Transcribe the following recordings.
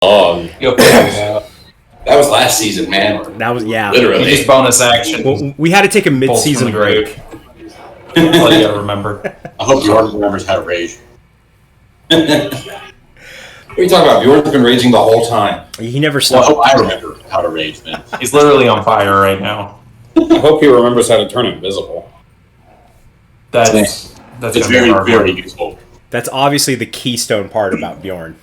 That was last season, man. That was, yeah. Literally. Just bonus action. Well, we had to take a mid-season break. That's all you gotta remember. I hope Bjorn remembers how to rage. What are you talking about? Bjorn's been raging the whole time. He never Well, I stopped. hope I remember how to rage, man. He's literally on fire right now. I hope he remembers how to turn invisible. That's It's gonna be very, hard very one. useful. That's obviously the keystone part about Bjorn.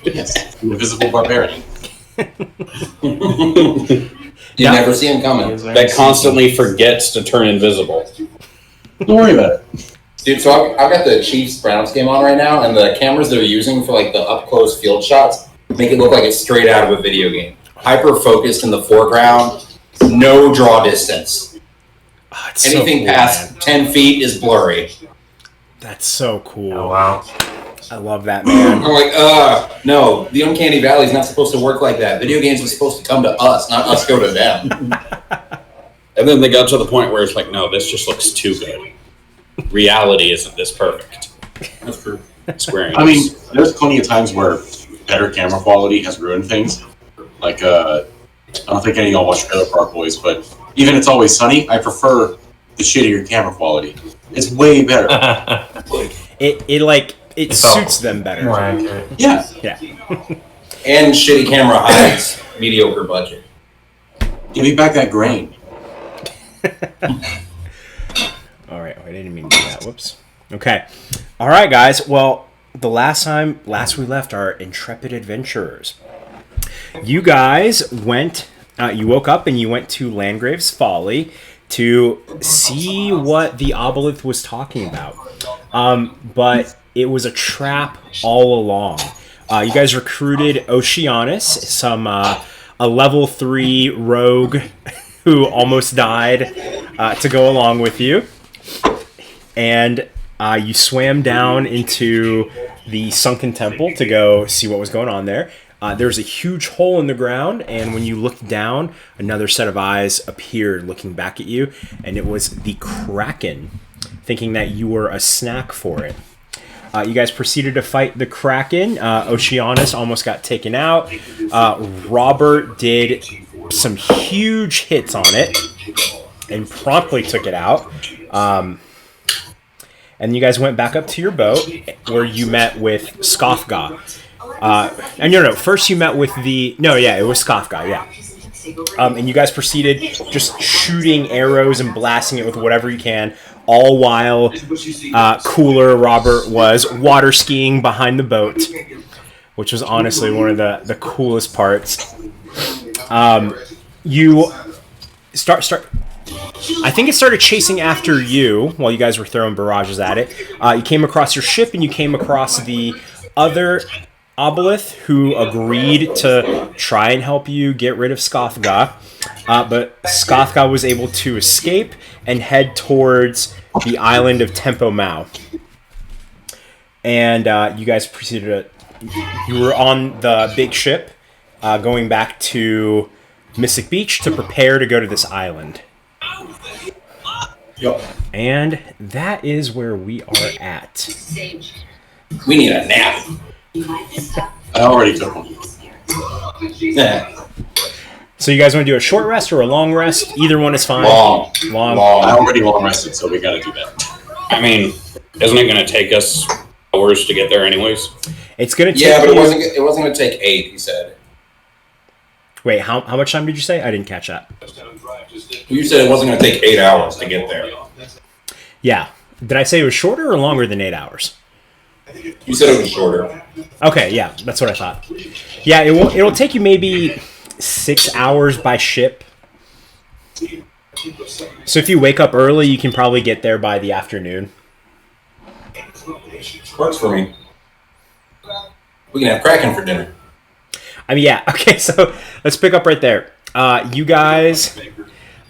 Yes, the invisible barbarian. You never see him coming. That constantly forgets to turn invisible. Don't worry about it. Dude, so I've got the Chiefs-Browns game on right now, and the cameras they're using for like the up-close field shots make it look like it's straight out of a video game. Hyper-focused in the foreground, no draw distance. Oh, it's Anything so cool, past man. 10 feet is blurry. That's so cool. Oh wow. I love that, man. I'm like, no, the Uncanny Valley is not supposed to work like that. Video games are supposed to come to us, not us go to them. And then they got to the point where it's like, no, this just looks too good. Reality isn't this perfect. That's true. Square I mean, there's plenty of times where better camera quality has ruined things. Like, I don't think any of y'all watch Trailer Park Boys, but even It's Always Sunny, I prefer the shittier camera quality. It's way better. It It's suits all them better. more accurate. Yeah. Yeah. And shitty camera hides mediocre budget. Mm-hmm. Give me back that grain. All right. I didn't mean to do that. Whoops. Okay. All right, guys. Well, the last we left our intrepid adventurers, you guys went. You woke up and you went to Landgrave's Folly to see what the obelisk was talking about. But it was a trap all along. You guys recruited Oceanus, a level 3 rogue who almost died, to go along with you. And you swam down into the sunken temple to go see what was going on there. There was a huge hole in the ground, and when you looked down, another set of eyes appeared looking back at you, and it was the Kraken, thinking that you were a snack for it. You guys proceeded to fight the Kraken. Oceanus almost got taken out. Robert did some huge hits on it and promptly took it out. And you guys went back up to your boat where you met with Skofga. And no, first you met with it was Skofga, yeah. And you guys proceeded just shooting arrows and blasting it with whatever you can, all while Cooler Robert was water skiing behind the boat, which was honestly one of the coolest parts. You start. I think it started chasing after you while you guys were throwing barrages at it. You came across your ship and you came across the other obelisk who agreed to try and help you get rid of Skofga. But Skofga was able to escape and head towards the island of Tempo Mau. And you guys proceeded you were on the big ship going back to Mystic Beach to prepare to go to this island. Yep. And that is where we are at. We need a nap. I already took one. Yeah. So you guys want to do a short rest or a long rest? Either one is fine. Long. I already long rested, so we gotta do that. I mean, isn't it going to take us hours to get there anyways? It's going to take Yeah, but you... it wasn't going to take 8, he said. Wait, how much time did you say? I didn't catch that. You said it wasn't going to take 8 hours to get there. Yeah. Did I say it was shorter or longer than 8 hours? You said it was shorter. Okay, yeah, that's what I thought. Yeah, it'll take you maybe 6 hours by ship. So if you wake up early, you can probably get there by the afternoon. Works for me. We can have Kraken for dinner. I mean, yeah. Okay, so let's pick up right there. You guys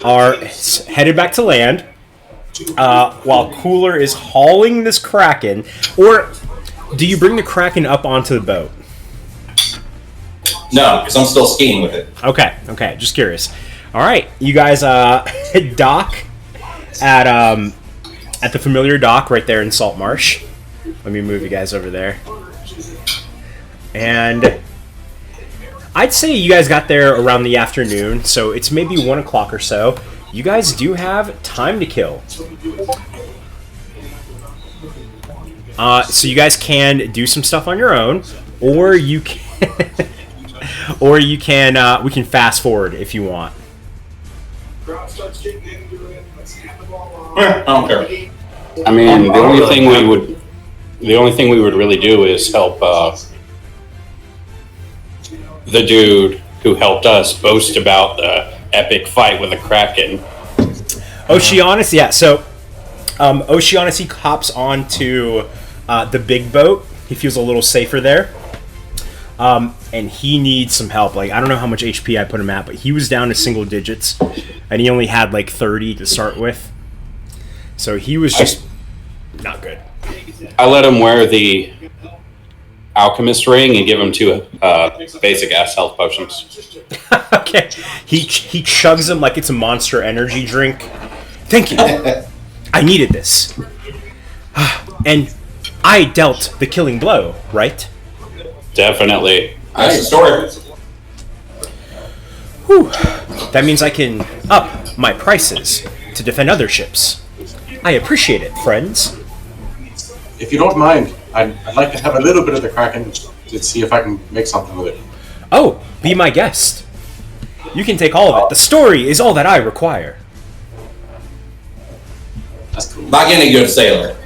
are headed back to land while Cooler is hauling this Kraken. Or do you bring the Kraken up onto the boat? No, because I'm still skiing with it. Okay. Just curious. All right, you guys dock at the familiar dock right there in Saltmarsh. Let me move you guys over there. And I'd say you guys got there around the afternoon, so it's maybe 1 o'clock or so. You guys do have time to kill. So you guys can do some stuff on your own, or you can, or you can. We can fast forward if you want. I don't care. I mean, the only thing we would really do is help the dude who helped us boast about the epic fight with the Kraken. Oceanus, yeah. So Oceanus, he hops onto the big boat. He feels a little safer there. And he needs some help. Like, I don't know how much HP I put him at, but he was down to single digits, and he only had like 30 to start with. So he was just not good. I let him wear the alchemist ring and give him 2 basic ass health potions. Okay. He chugs them like it's a Monster Energy drink. Thank you. I needed this. And I dealt the killing blow, right? Definitely. That's the story. Whew. That means I can up my prices to defend other ships. I appreciate it, friends. If you don't mind, I'd like to have a little bit of the Kraken to see if I can make something with it. Oh, be my guest. You can take all of it. The story is all that I require. That's cool. Not getting a good sailor.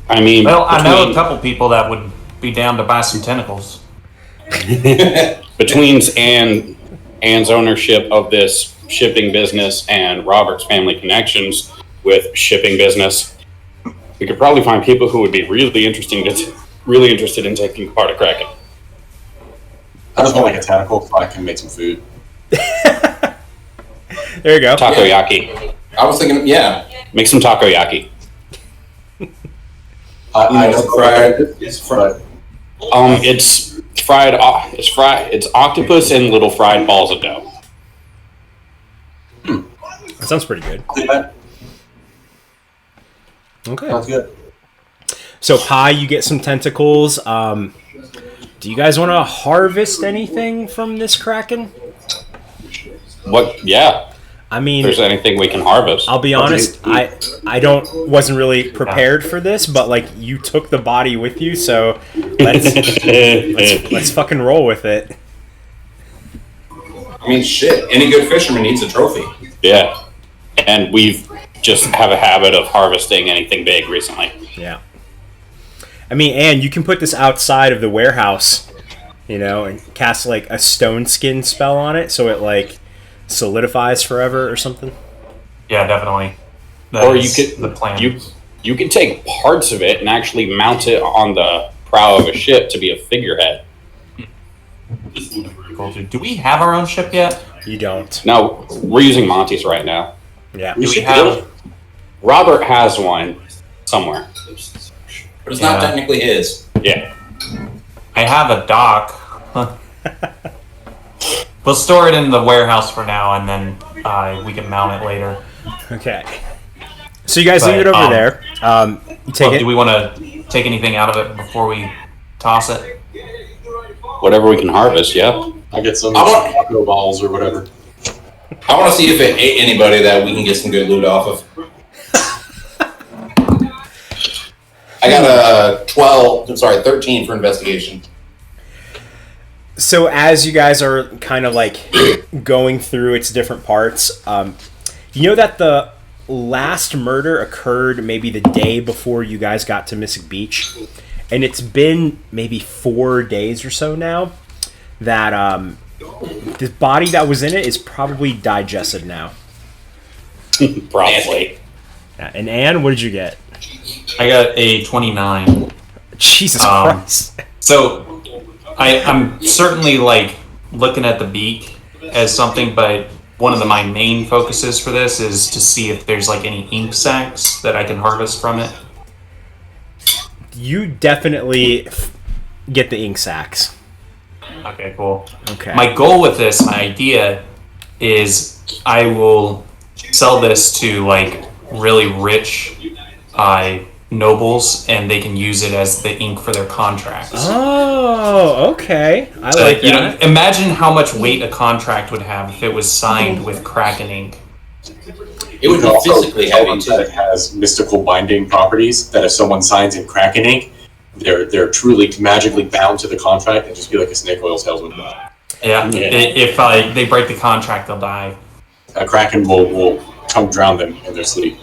I mean, Well, I know a couple people that would be down to buy some tentacles. between Anne's ownership of this shipping business and Robert's family connections with shipping business, we could probably find people who would be really interested in taking part of Kraken. I just want like a tentacle so I can make some food. There you go. Takoyaki. I was thinking, yeah. Make some takoyaki. I know fried. It's fried. It's fried. It's fried. It's octopus and little fried balls of dough. That sounds pretty good. Okay. Sounds good. So, Pie, you get some tentacles. Do you guys want to harvest anything from this Kraken? What? Yeah. I mean, If there's anything we can harvest. I'll be honest, I wasn't really prepared for this, but like you took the body with you, so let's fucking roll with it. I mean, shit. Any good fisherman needs a trophy. Yeah. And we've just have a habit of harvesting anything big recently. Yeah. I mean, and you can put this outside of the warehouse, and cast like a stone skin spell on it, so it like solidifies forever or something. Yeah, definitely. Or you could the plan. You could take parts of it and actually mount it on the prow of a ship to be a figurehead. Cool, dude. Do we have our own ship yet? You don't. No, we're using Monty's right now. Yeah. Do we have? Robert has one somewhere. But it's not Yeah. technically his. Yeah. I have a dock. We'll store it in the warehouse for now, and then we can mount it later. Okay. So you guys But, leave it over there. You take it. Do we want to take anything out of it before we toss it? Whatever we can harvest, yeah. I'll get some I want- taco balls or whatever. I want to see if it ate anybody that we can get some good loot off of. I got a 13 for investigation. So as you guys are kind of like going through its different parts, you know that the last murder occurred maybe the day before you guys got to Mystic Beach, and it's been maybe 4 days or so now that the body that was in it is probably digested now. Probably. Yeah, and Anne, what did you get? I got a 29. Jesus Christ. So I'm certainly like looking at the beak as something, but one of my main focuses for this is to see if there's like any ink sacs that I can harvest from it. You definitely get the ink sacs. Okay, cool. Okay. My goal with this, my idea, is I will sell this to like really rich nobles, and they can use it as the ink for their contracts. Oh, okay. I like You that. know, imagine how much weight a contract would have if it was signed with Kraken ink. It would be also physically tell heavy them that too. it has mystical binding properties. That if someone signs in Kraken ink, they're truly magically bound to the contract and just be like a snake oil salesman. Yeah. If they break the contract, they'll die. A Kraken will come drown them in their sleep.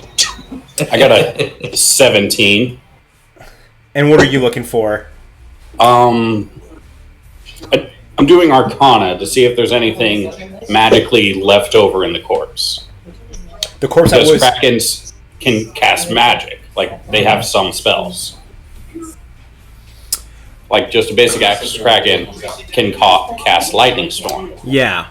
I got a 17. And what are you looking for? I'm doing Arcana to see if there's anything magically left over in the corpse. The corpse that Because was... Krakens can cast magic. Like, they have some spells. Like, just a basic Axis Kraken can cast Lightning Storm. Yeah.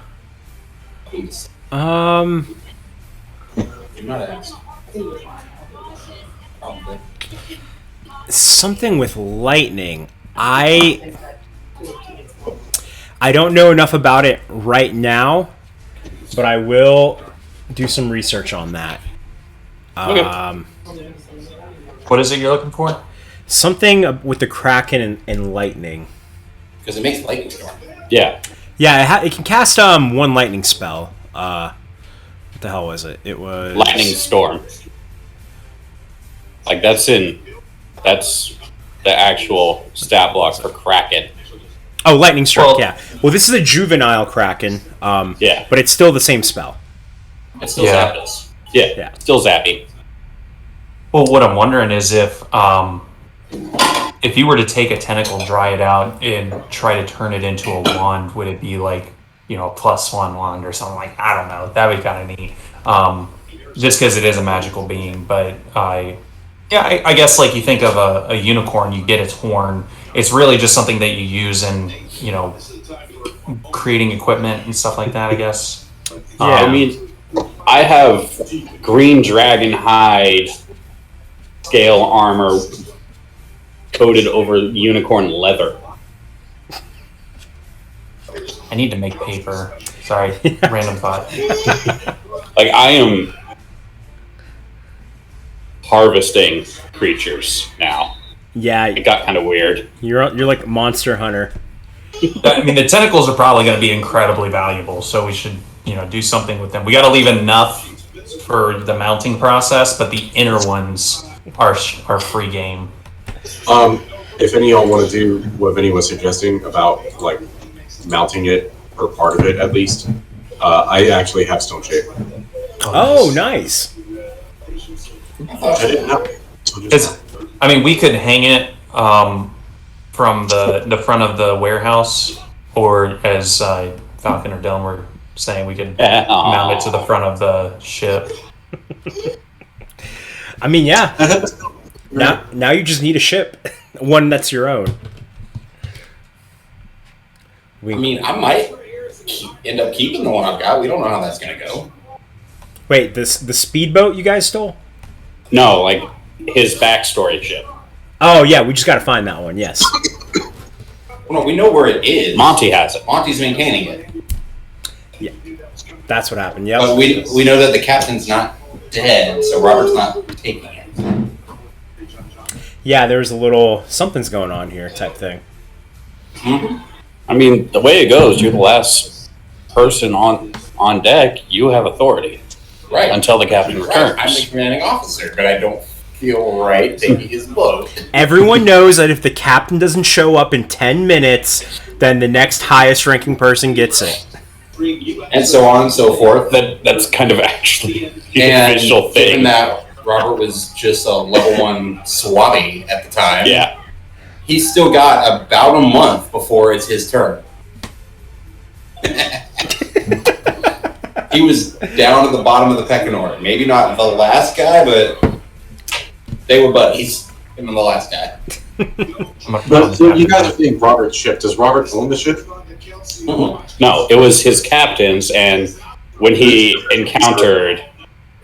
Something with lightning. I don't know enough about it right now, but I will do some research on that. Okay. What is it you're looking for? Something with the Kraken and lightning. Because it makes lightning storm. Yeah. Yeah, it can cast one lightning spell. What the hell was it? It was Lightning Storm. Like, that's the actual stat block for Kraken. Oh, lightning strike. Well- Yeah. Well, this is a juvenile Kraken. Yeah. But it's still the same spell. It's still Yeah. Zapdos. Yeah. Still zappy. Well, what I'm wondering is if you were to take a tentacle, dry it out, and try to turn it into a wand, would it be like, you know, a +1 wand or something like? I don't know. That would be kind of neat. Just because it is a magical being, but I guess like you think of a unicorn, you get its horn. It's really just something that you use in, you know, creating equipment and stuff like that, I guess. Yeah. I mean, I have green dragon hide scale armor coated over unicorn leather. I need to make paper. Sorry, random thought. Like, I am harvesting creatures now. Yeah. It got kind of weird. You're like Monster Hunter. I mean, the tentacles are probably going to be incredibly valuable, so we should, you know, do something with them. We got to leave enough for the mounting process, but the inner ones are free game. If any of y'all want to do what Vinny was suggesting about like mounting it or part of it at least, I actually have Stone Shape. Oh, nice. I didn't know. I mean, we could hang it from the front of the warehouse, or as Falcon or Dylan were saying, we could mount it to the front of the ship. I mean, yeah. Now you just need a ship. One that's your own. I mean, I might end up keeping the one I've got. We don't know how that's going to go. Wait, the speedboat you guys stole? No, like his backstory ship. Oh, yeah, we just got to find that one, yes. Well, no, we know where it is. Monty has it. Monty's maintaining it. Yeah, that's what happened, yep. But we know that the captain's not dead, so Robert's not taking it. Yeah, there's a little something's going on here type thing. Mm-hmm. I mean, the way it goes, you're the last person on deck. You have authority. Right. Until the captain returns. Right. I'm the commanding officer, but I don't feel right taking his boat. Everyone knows that if the captain doesn't show up in 10 minutes, then the next highest ranking person gets it. And so on and so forth. That's kind of actually the And official thing. given that Robert was just a level 1 swabby at the time, Yeah. he's still got about a month before it's his turn. He was down at the bottom of the pecking order. Maybe not the last guy, but they were buddies. Him and the last guy. But so you guys are saying Robert's ship. Does Robert own the ship? No, it was his captain's, and when he encountered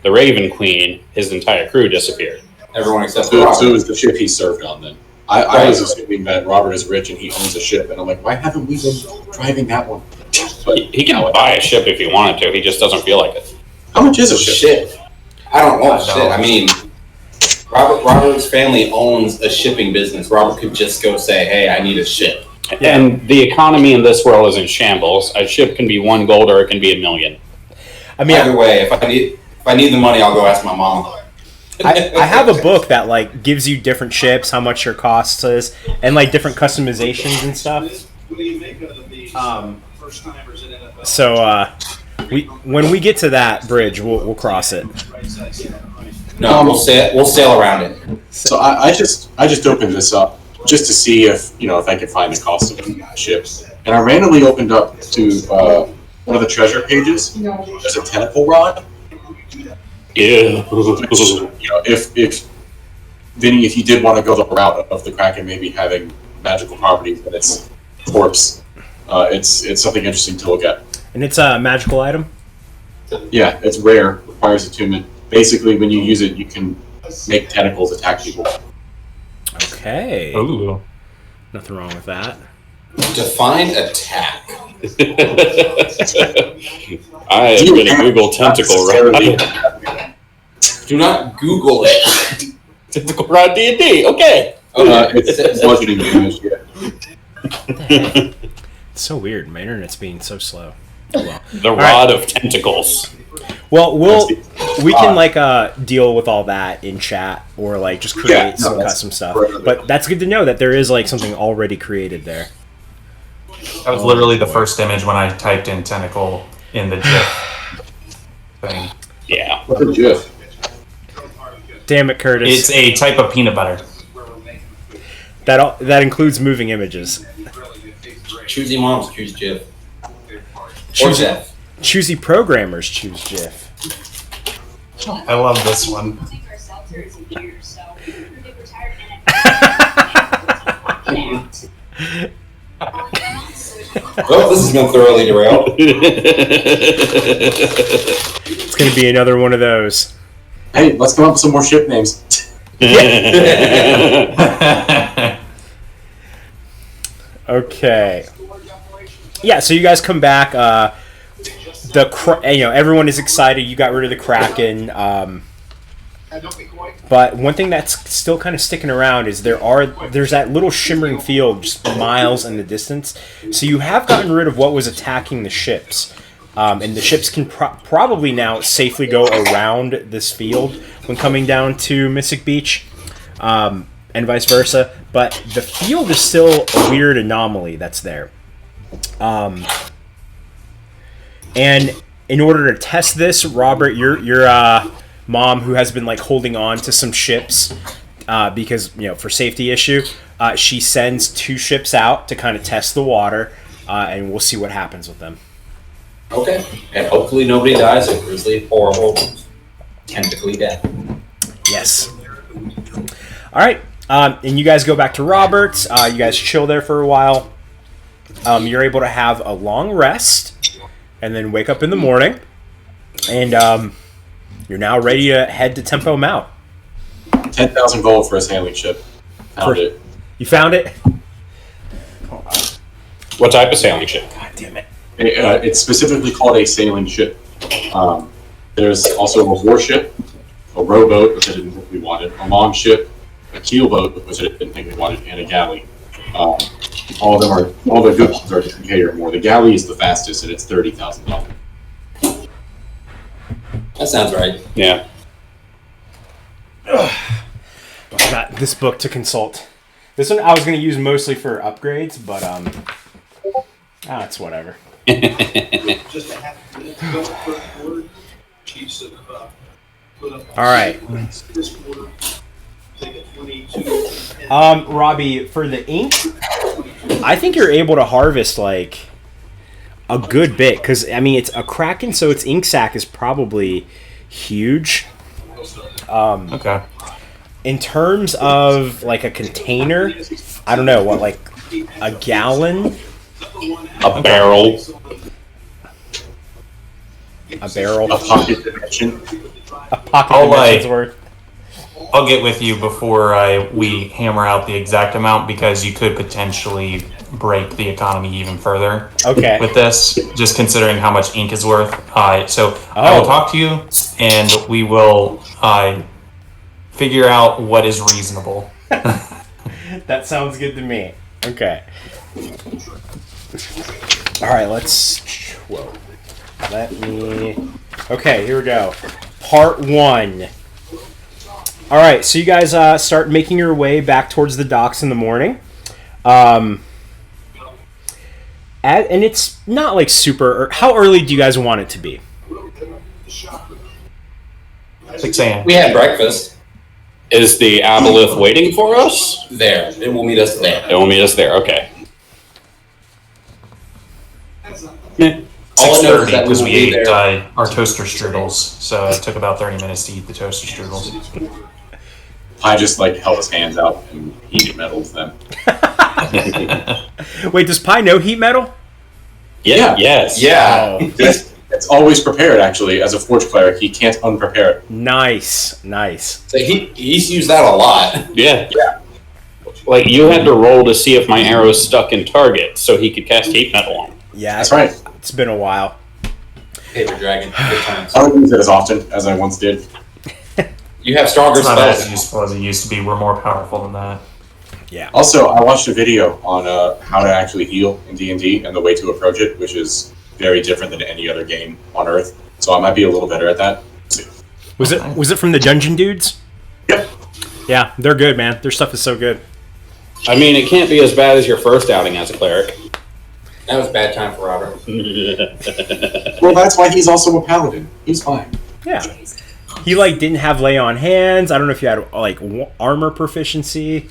the Raven Queen, his entire crew disappeared. Everyone except for So Robert. it was the ship he served on then. I was assuming that Robert is rich and he owns a ship, and I'm like, why haven't we been driving that one? But He can buy a ship if he wanted to. He just doesn't feel like it. how much is a ship? Shit. I don't know shit. I mean, Robert's family owns a shipping business. Robert could just go say, "Hey, I need a ship." And the economy in this world is in shambles. A ship can be 1 gold or it can be 1 million. I mean, Either way, if I need the money, I'll go ask my mom. I have a book that like gives you different ships, how much your cost is, and like different customizations and stuff. So when we get to that bridge, we'll cross it. No, we'll sail around it. So I just opened this up just to see if I could find the cost of the ship, and I randomly opened up to one of the treasure pages. There's a Tentacle Rod. Yeah. If Vinny, if you did want to go the route of the Kraken, maybe having magical properties in its corpse, it's something interesting to look at. And it's a magical item? Yeah, it's rare, requires attunement. Basically, when you use it, you can make tentacles attack people. Okay. Ooh. Nothing wrong with that. Define attack. I am going to Google Tentacle Rod. Do not Google it. Tentacle Rod D&D, okay. It's bludgeoning damage, yeah. It's so weird. My internet's being so slow. Well, The Rod of Tentacles. well, we can like deal with all that in chat or like just create some custom stuff. But that's good to know that there is like something already created there. That was literally the first image when I typed in tentacle in the GIF thing. Yeah. What's a GIF? Damn it, Curtis. It's a type of peanut butter. That includes moving images. Choosy moms choose GIF. Or Choosy, Jeff. choosy programmers choose GIF. I love this one. Well, this has been thoroughly derailed. It's going to be another one of those. Hey, let's come up with some more ship names. Okay. Yeah, so you guys come back. Everyone is excited. You got rid of the Kraken. But one thing that's still kind of sticking around is there's that little shimmering field just miles in the distance. So you have gotten rid of what was attacking the ships. And the ships can probably now safely go around this field when coming down to Mystic Beach, and vice versa. But the field is still a weird anomaly that's there. And in order to test this, Robert, your mom, who has been like holding on to some ships because for safety issue, she sends 2 ships out to kind of test the water, and we'll see what happens with them. Okay. And hopefully nobody dies a grisly, horrible, tentacly death. Yes. All right. And you guys go back to Robert's. You guys chill there for a while. You're able to have a long rest and then wake up in the morning. And you're now ready to head to Tempo Mount. 10,000 gold for a sailing ship. Found it. You found it? What type of sailing ship? God damn it. It's specifically called a sailing ship. There's also a warship, a rowboat, which I didn't think we wanted, a longship, a keelboat, which I didn't think we wanted, and a galley. All the good ones are 10K or more. The galley is the fastest, and it's $30,000. That sounds right. Yeah. I got this book to consult. This one I was going to use mostly for upgrades, but it's whatever. All right. Robbie, for the ink, I think you're able to harvest like a good bit because I mean it's a Kraken, so its ink sac is probably huge. Okay. In terms of like a container, I don't know what, like a gallon, A barrel. a barrel, A pocket dimension. a pocket I'll, dimension's worth. I'll get with you before we hammer out the exact amount because you could potentially break the economy even further Okay. with this, just considering how much ink is worth. So I will talk to you, and we will figure out what is reasonable. That sounds good to me. Okay. All right, let's... Whoa. Let me... Okay, here we go. Part 1. All right, so you guys start making your way back towards the docks in the morning. And it's not like super... How early do you guys want it to be? 6 a.m. We had breakfast Is the aboleth waiting for us? there. It will meet us there. It will meet us there. Okay. All I know is 6:30 that we because will we be ate there. our toaster strudels, so it took about 30 minutes to eat the toaster strudels. I just like held his hands out and heated metal with them. Wait, does Pi know heat metal? Yeah. Yes. Yeah. Oh, It's always prepared, actually. As a Forge Cleric, he can't unprepare it. nice. So he's used that a lot. Yeah. Like, you had to roll to see if my arrows stuck in target so he could cast heat metal on them. Yeah, That's right. It's been a while. Paper Dragon. Good times. I don't use it as often as I once did. You have stronger It's not as spells. useful as it used to be. We're more powerful than that. Yeah. Also, I watched a video on how to actually heal in D&D and the way to approach it, which is very different than any other game on Earth. So I might be a little better at that. Was it from the Dungeon Dudes? Yep. Yeah, they're good, man. Their stuff is so good. I mean, it can't be as bad as your first outing as a cleric. That was a bad time for Robert. Well, that's why he's also a paladin. He's fine. Yeah. He didn't have lay on hands. I don't know if you had armor proficiency.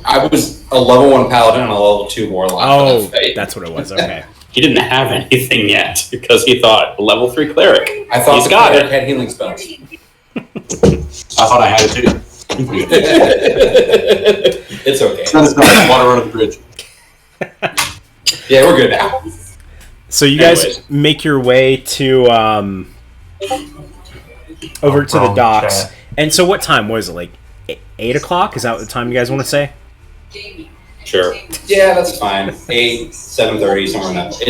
I was a level 1 paladin and a level 2 warlock. Oh, that's what it was. Okay. He didn't have anything yet because he thought level 3 cleric. I thought He's the got cleric it. had healing spells. I thought I had it too. It's okay. It's not as bad. Water under the bridge. Yeah, we're good now. So you guys Anyways. make your way to over to the Wrong docks. chat. And so what time was it? Like 8 o'clock? Is that the time you guys want to say? Sure. Yeah, that's fine. 8, 7:30, somewhere in that.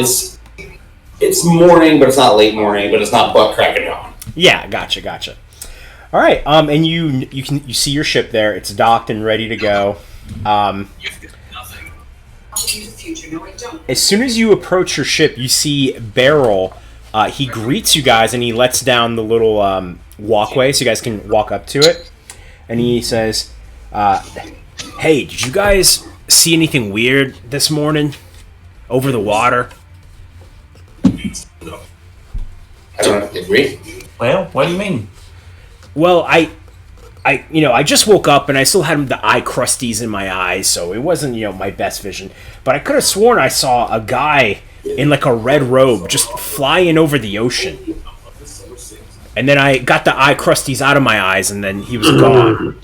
It's morning, but it's not late morning, but it's not butt cracking dawn. Yeah, gotcha. All right. And you see your ship there. It's docked and ready to go. As soon as you approach your ship, you see Beryl. He greets you guys and he lets down the little walkway so you guys can walk up to it. And he says, "Hey, did you guys see anything weird this morning over the water?" I don't agree. Well, what do you mean? Well, I just woke up and I still had the eye crusties in my eyes, so it wasn't, my best vision. But I could have sworn I saw a guy in a red robe just flying over the ocean. And then I got the eye crusties out of my eyes, and then he was gone.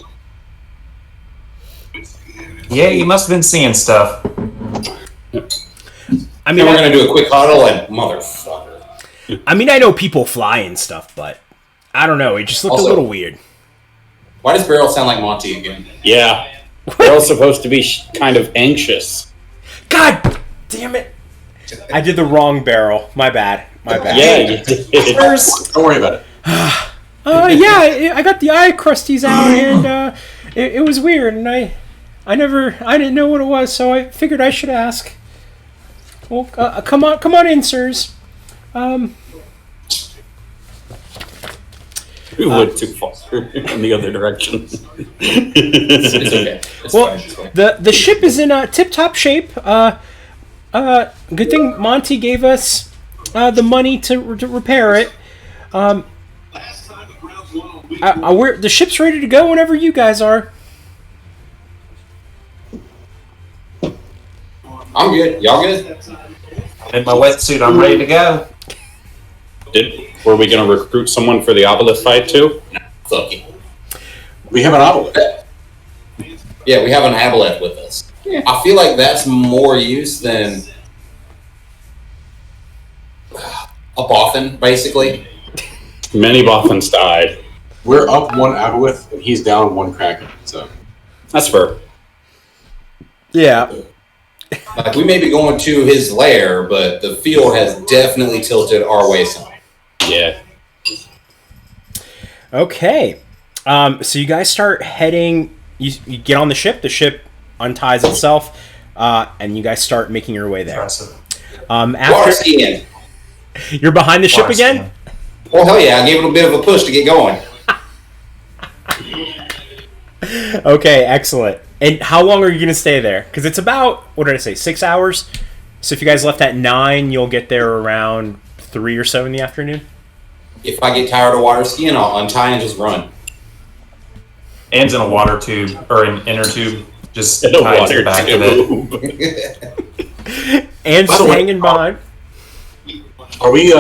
Yeah, you must have been seeing stuff. I mean, And we're going to do a quick huddle and motherfucker. I know people fly and stuff, but I don't know. It just looked Also- a little weird. Why does Beryl sound like Monty again? Yeah. They're all supposed to be kind of anxious. God damn it! I did the wrong barrel. My bad. Yeah, you did. Don't worry about it. Yeah, I got the eye crusties out, and it was weird, and I didn't know what it was, so I figured I should ask. Well, come on in, sirs. We went too far in the other direction. It's okay. It's Well, fine. It's fine. the ship is in tip-top shape. Good thing Monty gave us the money to repair it. The ship's ready to go whenever you guys are. I'm good. Y'all good? In my wetsuit, I'm ready to go. Were we going to recruit someone for the obelisk fight too? Fuck you. We have an obelisk. Yeah, we have an aboleth with us. I feel like that's more use than a boffin, basically. Many boffins died. We're up one aboleth and he's down one kraken. So That's fair. Yeah. Like, we may be going to his lair, but the field has definitely tilted our way some. Yeah. Okay. So you guys start heading. You get on the ship. The ship unties itself, and you guys start making your way there. Impressive. Water After skiing. you're behind the ship Water again. skiing. Well, hell yeah, I gave it a bit of a push to get going. Okay, excellent. And how long are you going to stay there? Because it's about, what did I say, 6 hours? So if you guys left at 9, you'll get there around 3 or so in the afternoon? If I get tired of water skiing, I'll untie and just run. Anne's in a water tube, or an inner tube, just In a tied to water the back of it. tube. And By the way, hanging behind. Are we?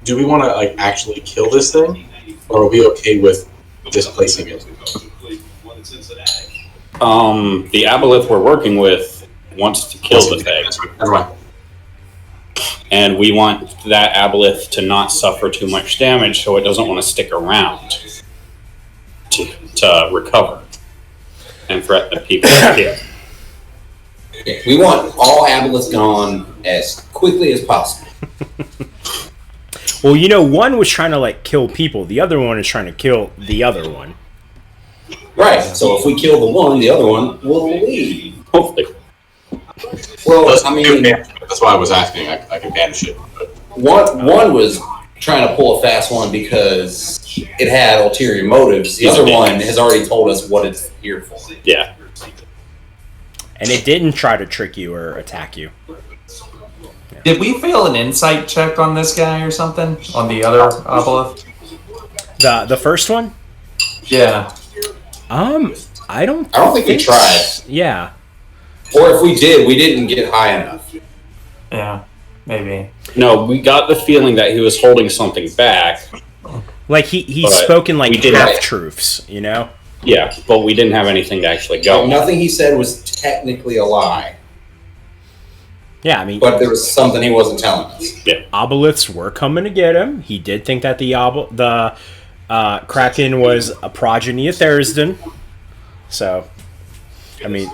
Do we want to like actually kill this thing, or are we okay with displacing it? The aboleth we're working with wants to kill the thing, Never mind. and we want that aboleth to not suffer too much damage, so it doesn't want to stick around to recover and threaten the people here. We want all aboleths gone as quickly as possible. Well, you know, one was trying to, like, kill people. The other one is trying to kill the other one. Right, so if we kill the one, the other one will leave. Hopefully. Well, I mean, That's why I was asking. I can banish it. But one was trying to pull a fast one because it had ulterior motives. The other one has already told us what it's here for. Yeah. And it didn't try to trick you or attack you. Did we fail an insight check on this guy or something? On the other obelisk? The first one? Yeah. I don't think we tried. Yeah. Or if we did, we didn't get high enough. Yeah. Maybe. No, we got the feeling that he was holding something back. Like, he But spoke in, like, we didn't- half-truths, you know? Yeah, but we didn't have anything to actually go. Nothing he said was technically a lie, Yeah, I mean, but there was something he wasn't telling us. Obeliths were coming to get him. He did think that the Kraken was a progeny of Therisden. So, I mean,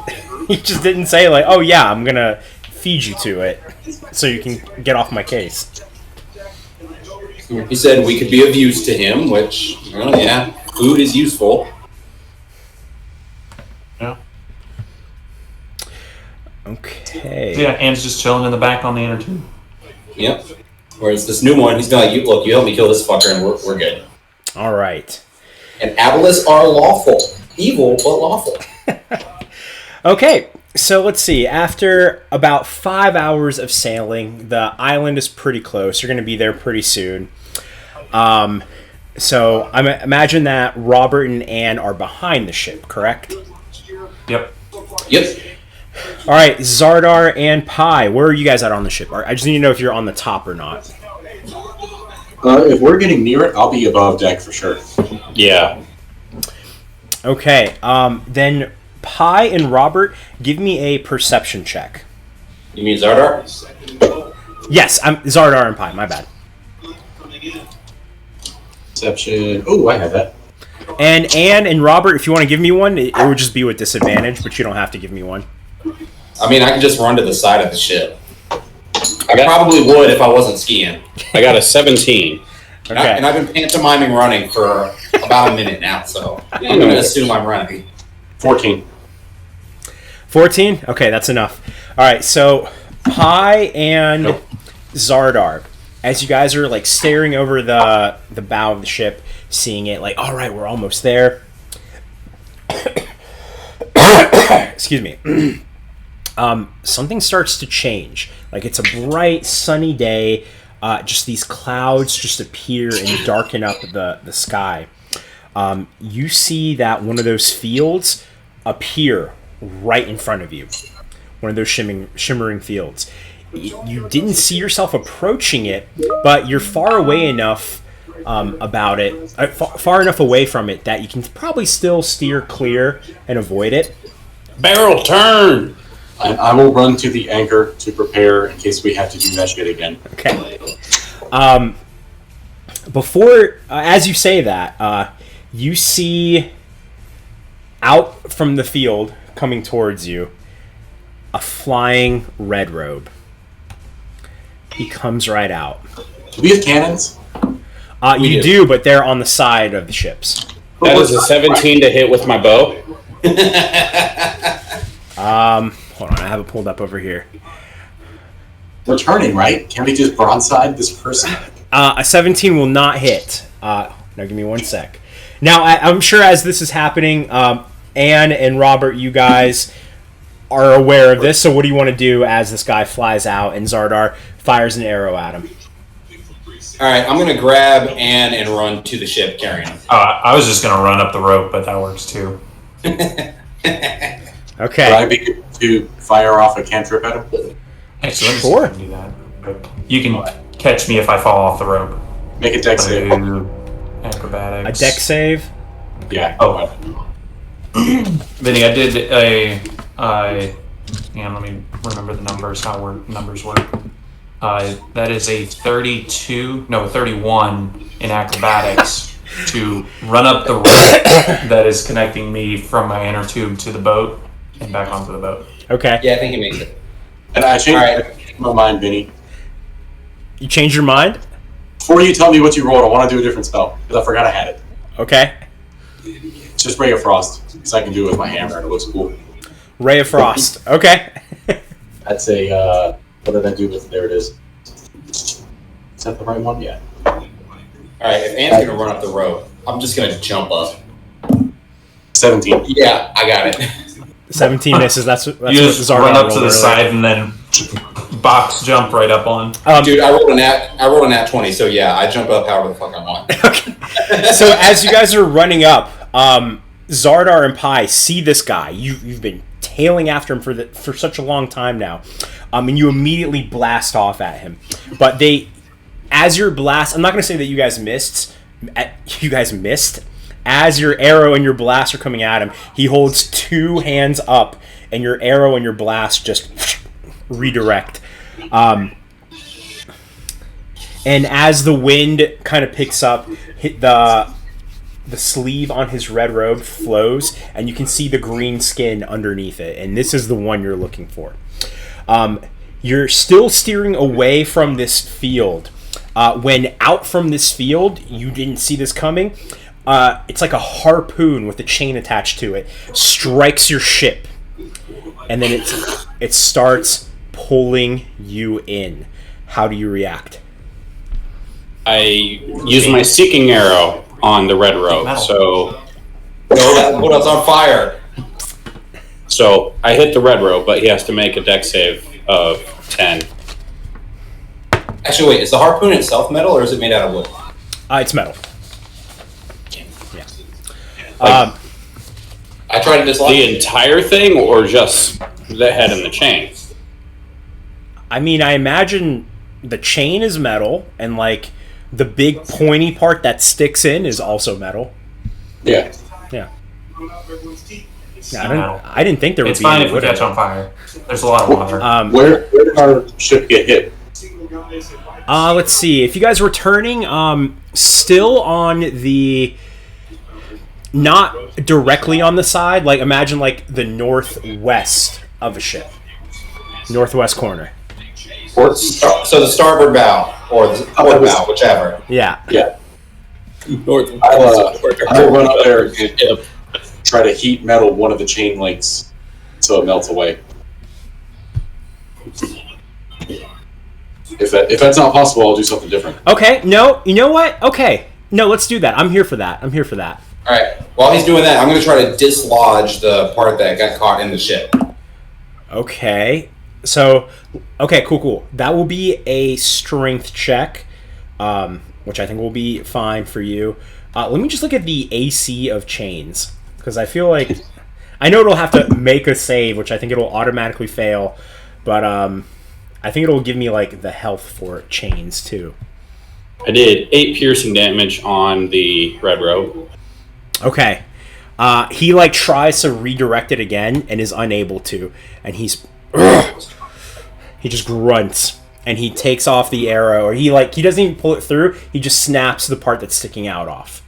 he just didn't say, like, oh yeah, I'm gonna feed you to it so you can get off my case. He said we could be of use to him, which, well, yeah, food is useful. Yeah. Okay. Yeah, Anne's just chilling in the back on the inner tube. Yep. Whereas this new one, he's like, look, you help me kill this fucker and we're good. All right. And aboleths are lawful. Evil, but lawful. Okay, so let's see. After about 5 hours of sailing, the island is pretty close. You're going to be there pretty soon. So I imagine that Robert and Anne are behind the ship, correct? Yep. Yep. All right, Zardar and Pi, where are you guys at on the ship? I just need to know if you're on the top or not. if we're getting near it, I'll be above deck for sure. Yeah. Okay, then Pi and Robert, give me a perception check. You mean Zardar? Yes, I'm Zardar and Pi, my bad. Perception. Oh, I have that. And Anne and Robert, if you want to give me one, it would just be with disadvantage, but you don't have to give me one. I mean, I can just run to the side of the ship. I I got, probably would if I wasn't skiing. I got a 17. And I've been pantomiming running for about a minute now, so I'm going to assume I'm running. 14. 14? Okay, that's enough. All right, so Pi and Zardar, as you guys are like staring over the bow of the ship, seeing it, like, all right, we're almost there. Excuse me. Something starts to change. Like, it's a bright, sunny day. Just these clouds just appear and darken up the sky. You see that one of those fields appear right in front of you. One of those shimmering fields. You didn't see yourself approaching it, but you're far away enough about it, far enough away from it that you can probably still steer clear and avoid it. Barrel turn! And I will run to the anchor to prepare in case we have to do that shit again. Okay. Before, as you say that, you see out from the field coming towards you a flying red robe. He comes right out. Do we have cannons? You do, but they're on the side of the ships. That is a 17 to hit with my bow. Hold on, I have it pulled up over here. We're turning, right? Can we just broadside this person? A 17 will not hit. Now give me 1 sec. Now, I'm sure as this is happening, Anne and Robert, you guys are aware of this, so what do you want to do as this guy flies out and Zardar fires an arrow at him? Alright, I'm gonna grab Anne and run to the ship carrying him. I was just going to run up the rope, but that works too. Okay. Would I be good to fire off a cantrip at him? Actually, let me see Sure. if I can do that. You can catch me if I fall off the rope. Make a dex save. Acrobatics. A deck save. Yeah. Oh. Vinny, I did a. Let me remember the numbers, how numbers work. That is a 31 in acrobatics to run up the rope that is connecting me from my inner tube to the boat and back onto the boat. Okay. Yeah, I think he makes it. And I changed my mind, Vinny. You changed your mind? Before you tell me what you rolled, I want to do a different spell, because I forgot I had it. Okay. It's just Ray of Frost, because I can do it with my hammer, and it looks cool. Ray of Frost. Okay. That's a, what did I do with it? There it is. Is that the right one? Yeah. Alright, if Anne's gonna run up the rope, I'm just gonna jump up. 17. Yeah, I got it. 17 misses. That's You what just Zardar run up rolled to the earlier. side and then box jump right up on. Dude, I rolled a nat 20, so yeah, I jump up however the fuck I want. So as you guys are running up, Zardar and Pi see this guy. You've been tailing after him for such a long time now, and you immediately blast off at him. But as your blast, I'm not going to say that you guys missed. As your arrow and your blast are coming at him, he holds 2 hands up, and your arrow and your blast just redirect. And as the wind kind of picks up, the sleeve on his red robe flows, and you can see the green skin underneath it. And this is the one you're looking for. You're still steering away from this field. When out from this field, you didn't see this coming. It's like a harpoon with a chain attached to it, strikes your ship, and then it starts pulling you in. How do you react? I use my seeking arrow on the red rope, so What else on fire? I hit the red rope, but he has to make a dex save of 10. Actually, wait, is the harpoon itself metal or is it made out of wood? It's metal. Like, I tried to dislodge the entire thing, or just the head and the chain? I mean, I imagine the chain is metal, and like the big pointy part that sticks in is also metal. Yeah. Yeah. I didn't think there would It's be fine any if we wood in catch it. on fire. There's a lot of water. Where did our ship get hit? Let's see. If you guys were turning, still on the, not directly on the side. Like imagine like the northwest of a ship, northwest corner. So the starboard bow or the port bow, whichever. Yeah. Yeah. North. I'll run up there and try to heat metal one of the chain links so it melts away. If that's not possible, I'll do something different. Okay. No. You know what? Okay. No. Let's do that. I'm here for that. All right. While he's doing that, I'm going to try to dislodge the part that got caught in the ship. Okay. So, okay, cool. That will be a strength check, which I think will be fine for you. Let me just look at the AC of chains, because I feel like I know it'll have to make a save, which I think it'll automatically fail, but I think it'll give me like the health for chains too. I did 8 piercing damage on the red rope. Okay. He like tries to redirect it again and is unable to, and he just grunts and he takes off the arrow, or he doesn't even pull it through. He just snaps the part that's sticking out off.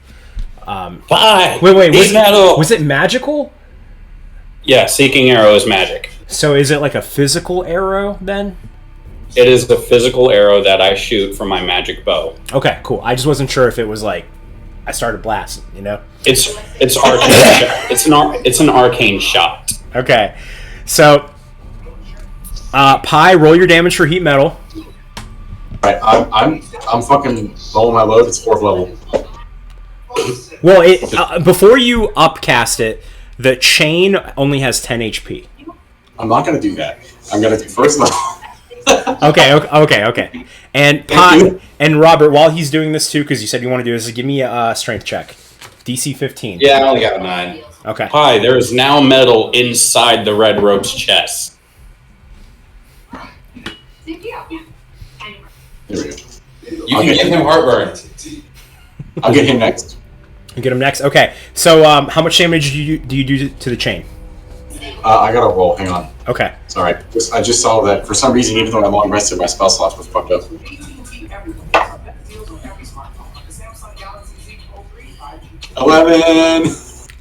Bye. Wait, metal. was it magical? Yeah, seeking arrow is magic. So is it like a physical arrow then? It is the physical arrow that I shoot from my magic bow. Okay, cool. I just wasn't sure if it was like I started blasting. You know. It's arcane. It's an arcane shot. Okay, so Pi, roll your damage for heat metal. Right, I'm fucking rolling my load. It's 4th level. Well, before you upcast it, the chain only has 10 HP. I'm not gonna do that. I'm gonna do 1st level. Okay. And Pi and Robert, while he's doing this too, because you said you want to do this, give me a strength check. DC 15. Yeah, I only got a 9. Okay. Hi, there is now metal inside the red rope's chest. There we go. You can give him heartburn. I'll get him next. You get him next? Okay. So how much damage do you do to the chain? I gotta roll. Hang on. Okay. Sorry. I just saw that for some reason, even though I'm long rested, my spell slots was fucked up. 11.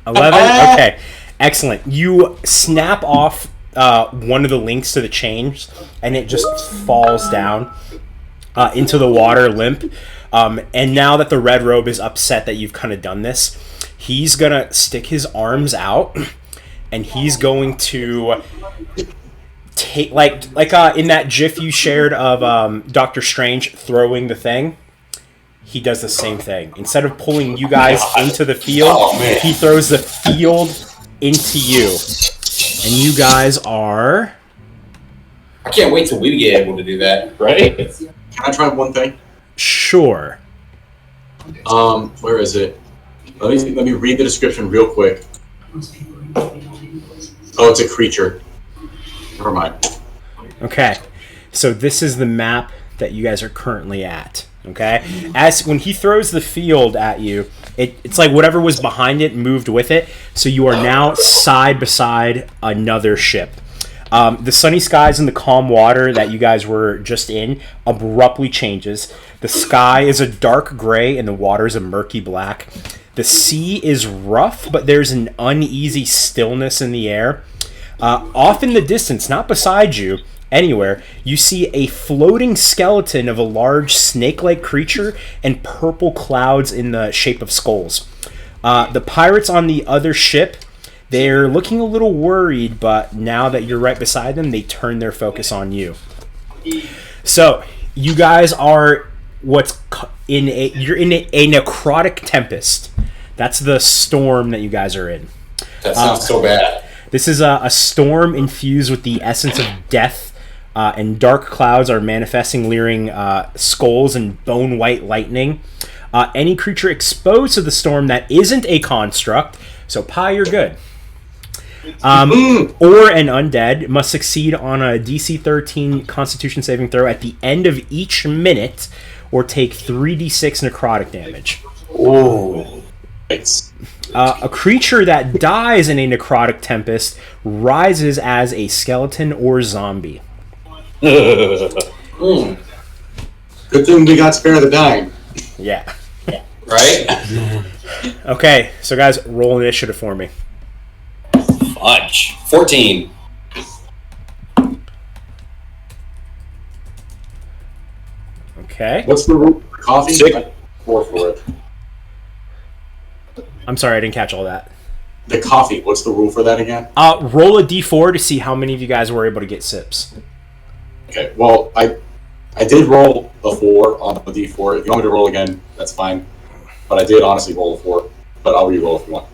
11? Okay. Excellent. You snap off one of the links to the chains, and it just falls down into the water limp. And now that the red robe is upset that you've kind of done this, he's going to stick his arms out, and he's going to take, like in that GIF you shared of Doctor Strange throwing the thing, he does the same thing. Instead of pulling you guys into the field, he throws the field into you. And you guys are... I can't wait till we get able to do that. Right? Can I try one thing? Sure. Where is it? Let me read the description real quick. Oh, it's a creature. Never mind. Okay. So this is the map that you guys are currently at. Okay? As when he throws the field at you, it's like whatever was behind it moved with it. So you are now side beside another ship. The sunny skies and the calm water that you guys were just in abruptly changes. The sky is a dark gray and the water is a murky black. The sea is rough, but there's an uneasy stillness in the air. Off in the distance, not beside you, anywhere, you see a floating skeleton of a large snake-like creature and purple clouds in the shape of skulls. The pirates on the other ship, they're looking a little worried, but now that you're right beside them, they turn their focus on you. So, you guys are you're in a Necrotic Tempest. That's the storm that you guys are in. That sounds so bad. This is a storm infused with the essence of death, and dark clouds are manifesting, leering skulls and bone-white lightning. Any creature exposed to the storm that isn't a construct, so Pi, you're good. Or an undead must succeed on a DC 13 Constitution saving throw at the end of each minute, or take 3d6 necrotic damage. Oh, nice. A creature that dies in a Necrotic Tempest rises as a skeleton or zombie. Good thing we got Spare the Dying. Yeah. Right? Okay, so guys, roll initiative for me. Fudge. 14. Okay. What's the rule for coffee? 6. 4 for it. I'm sorry, I didn't catch all that. The coffee. What's the rule for that again? Roll a d4 to see how many of you guys were able to get sips. Okay. Well, I did roll a 4 on the d4. If you want me to roll again, that's fine. But I did honestly roll a 4. But I'll re-roll if you want.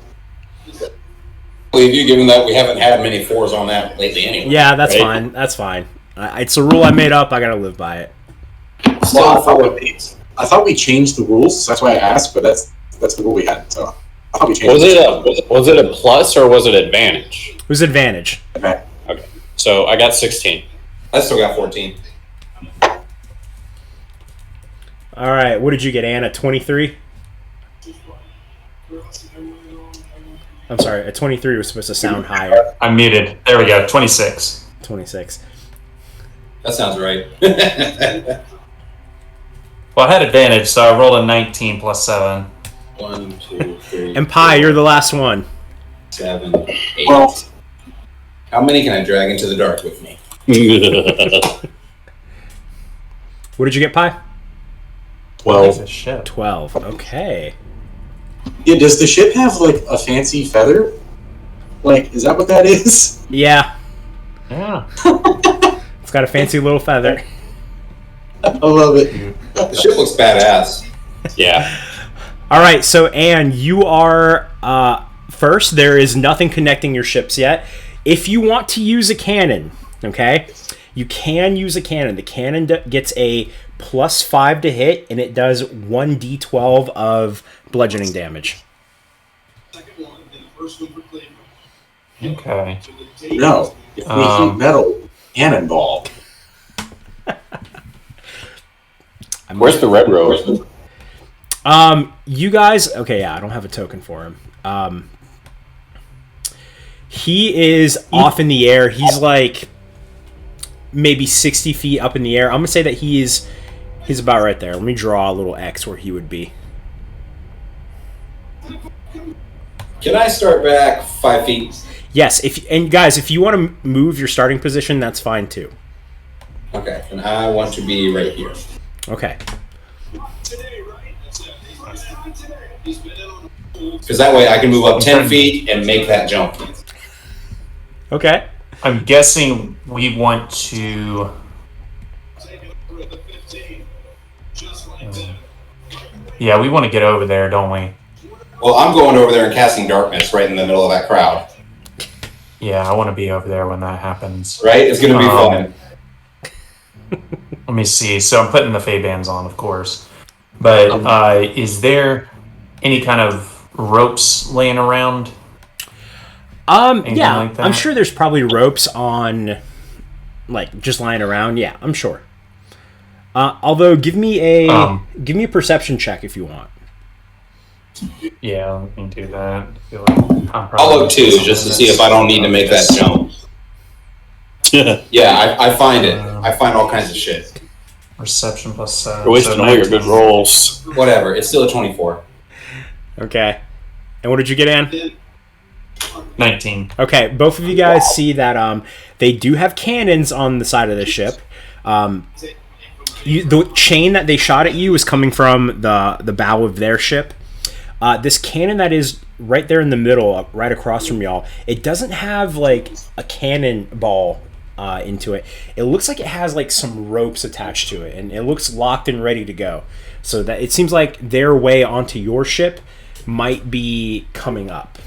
Believe you, given that we haven't had many 4s on that lately anyway. Yeah, that's right? fine. That's fine. It's a rule I made up. I gotta live by it. Well, I thought we changed the rules. So that's why I asked. But that's the rule we had. So I thought we changed. Was it a plus or was it advantage? It was advantage. Okay. Okay. So I got 16. I still got 14. All right, what did you get, Anna? 23? I'm sorry, a 23 was supposed to sound higher. I'm muted. There we go. 26. 26. That sounds right. Well, I had advantage, so I rolled a 19 plus 7. 1, 2, 3. And Pi, you're the last one. 7, 8. Well, How many can I drag into the dark with me? What did you get, Pi? 12. Shit. 12. Okay. Yeah, does the ship have like a fancy feather? Like, is that what that is? Yeah, Yeah. it's got a fancy little feather. I love it. The ship looks badass. Yeah. All right, so Anne, you are first. There is nothing connecting your ships yet. If you want to use a cannon, okay, you can use a cannon. The cannon gets a +5 to hit, and it does 1d12 of bludgeoning damage. Okay. No, it's the heat metal cannonball. Where's the red rose? You guys, okay, yeah, I don't have a token for him. He is off in the air. He's like maybe 60 feet up in the air. I'm gonna say that he's about right there. Let me draw a little X where he would be. Can I start back 5 feet? Yes, and guys, if you want to move your starting position, that's fine too. Okay, and I want to be right here. Okay. Because that way I can move up 10 feet and make that jump. Okay. I'm guessing we want to. Yeah, we want to get over there, don't we? Well, I'm going over there and casting darkness right in the middle of that crowd. Yeah, I want to be over there when that happens. Right? It's going to be fun. Let me see. So I'm putting the Fey bands on, of course. But is there any kind of ropes laying around? Anything Yeah, like that? I'm sure there's probably ropes on, like, just lying around. Yeah, I'm sure. Although, give me a perception check if you want. Yeah, let me do that. I feel like I'll look too, just to see if I don't need to make that jump. Yeah, I find it. I find all kinds of shit. Reception plus Wasting all your good rolls. Whatever, it's still a 24. Okay. And what did you get, Ann? 19. Okay, both of you guys see that they do have cannons on the side of the ship. The chain that they shot at you is coming from the bow of their ship. This cannon that is right there in the middle, right across from y'all, it doesn't have like a cannonball into it. It looks like it has like some ropes attached to it, and it looks locked and ready to go. So that it seems like their way onto your ship might be coming up.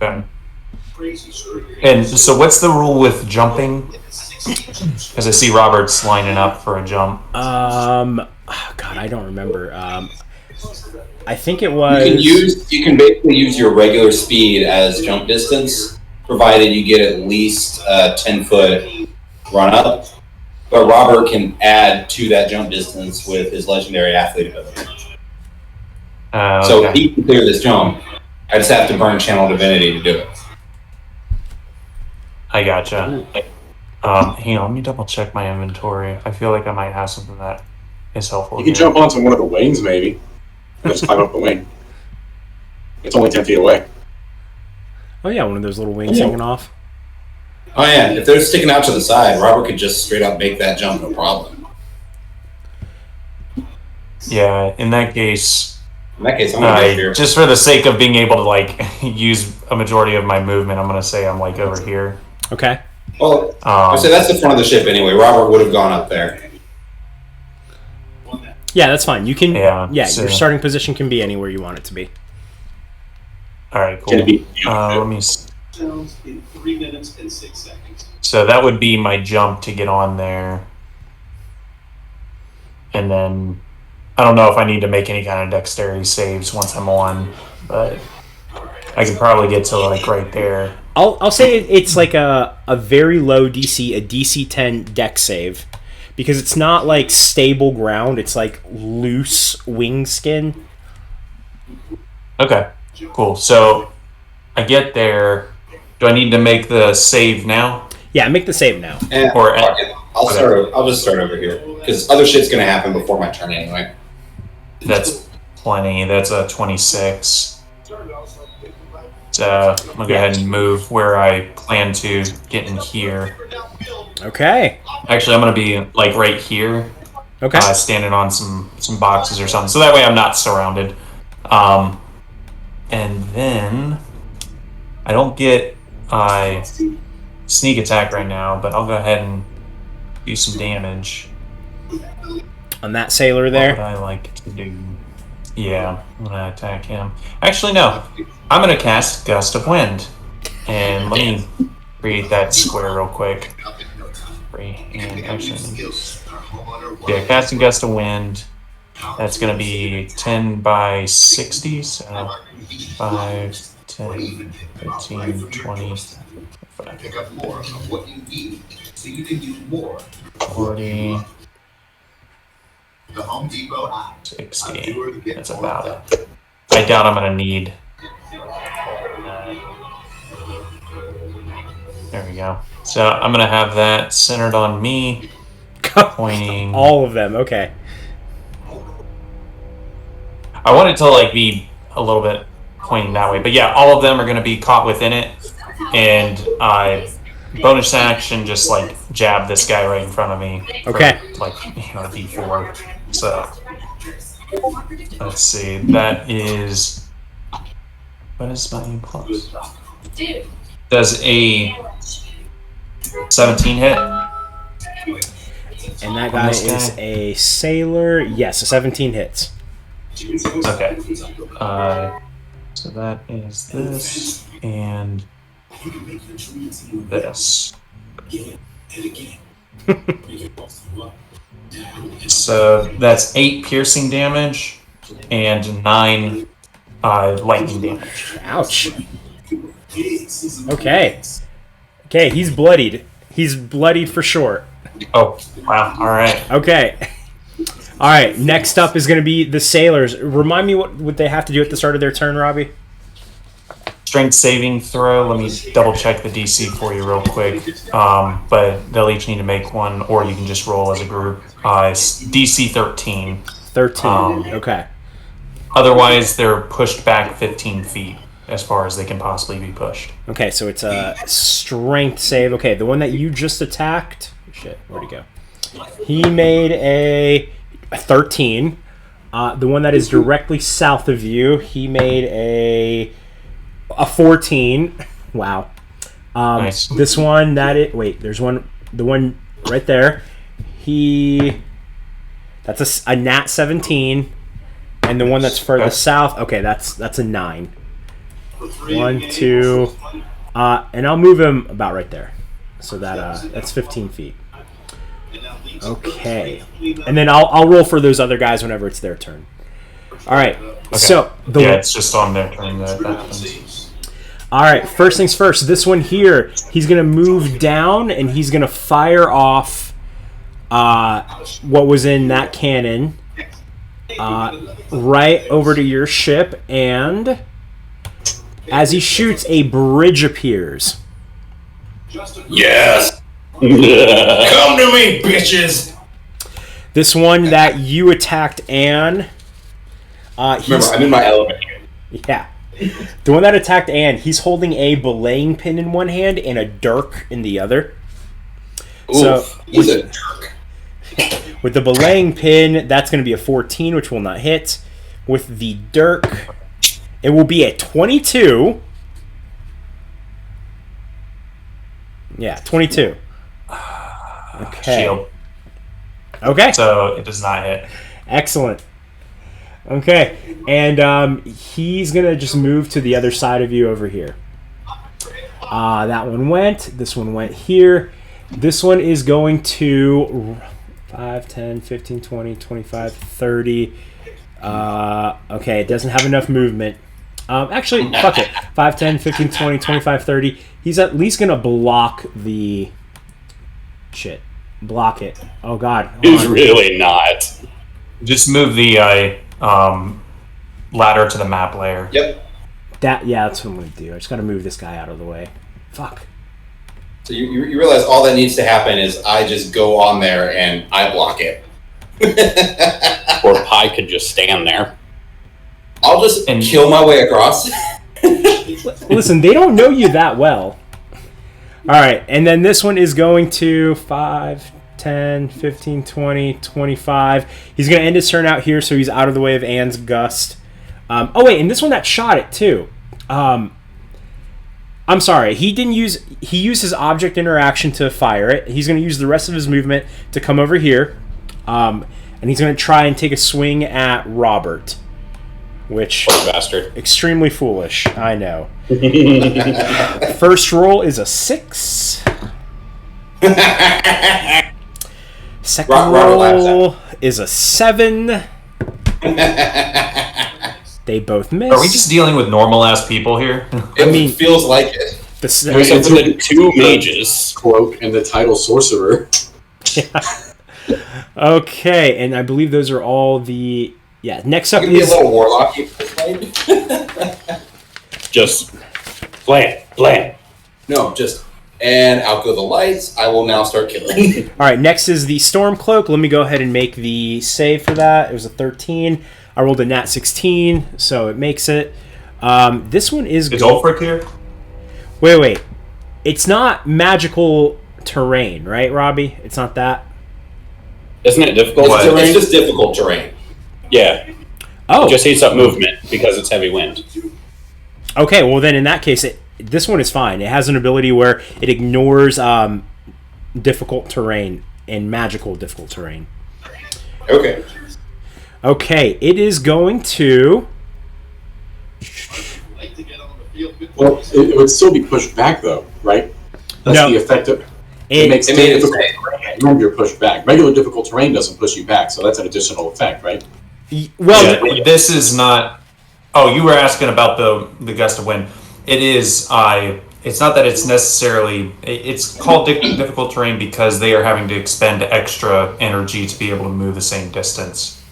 Okay. And so what's the rule with jumping? Because I see Robert's lining up for a jump. God, I don't remember. I think it was. You can basically use your regular speed as jump distance, provided you get at least a 10-foot run up. But Robert can add to that jump distance with his legendary athlete ability. So Okay. he can clear this jump. I just have to burn Channel Divinity to do it. I gotcha. Hang on, let me double check my inventory. I feel like I might have something that is helpful. You can jump onto one of the wings, maybe. Just climb up the wing. It's only 10 feet away. Oh yeah, one of those little wings hanging off. Oh yeah, if they're sticking out to the side, Robert could just straight up make that jump, no problem. Yeah, in that case, In that case, I'm gonna go here. just for the sake of being able to like use a majority of my movement, I'm gonna say I'm like over here. Okay. Well, I say that's the front of the ship anyway. Robert would have gone up there. Yeah, that's fine. You can. Yeah, So your starting position can be anywhere you want it to be. All right, cool. Can it be? Let me. In 3 minutes and 6 seconds. So that would be my jump to get on there, and then I don't know if I need to make any kind of dexterity saves once I'm on, but I can probably get to like right there. I'll say it's like a very low DC, a DC 10 dex save, because it's not like stable ground. It's like loose wing skin. Okay, cool. So I get there. Do I need to make the save now? Yeah, make the save now. And Or- fuck it. I'll just start over here because other shit's gonna happen before my turn anyway. That's plenty. That's a 26. So I'm gonna go ahead and move where I plan to get in here. Okay. Actually, I'm gonna be like right here. Okay. Standing on some boxes or something. So that way I'm not surrounded. And then I don't get sneak attack right now, but I'll go ahead and do some damage. On that sailor there? What would I like to do? Yeah, I'm going to attack him. Actually, no. I'm going to cast Gust of Wind. And let me create that square real quick. And actually, yeah, casting Gust of Wind. That's going to be 10 by 60. So 5, 10, 15, 20, 40, 60. That's about it. I doubt I'm going to need. There we go. So I'm going to have that centered on me, pointing. All of them, okay. I want it to like be a little bit pointing that way, but yeah, all of them are going to be caught within it, and bonus action just like jab this guy right in front of me. Okay. For, like D4. So let's see. That is what is my plus? Does a 17 hit? And that guy is a sailor. Yes, a 17 hits. Okay. So that is this and this. So that's 8 piercing damage and 9 lightning damage. Ouch. Okay. Okay, he's bloodied. He's bloodied for sure. Oh, wow. All right. Okay. All right, next up is going to be the sailors. Remind me what they have to do at the start of their turn, Robbie? Strength saving throw. Let me double check the DC for you real quick. But they'll each need to make one, or you can just roll as a group. It's DC 13. 13, okay. Otherwise, they're pushed back 15 feet as far as they can possibly be pushed. Okay, so it's a strength save. Okay, the one that you just attacked... Shit, where'd he go? He made a 13. The one that is directly south of you, he made a 14. Wow. Nice. This one, there's one, the one right there. That's a nat 17. And the one that's further south, okay, that's a 9. 1, 2, and I'll move him about right there. So that's 15 feet. Okay. And then I'll roll for those other guys whenever it's their turn. All right. Okay. So it's just on their turn that happens. All right. First things first. This one here, he's gonna move down and he's gonna fire off what was in that cannon right over to your ship, and as he shoots, a bridge appears. Yes! Come to me, bitches! This one that you attacked Anne. Remember, I'm in my element. Yeah. The one that attacked Anne, he's holding a belaying pin in one hand and a dirk in the other. Oof, so, he's a jerk. With the belaying pin, that's going to be a 14, which will not hit. With the dirk, it will be a 22. Yeah, 22. Okay. Shield. Okay. So it does not hit. Excellent. Okay. And he's going to just move to the other side of you over here. That one went. This one went here. This one is going to 5, 10, 15, 20, 25, 30. Okay, it doesn't have enough movement. Actually, fuck it. 5, 10, 15, 20, 25, 30. He's at least going to block the... Shit. Block it. Oh, God. He's really not. Just move the ladder to the map layer. Yep. That's what I'm going to do. I just got to move this guy out of the way. Fuck. So you realize all that needs to happen is I just go on there and I block it. Or Pi could just stand there. I'll just kill my way across. Listen, they don't know you that well. All right, and then this one is going to 5, 10, 15, 20, 25. He's going to end his turn out here, so he's out of the way of Anne's gust. Oh, wait, and this one that shot it, too. I'm sorry. He used his object interaction to fire it. He's going to use the rest of his movement to come over here. And he's going to try and take a swing at Robert. Which... Poor bastard. Extremely foolish, I know. First roll is a 6. Second roll is a 7. They both miss. Are we just dealing with normal ass people here? It feels like it. There's the 2 mages. Cloak and the title Sorcerer. Yeah. Okay, and I believe those are all the... Yeah, next up Give me a is... little Warlock you played. Just blam. No, just... And out go the lights. I will now start killing. All right, next is the Storm Cloak. Let me go ahead and make the save for that. It was a 13. I rolled a nat 16, so it makes it. This one is... Is Ulfric here? Wait. It's not magical terrain, right, Robbie? It's not that? Isn't it difficult terrain? It's just difficult terrain. Yeah. Oh. It just heats up movement because it's heavy wind. Okay, well then in that case, this one is fine. It has an ability where it ignores difficult terrain and magical difficult terrain. Okay. Okay, it is going to... Well, it would still be pushed back, though, right? That's No. the effect of... It makes it made it difficult terrain. Remember, you're pushed back. Regular difficult terrain doesn't push you back, so that's an additional effect, right? Well, Yeah, this is not... Oh, you were asking about the gust of wind. It is... It's not that it's necessarily... It's called difficult terrain because they are having to expend extra energy to be able to move the same distance.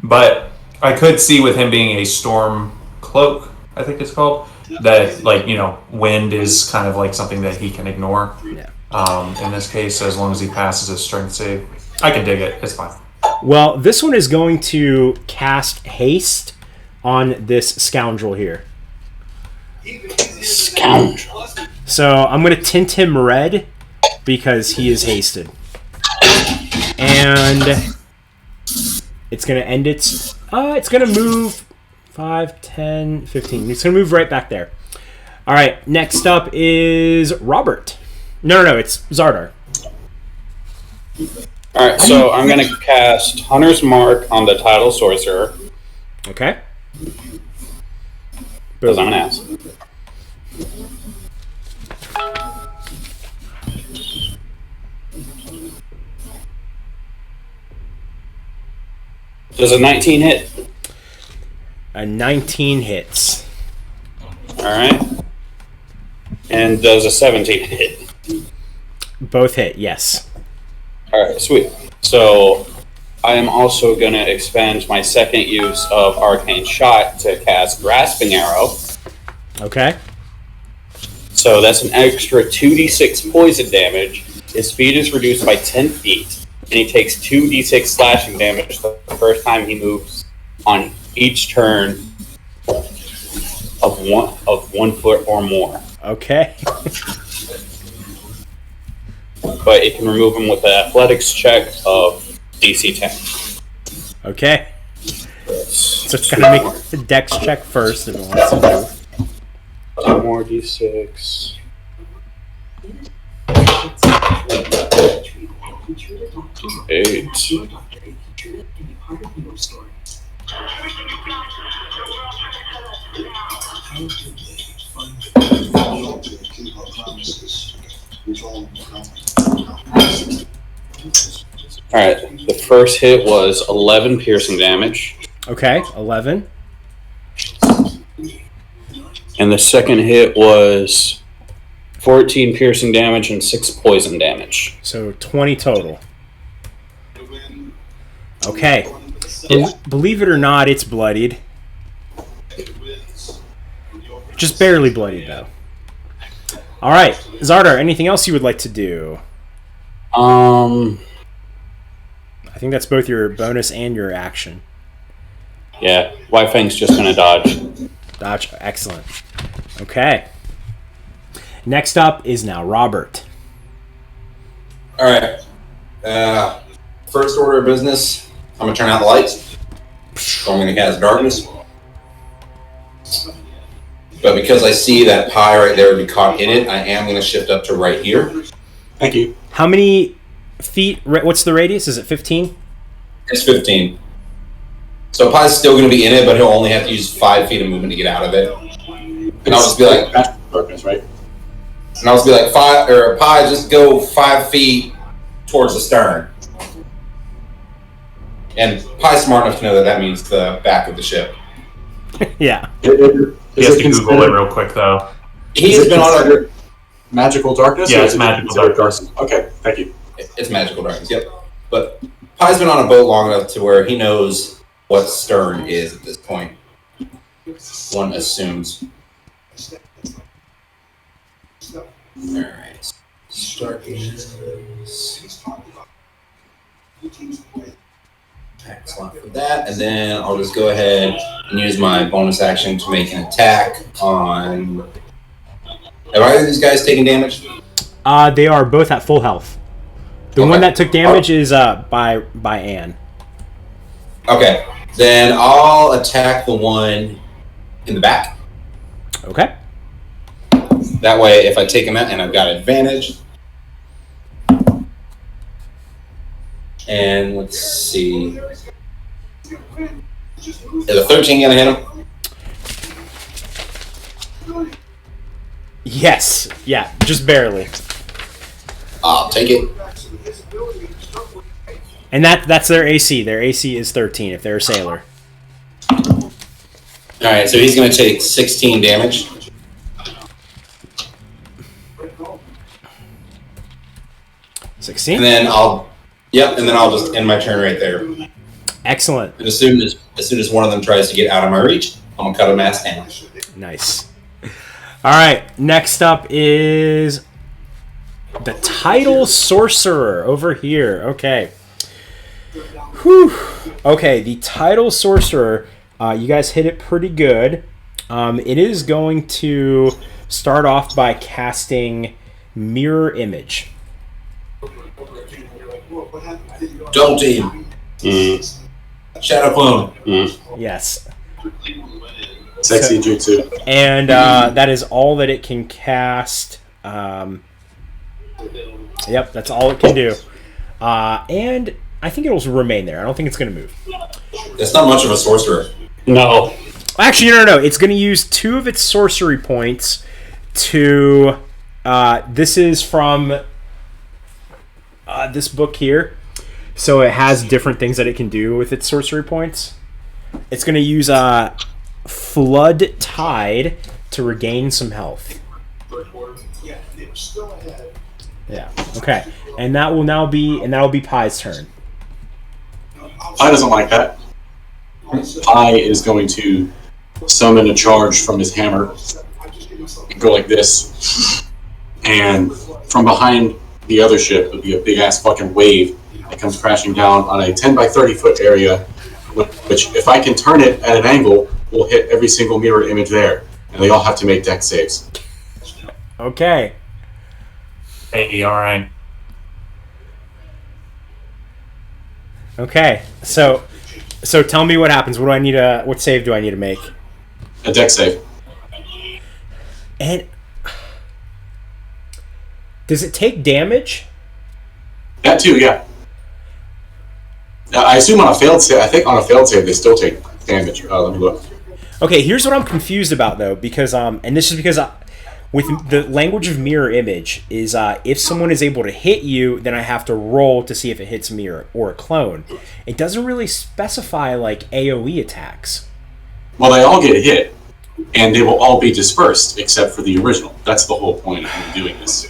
But I could see with him being a Storm Cloak, I think it's called, that, like, you know, wind is kind of like something that he can ignore. Yeah. In this case, as long as he passes his strength save. I can dig it. It's fine. well, this one is going to cast haste on this Scoundrel here. Scoundrel. So I'm going to tint him red because he is hasted. And it's going to end its... it's going to move 5, 10, 15. It's going to move right back there. All right, next up is Robert. No, it's Zardar. Alright, so I'm going to cast Hunter's Mark on the title Sorcerer, Okay. because I'm an ass. Does a 19 hit? A 19 hits. Alright. And does a 17 hit? Both hit, yes. Alright, sweet. So, I am also going to expend my second use of Arcane Shot to cast Grasping Arrow. Okay. So that's an extra 2d6 poison damage. His speed is reduced by 10 feet, and he takes 2d6 slashing damage the first time he moves on each turn of 1 foot or more. Okay. But it can remove him with an athletics check of DC 10. Okay. So it's got to make a dex check first if it wants to move. 2 more d6. Eight. Alright, the first hit was 11 piercing damage, Okay, 11. and the second hit was 14 piercing damage and 6 poison damage. So 20 total. Okay. Yeah. Believe it or not, it's bloodied. Just barely bloodied, though. All right, Zardar, anything else you would like to do? I think that's both your bonus and your action. Yeah, White Fang's just gonna dodge. Dodge, excellent. Okay. Next up is now Robert. All right. First order of business, I'm gonna turn out the lights. So I'm gonna cast darkness. But because I see that pie right there would be caught in it, I am gonna shift up to right here. Thank you. How many feet? What's the radius? Is it 15? It's 15. So pie's still gonna be in it, but he'll only have to use 5 feet of movement to get out of it. And I'll just be like, darkness, right? and I'll just be like, pie, just go 5 feet towards the stern. And pie's smart enough to know that that means the back of the ship. Yeah. He has to Google it real quick, though. He's been on a magical darkness? Yeah, or it's is it magical considered darkness. Okay, thank you. It's magical darkness, yep. But pie's been on a boat long enough to where he knows what stern is at this point. One assumes. Alright. Start is excellent for that, and then I'll just go ahead and use my bonus action to make an attack on. Have either of these guys taken damage? They are both at full health. The one that took damage is by Anne. Okay, then I'll attack the one in the back. Okay. That way, if I take him out, and I've got advantage. And let's see. Is a 13 gonna hit him? Yes. Yeah, just barely. I'll take it. And that's their AC. Their AC is 13 if they're a sailor. Alright, so he's gonna take 16 damage. And 16? then I'll just end my turn right there. Excellent. And as soon as one of them tries to get out of my reach, I'm gonna cut him ass down. Nice. All right, next up is the Title Sorcerer over here. Okay. Whew. Okay, the Title Sorcerer, you guys hit it pretty good. It is going to start off by casting Mirror Image. Double team. Shadow clone. Yes. Sexy jutsu. And that is all that it can cast. Yep, that's all it can do. And I think it'll remain there. I don't think it's going to move. That's not much of a sorcerer. No. Actually, no. It's going to use 2 of its sorcery points to... this is from this book here. So it has different things that it can do with its sorcery points. It's going to use Flood Tide to regain some health. Yeah. Okay. And that'll be Pie's turn. Pie doesn't like that. Pie is going to summon a charge from his hammer, go like this, and from behind the other ship would be a big ass fucking wave that comes crashing down on a 10 by 30 foot area, which if I can turn it at an angle, will hit every single mirror image there, and they all have to make dex saves. Okay. Hey, all right. Okay. So tell me what happens. What save do I need to make? A dex save. And does it take damage? That too, yeah. I assume on a failed save. I think on a failed save they still take damage. Let me look. Okay, here's what I'm confused about though, because and this is because with the language of mirror image is if someone is able to hit you, then I have to roll to see if it hits me or a clone. It doesn't really specify like AoE attacks. Well, they all get hit, and they will all be dispersed except for the original. That's the whole point of me doing this.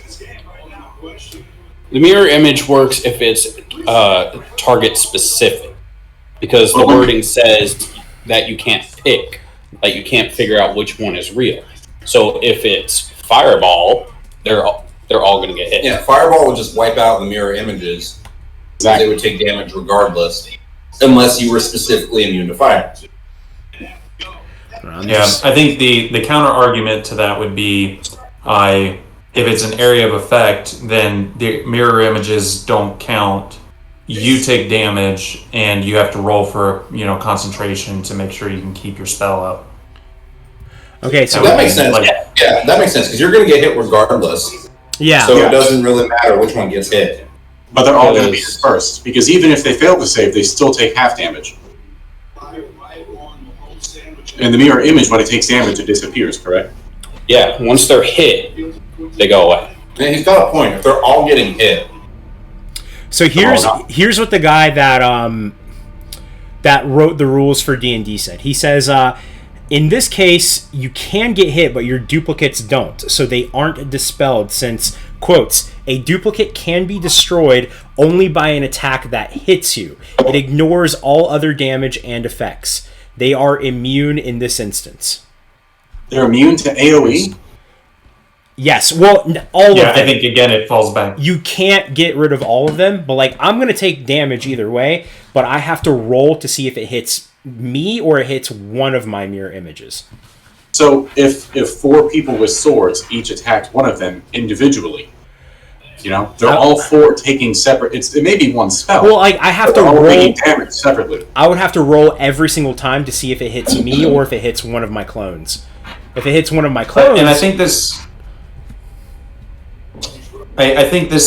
The mirror image works if it's target specific, because the wording says that you can't pick, like you can't figure out which one is real. So if it's Fireball, they're all going to get hit. Yeah, Fireball would just wipe out the mirror images. Exactly. They would take damage regardless, unless you were specifically immune to fire. Yeah, I think the counter argument to that would be, if it's an area of effect, then the mirror images don't count you take damage, and you have to roll for concentration to make sure you can keep your spell up. Okay, so that makes sense. Yeah, that makes sense because you're going to get hit regardless. Yeah. So it doesn't really matter which one gets hit. But they're all going to be dispersed because even if they fail to save, they still take half damage. And the mirror image, when it takes damage, it disappears. Correct? Yeah. Once they're hit, they go away. Yeah, he's got a point. If they're all getting hit. So here's what the guy that wrote the rules for D&D said. He says, in this case, you can get hit, but your duplicates don't, so they aren't dispelled since, quotes, a duplicate can be destroyed only by an attack that hits you. It ignores all other damage and effects. They are immune in this instance. They're immune to AoE? Yes, well, all of them. I think, again, it falls back. You can't get rid of all of them, but, I'm going to take damage either way, but I have to roll to see if it hits me or it hits one of my mirror images. So if 4 people with swords each attacked one of them individually, they're all 4 taking separate. It may be one spell. Well, I have to roll taking damage separately. I would have to roll every single time to see if it hits me or if it hits one of my clones. If it hits one of my clones, and I think this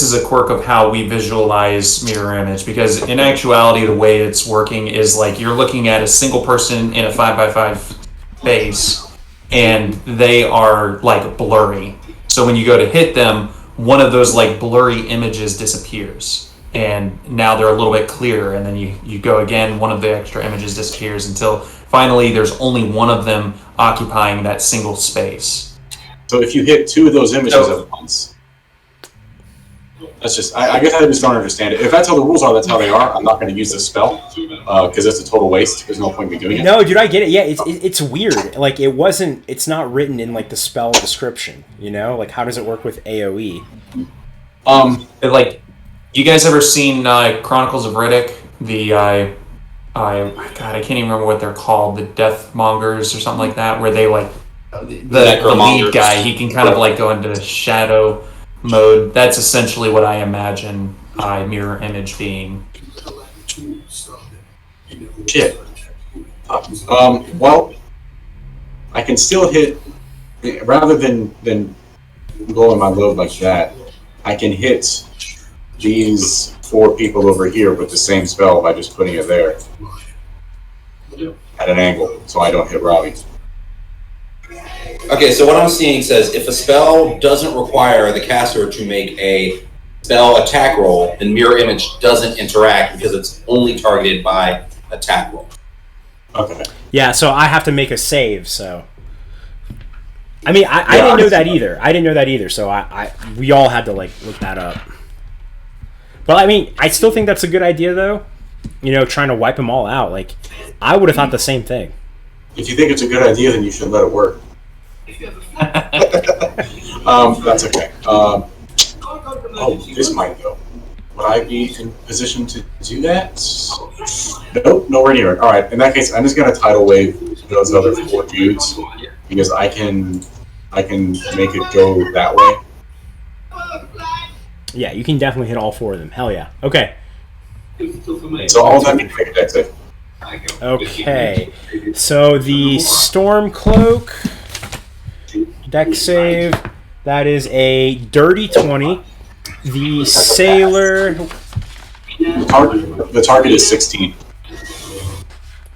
is a quirk of how we visualize mirror image, because in actuality, the way it's working is you're looking at a single person in a 5x5 space, and they are blurry. So when you go to hit them, one of those blurry images disappears, and now they're a little bit clearer, and then you go again, one of the extra images disappears until finally there's only one of them occupying that single space. So if you hit 2 of those images at once, that's just, I guess I just don't understand it. If that's how the rules are, that's how they are. I'm not going to use this spell because it's a total waste. There's no point in me doing it. No, dude, I get it. Yeah, it's weird. It's not written in the spell description. How does it work with AoE? You guys ever seen Chronicles of Riddick? I can't even remember what they're called. The Deathmongers or something like that, where they the lead guy. He can kind of go into shadow mode. That's essentially what I imagine mirror image being. Shit. Well, I can still hit, rather than blowing my load like that, I can hit these 4 people over here with the same spell by just putting it there at an angle, so I don't hit Robbie. Okay, so what I'm seeing says if a spell doesn't require the caster to make a spell attack roll, then mirror image doesn't interact because it's only targeted by attack roll. Okay. Yeah, so I have to make a save. So, I mean, I didn't know that either. I didn't know that either. So we all had to look that up. But I mean, I still think that's a good idea, though. Trying to wipe them all out. I would have thought the same thing. If you think it's a good idea, then you should let it work. That's okay. This might go. Would I be in position to do that? Nope, nowhere near it. All right, in that case, I'm just gonna tidal wave those other 4 dudes because I can make it go that way. Yeah, you can definitely hit all 4 of them. Hell yeah. Okay. So all of them need to make a dex save. Okay. So the Storm Cloak dex save, that is a dirty 20. The Sailor... The target is 16.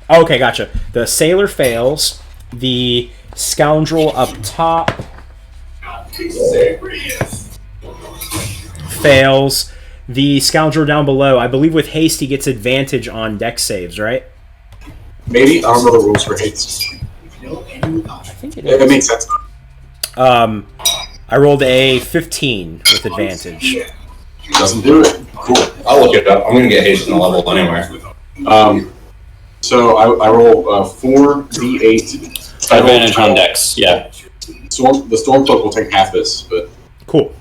Okay, gotcha. The Sailor fails. The Scoundrel up top fails. The Scoundrel down below, I believe with haste he gets advantage on dex saves, right? Maybe. I don't know the rules for haste. I think it It is. makes sense. I rolled a 15 with advantage. Doesn't do it. Cool. I'll look it up. I'm going to get haste in the level anyway. So I roll 4d8. Advantage on dex, yeah. The Storm Cloak will take half this, but... Cool.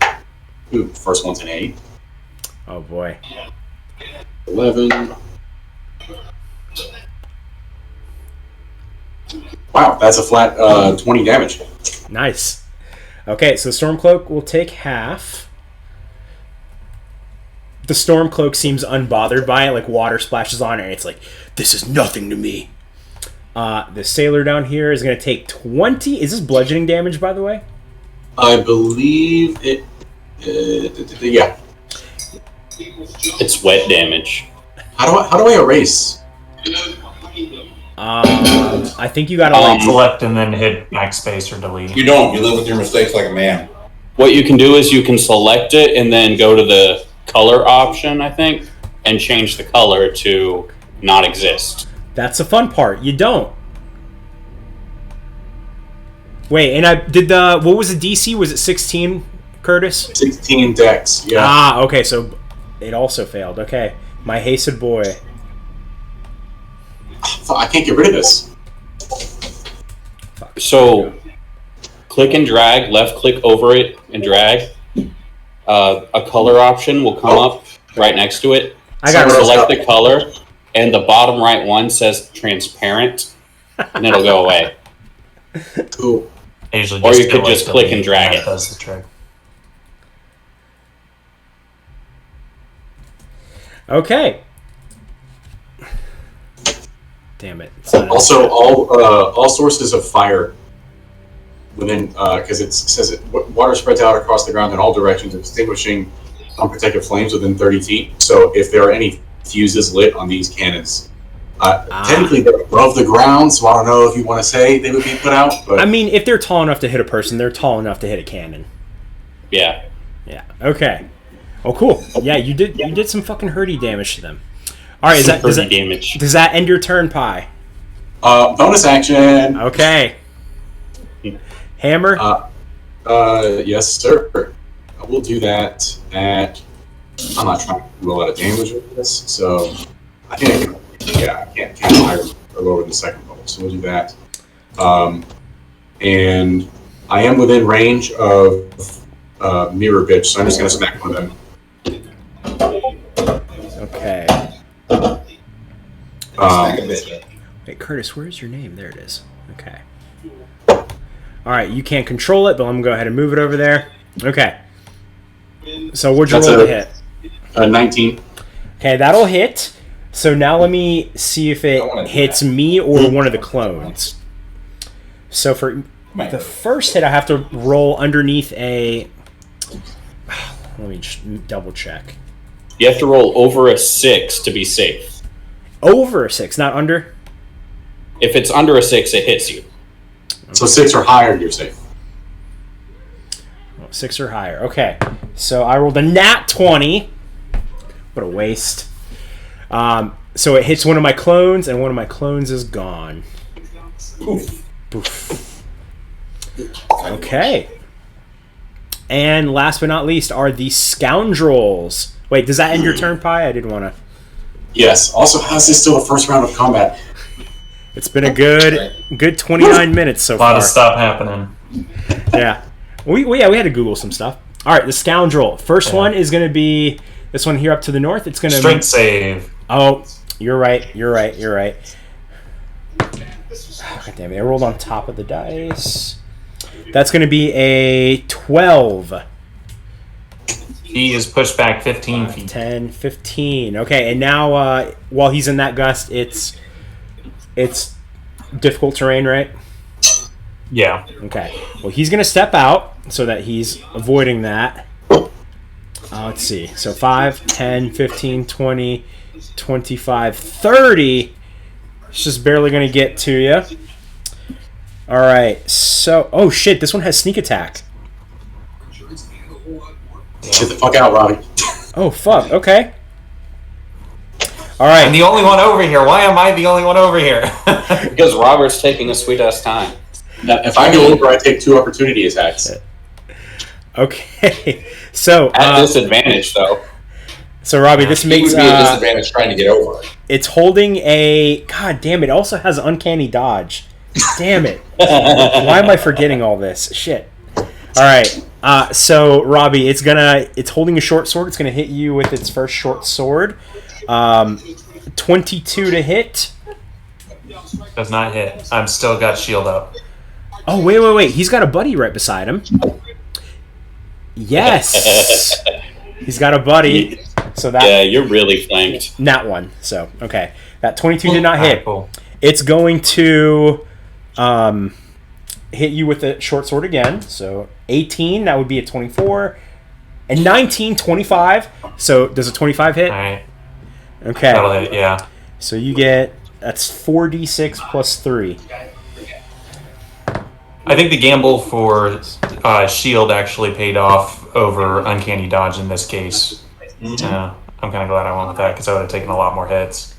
Ooh, first one's an 8. Oh boy. 11. Wow, that's a flat 20 damage. Nice. Okay, so Stormcloak will take half. The Storm Cloak seems unbothered by it, like water splashes on it, and it's like, this is nothing to me. The Sailor down here is going to take 20. Is this bludgeoning damage, by the way? I believe it. Yeah. It's wet damage. How do I erase? I think you got to like select and then hit backspace or delete. You don't. You live with your mistakes like a man. What you can do is you can select it and then go to the color option, I think, and change the color to not exist. That's the fun part. You don't. Wait, and I did the what was the DC? Was it 16, Curtis? 16 decks. Yeah. Ah, okay, so it also failed. Okay, my hasted boy. I can't get rid of this. So, click and drag, left click over it and drag. A color option will come up right next to it. I got select the color, and the bottom right one says transparent, and it'll go away. Cool. Or you could just click and drag it. Does the trick. Okay. Damn it. It's not Also, all sources of fire within, because it says water spreads out across the ground in all directions, extinguishing unprotected flames within 30 feet. So if there are any fuses lit on these cannons, technically they're above the ground, so I don't know if you want to say they would be put out. But I mean, if they're tall enough to hit a person, they're tall enough to hit a cannon. Yeah. Yeah. Okay. Oh, cool. Yeah, you did some fucking hurdy damage to them. All right, does that end your turn, Pie? Bonus action. Okay. Hammer? Yes, sir. I will do that at... I'm not trying to roll out of damage with this, so... I think I can't higher or lower than the second level, so we'll do that. And I am within range of Mirror Bitch, so I'm just going to smack one of them. Okay. Wait, Curtis, where's your name? There it is. Okay. Alright, you can't control it, but I'm going to go ahead and move it over there. Okay. So what'd you roll to hit? 19. Okay, that'll hit. So now let me see if it hits me or one of the clones. So for the first hit, I have to roll underneath a... Let me just double check. You have to roll over a 6 to be safe. Over a 6, not under? If it's under a 6, it hits you. So 6 or higher, you're safe. 6 or higher. Okay. So I rolled a nat 20. What a waste. So it hits one of my clones, and one of my clones is gone. Poof. Poof. Okay. And last but not least are the Scoundrels. Wait, does that end your turn, Pie? I didn't want to... Yes. Also, how's this still the first round of combat? It's been a good 29 minutes so far. A lot of stuff happening. Yeah. We had to Google some stuff. All right, the Scoundrel. First one is going to be this one here up to the north. It's going to Strength save. Oh, you're right. God damn it. I rolled on top of the dice. That's going to be a 12. He is pushed back 15 feet. 10, 15. Okay, and now while he's in that gust, it's difficult terrain, right? Yeah. Okay. Well, he's going to step out so that he's avoiding that. Let's see. So 5, 10, 15, 20, 25, 30. It's just barely going to get to you. All right. So, oh shit, this one has sneak attack. Get the fuck out, Robbie. Oh, fuck. Okay. All right. I'm the only one over here. Why am I the only one over here? Because Robert's taking a sweet-ass time. Now, if I go over, I take 2 opportunity attacks. Okay. So At disadvantage, though. So Robbie, this It makes would be a disadvantage trying to get over it. it's holding a god damn it. Also has uncanny dodge. Damn it. Why am I forgetting all this? Shit. All right. So Robbie, it's holding a short sword. It's gonna hit you with its first short sword. 22 to hit. Does not hit. I'm still got shield up. Oh wait. He's got a buddy right beside him. Yes. He's got a buddy. So that Yeah, you're really flanked. nat 1. So, okay. That 22 did not hit. Cool. It's going to hit you with a short sword again. So 18, that would be a 24. And 19, 25. So does a 25 hit? All right. Okay. That'll hit, yeah. So you get, that's 4d6 plus 3. I think the gamble for shield actually paid off over uncanny dodge in this case. I'm kind of glad I went with that because I would have taken a lot more hits.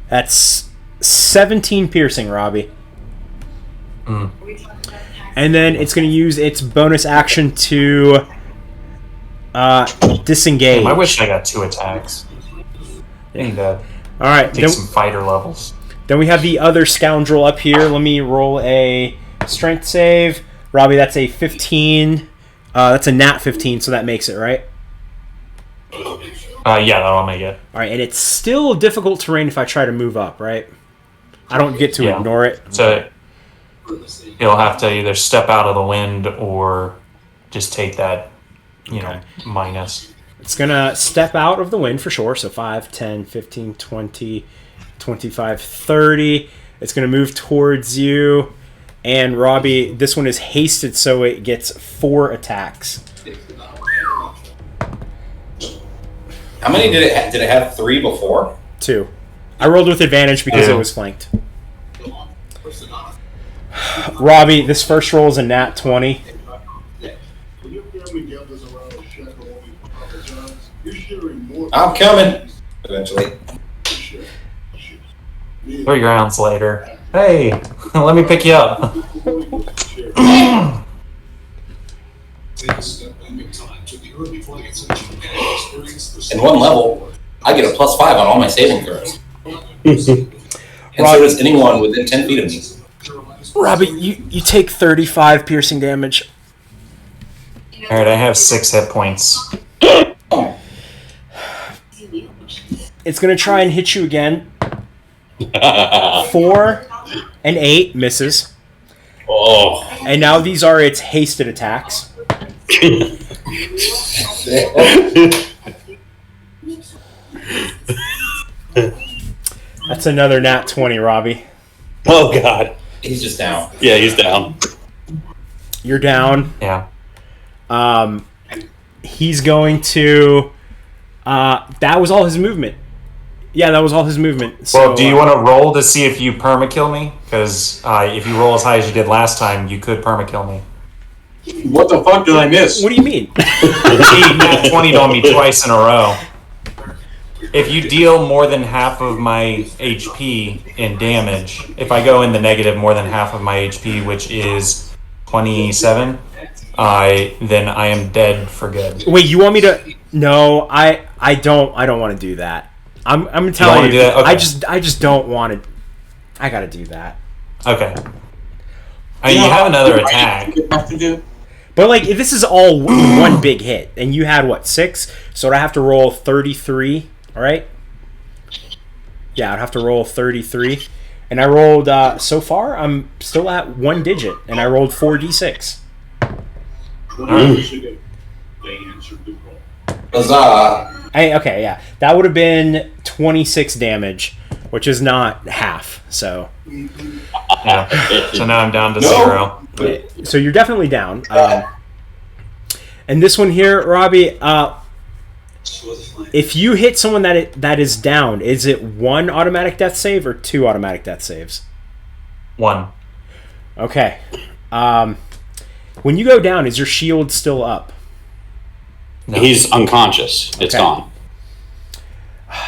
That's 17 piercing, Robbie. Mm. And then it's going to use its bonus action to disengage. Damn, I wish I got 2 attacks. I need to All right. take some fighter levels. Then we have the other scoundrel up here. Let me roll a strength save. Robbie, that's a 15. That's a nat 15, so that makes it, right? Yeah, that'll make it. All right, and it's still difficult terrain if I try to move up, right? I don't get to ignore it. So you'll have to either step out of the wind or just take that, minus. It's going to step out of the wind for sure. So 5, 10, 15, 20, 25, 30. It's going to move towards you. And Robbie, this one is hasted, so it gets 4 attacks. How many did it have? Did it have 3 before? 2. I rolled with advantage because it was flanked. Robbie, this first roll is a nat 20. I'm coming. Eventually. 3 rounds later. Hey, let me pick you up. In one level, I get a +5 on all my saving throws. And so does anyone within 10 feet of me. Robbie, you take 35 piercing damage. Alright, I have 6 hit points. It's going to try and hit you again. 4 and 8 misses. Oh. And now these are its hasted attacks. That's another nat 20, Robbie. Oh, God. He's just down. Yeah, he's down. You're down. Yeah. He's going to... that was all his movement. Yeah, that was all his movement. So, Well, do you want to roll to see if you permakill me? Because if you roll as high as you did last time, you could permakill me. What the fuck did I miss? What do you mean? He nat 20'd on me twice in a row. If you deal more than half of my HP in damage, if I go in the negative more than half of my HP, which is 27, then I am dead for good. Wait, you want me to... No, I don't want to do that. I'm telling you. Do that? Okay. I just don't want to... I gotta do that. Okay. I mean, you have another attack. Have to do? But, like, if this is all one big hit, and you had, what, 6? So I have to roll 33, all right? Yeah, I'd have to roll 33. And I rolled, so far, I'm still at 1 digit, and I rolled 4d6. Huzzah. Okay, yeah. That would have been 26 damage, which is not half, so... Yeah. So now I'm down to 0. So you're definitely down. And this one here, Robbie, if you hit someone that is down, is it 1 automatic death save or 2 automatic death saves? 1. Okay. When you go down, is your shield still up? No. He's unconscious. It's Okay. gone.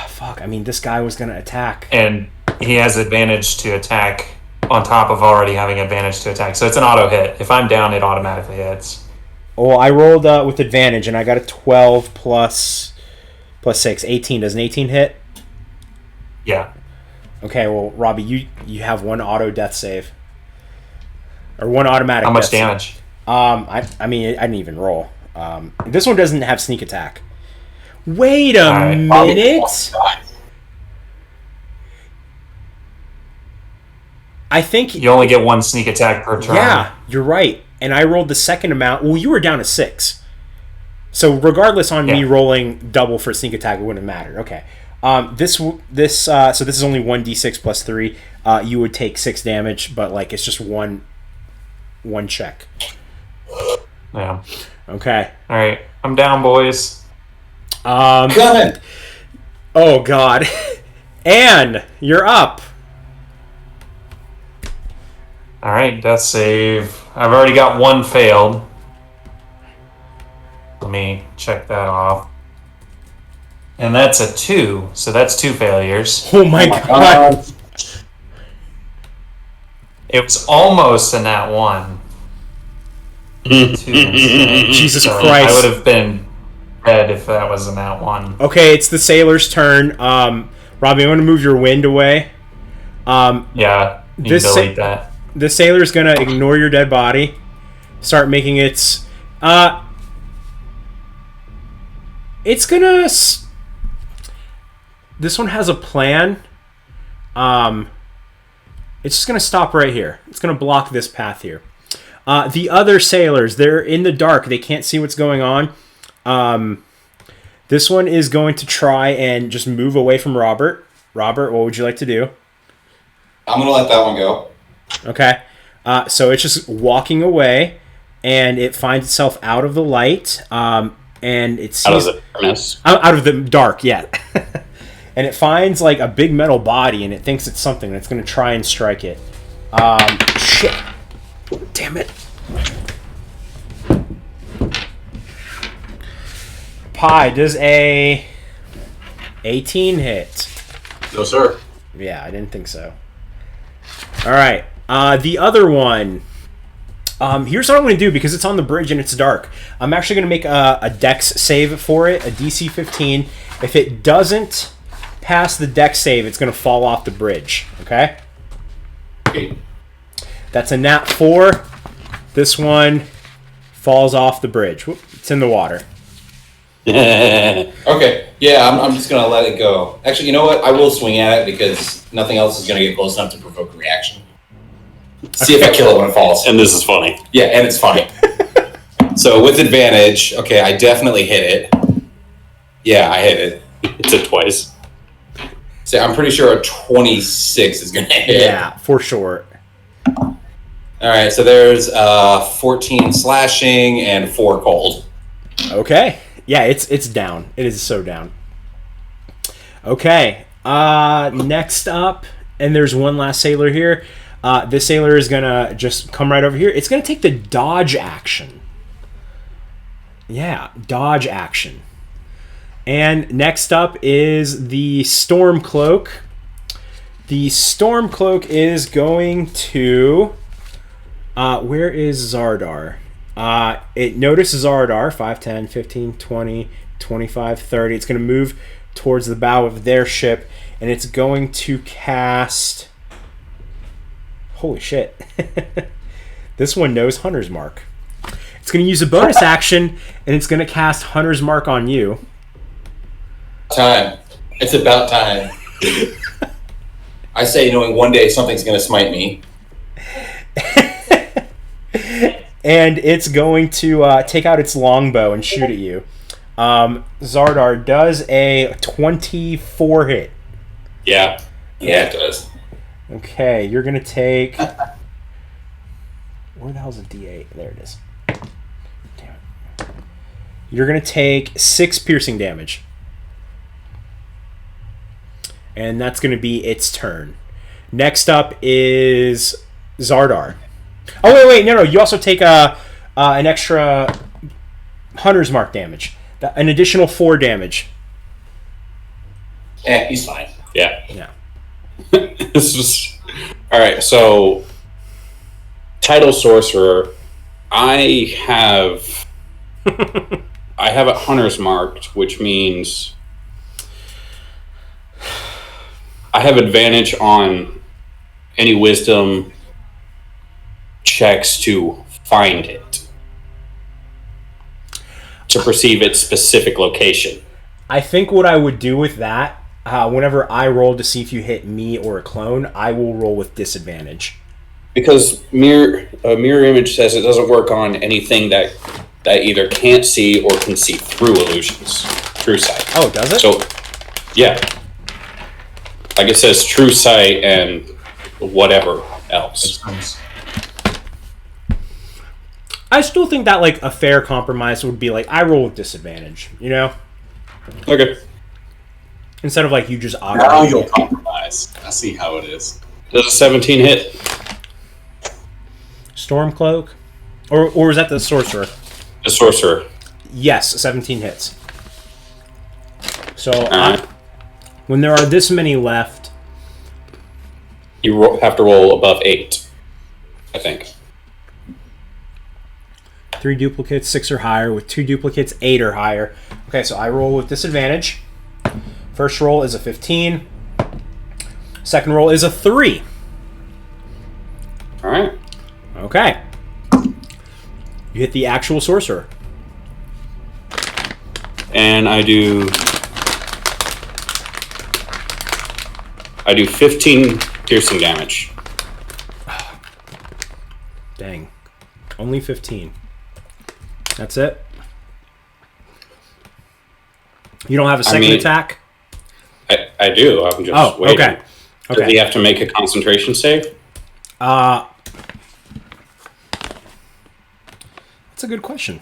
Fuck, I mean, this guy was going to attack. And he has advantage to attack on top of already having advantage to attack. So it's an auto hit. If I'm down, it automatically hits. Oh, I rolled with advantage, and I got a 12 plus 6. 18. Does an 18 hit? Yeah. Okay, well, Robbie, you have 1 auto death save. Or 1 automatic How much death save. damage? I mean, I didn't even roll. This one doesn't have sneak attack. Wait a Alright. minute. I think... You only get 1 sneak attack per turn. Yeah, you're right. And I rolled the second amount. Well, you were down to 6. So regardless on me Yeah. rolling double for sneak attack, it wouldn't have mattered. Okay. So this is only 1d6 plus 3. You would take 6 damage, but like it's just one check. Yeah. Okay. All right. I'm down, boys. Coming. Oh God. Anne, you're up. All right. Death save. I've already got one failed. Let me check that off. And that's a 2, so that's 2 failures. Oh my God. It was almost a nat 1. 2 instead. Jesus So Christ. I would have been dead if that was a nat 1. Okay, it's the sailor's turn. Robbie, I'm going to move your wind away. Yeah, you This delete that. The sailor's going to ignore your dead body. Start making its... it's going to... This one has a plan. It's just going to stop right here. It's going to block this path here. The other sailors, they're in the dark. They can't see what's going on. This one is going to try and just move away from Robert. Robert, what would you like to do? I'm gonna let that one go. Okay. So it's just walking away, and it finds itself out of the light, and it sees... Out of the darkness. Out of the dark, yeah. And it finds like a big metal body, and it thinks it's something, and it's going to try and strike it. Shit. Damn it. Pie, does a 18 hit? No, sir. Yeah, I didn't think so. All right. The other one. Here's what I'm going to do, because it's on the bridge and it's dark. I'm actually going to make a dex save for it, a DC 15. If it doesn't pass the dex save, it's going to fall off the bridge. Okay? That's a nat 4. This one falls off the bridge. Whoop, it's in the water. Okay, yeah, I'm just gonna let it go. Actually, you know what? I will swing at it because nothing else is gonna get close enough to provoke a reaction. See if I kill it when it falls. And this is funny. Yeah, and it's funny. So with advantage, okay, I definitely hit it. Yeah, I hit it. It's a twice. So I'm pretty sure a 26 is gonna hit. Yeah, for sure. All right, so there's 14 slashing and 4 cold. Okay. Yeah, it's down. It is so down. Okay. Next up, and there's one last sailor here. This sailor is gonna just come right over here. It's gonna take the dodge action. Yeah, dodge action. And next up is the Storm Cloak. The Storm Cloak is going to... where is Zardar? It notices Zardar, 5, 10, 15, 20, 25, 30. It's going to move towards the bow of their ship, and it's going to cast... Holy shit. This one knows Hunter's Mark. It's going to use a bonus action, and it's going to cast Hunter's Mark on you. Time. It's about time. I say, knowing one day something's gonna smite me. And it's going to take out its longbow and shoot at you. Zardar does a 24 hit. Yeah. Yeah, it does. Okay, you're going to take... Where the hell's the D8? There it is. Damn it. You're going to take 6 piercing damage. And that's going to be its turn. Next up is Zardar. Oh, wait, no, you also take an extra Hunter's Mark damage. An additional 4 damage. He's fine. Yeah. Yeah. This is... Alright, so... Title Sorcerer. I have it Hunter's Marked, which means... I have advantage on any wisdom checks to find it, to perceive its specific location. I think what I would do with that, whenever I roll to see if you hit me or a clone, I will roll with disadvantage. Because mirror image says it doesn't work on anything that that either can't see or can see through illusions. True sight. Oh, does it? So, yeah. Like it says true sight and whatever else. I still think that like a fair compromise would be like I roll with disadvantage, you know? Okay. Instead of like you just Now you'll compromise. I see how it is. Does a 17 hit? Storm Cloak? Or is that the Sorcerer? The Sorcerer. Yes, 17 hits. So Alright. when there are this many left, You have to roll above 8, I think. 3 duplicates, 6 or higher. With 2 duplicates, 8 or higher. Okay, so I roll with disadvantage. First roll is a 15. Second roll is a 3. Alright. Okay. You hit the actual Sorcerer. And I do 15 piercing damage. Dang. Only 15. That's it? You don't have a second attack? I do. I'm just waiting. Okay. Does he have to make a concentration save? That's a good question.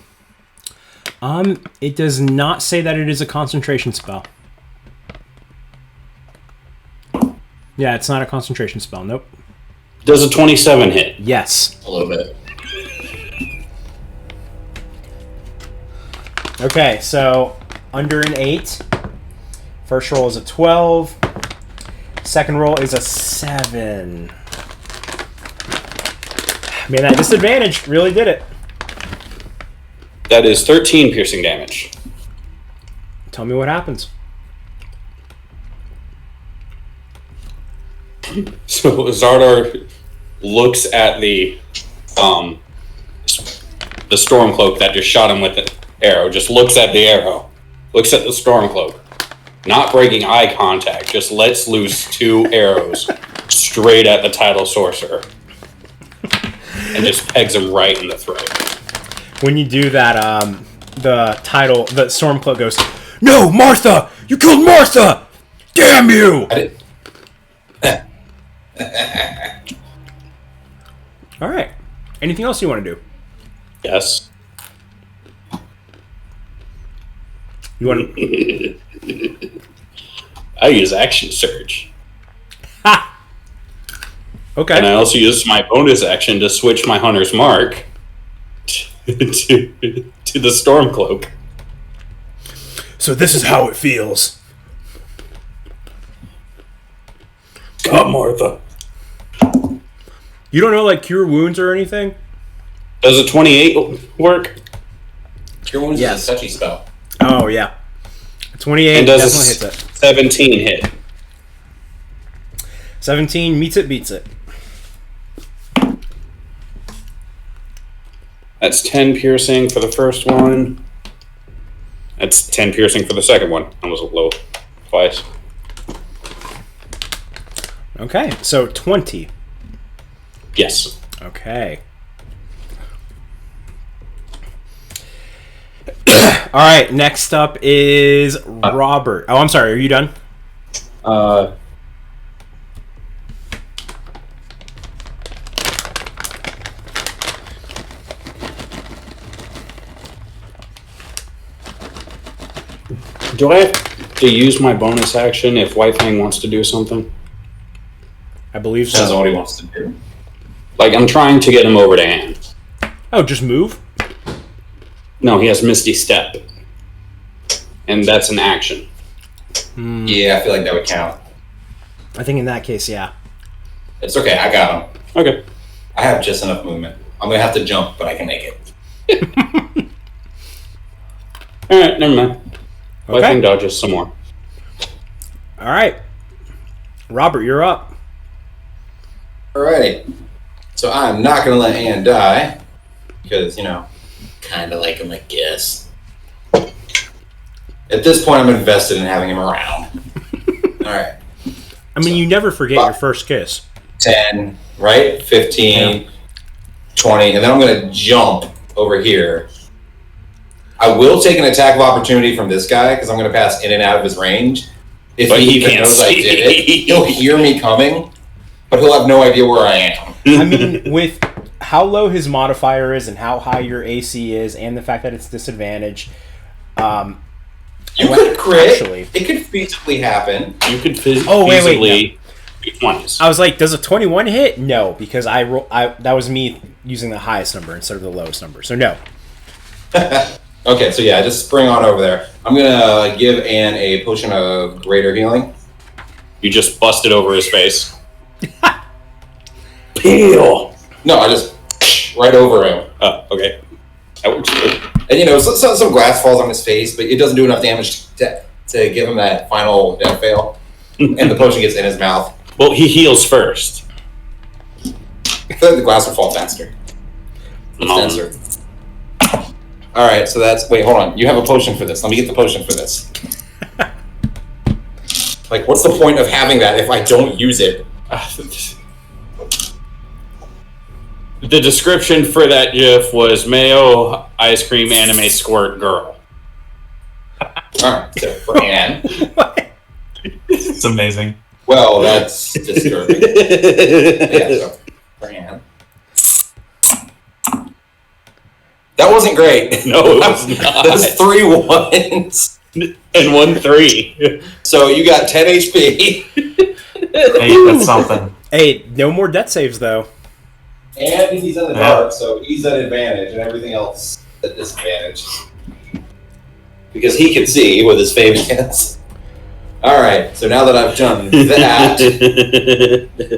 It does not say that it is a concentration spell. Yeah, it's not a concentration spell. Nope. Does a 27 hit? Yes. A little bit. Okay, so under an 8. First roll is a 12. Second roll is a 7. Man, that disadvantage really did it. That is 13 piercing damage. Tell me what happens. So Zardar looks at the Storm Cloak that just shot him with the arrow. Just looks at the arrow. Looks at the Storm Cloak. Not breaking eye contact. Just lets loose 2 arrows straight at the title Sorcerer. And just pegs him right in the throat. When you do that, the Storm Cloak goes, "No, Martha! You killed Martha! Damn you!" All right. Anything else you want to do? Yes. You want to... I use Action Surge. Ha! Okay. And I also use my bonus action to switch my Hunter's Mark to the Storm Cloak. So this is how it feels. God, Martha. You don't know, like, Cure Wounds or anything? Does a 28 work? Cure Wounds is a touchy spell. Oh, yeah. 28 And does definitely a hits it. 17 hit? 17 meets it, beats it. That's 10 piercing for the first one. That's 10 piercing for the second one. I was low twice. Okay, so 20. Yes. Okay. All right, next up is Robert. Oh, I'm sorry, are you done? Do I have to use my bonus action if White Fang wants to do something? I believe That's so. what he wants to do. Like, I'm trying to get him over to hand. Oh, just move? No, he has Misty Step. And that's an action. Yeah, I feel like that would count. I think in that case, yeah. It's okay, I got him. Okay. I have just enough movement. I'm gonna have to jump, but I can make it. Alright, never mind. White Okay. Fang dodges some more. All right. Robert, you're up. Alrighty. So I'm not gonna let Anne die. Because, you know, kinda like him, I guess. At this point, I'm invested in having him around. Alright. I mean, you never forget your first kiss. 10, right? 15, 20, and then I'm gonna jump over here I will take an attack of opportunity from this guy because I'm going to pass in and out of his range. If But he he even can't knows I see. did it, he'll hear me coming, but he'll have no idea where I am. I mean, with how low his modifier is and how high your AC is, and the fact that it's disadvantage, You could crit. Actually, it could feasibly happen. You could wait, be 20s. I was like, does a 21 hit? No, because that was me using the highest number instead of the lowest number. So no. Okay, so yeah, just spring on over there. I'm gonna give Ann a potion of greater healing. You just busted over his face. Peel! No, I just right over him. Oh, okay. That works good. And some glass falls on his face, but it doesn't do enough damage to give him that final death fail. And the potion gets in his mouth. Well, he heals first. I feel like the glass will fall faster. It's denser. Alright, so that's... Wait, hold on. You have a potion for this. Let me get the potion for this. Like, what's the point of having that if I don't use it? The description for that GIF was Mayo ice cream anime squirt girl. Alright, so for Ann. It's amazing. Well, that's disturbing. Yeah, so for Ann. That wasn't great. No, it was not. That's 3 1s. And 1 3. So you got 10 HP. Hey, that's something. Hey, no more death saves though. And he's in the dark, so he's at advantage, and everything else at disadvantage. Because he can see with his Fabians. Alright, so now that I've done that,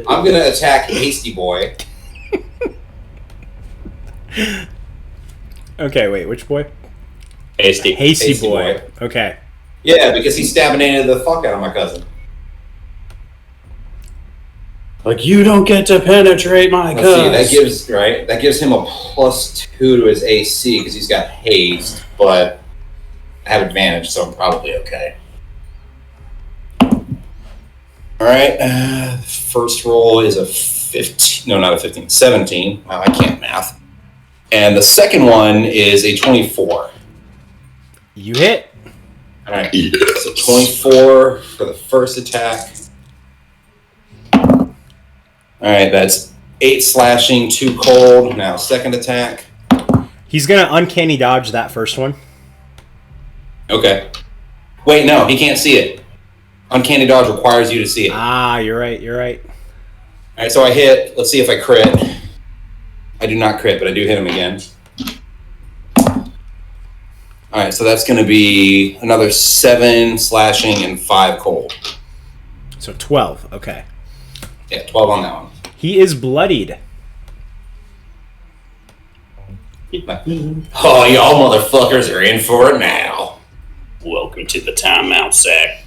I'm going to attack Hasty Boy. Okay, wait, which boy? Hasty. Hasty Hasty boy. boy. Okay. Yeah, because he stabinated the fuck out of my cousin. Like, you don't get to penetrate my Let's see, cuz. that gives him a +2 to his AC because he's got haste, but I have advantage, so I'm probably okay. Alright, first roll is a 15, no, not a 15, 17. Wow, I can't math. And the second one is a 24. You hit. Alright, so 24 for the first attack. Alright, that's 8 slashing, 2 cold. Now, second attack. He's gonna uncanny dodge that first one. Okay. Wait, no, he can't see it. Uncanny dodge requires you to see it. Ah, you're right. Alright, so I hit. Let's see if I crit. I do not crit, but I do hit him again. Alright, so that's going to be another 7 slashing and 5 cold. So 12. Okay. Yeah, 12 on that one. He is bloodied. Oh, y'all motherfuckers are in for it now. Welcome to the timeout sack.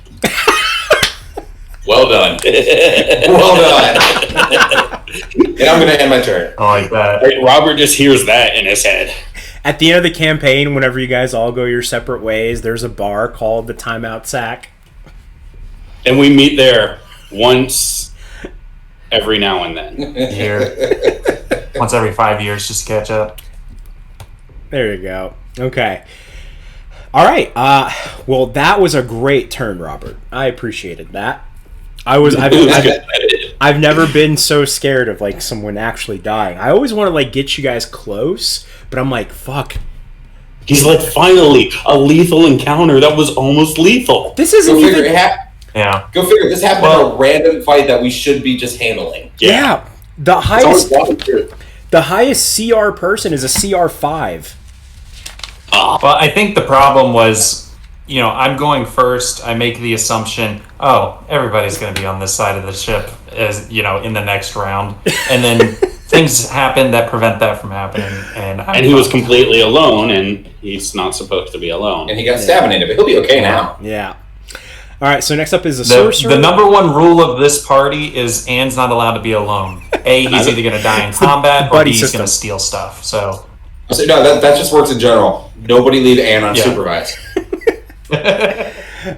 Well done. Well done. And I'm going to end my turn. I like that. Right, Robert just hears that in his head. At the end of the campaign, whenever you guys all go your separate ways, there's a bar called the Timeout Sack. And we meet there once every now and then. Here. Once every 5 years, just to catch up. There you go. Okay. All right. Well, that was a great turn, Robert. I appreciated that. I've never been so scared of like someone actually dying. I always want to like get you guys close, but I'm like, fuck. He's like, finally, a lethal encounter that was almost lethal. This isn't Go even. figure, Yeah. go figure. This happened in a random fight that we should be just handling. Yeah. The It's always highest. walking through. The highest CR person is a CR 5. Well, I think the problem was, I'm going first. I make the assumption, everybody's going to be on this side of the ship, as in the next round, and then things happen that prevent that from happening. And he was completely alone, and he's not supposed to be alone. And he got stabinated, but he'll be okay now. Yeah. All right. So next up is a sorcerer. The number one rule of this party is Anne's not allowed to be alone. A, he's either going to die in combat, or buddy B, he's system. going to steal stuff. So. No, that just works in general. Nobody leave Ann unsupervised.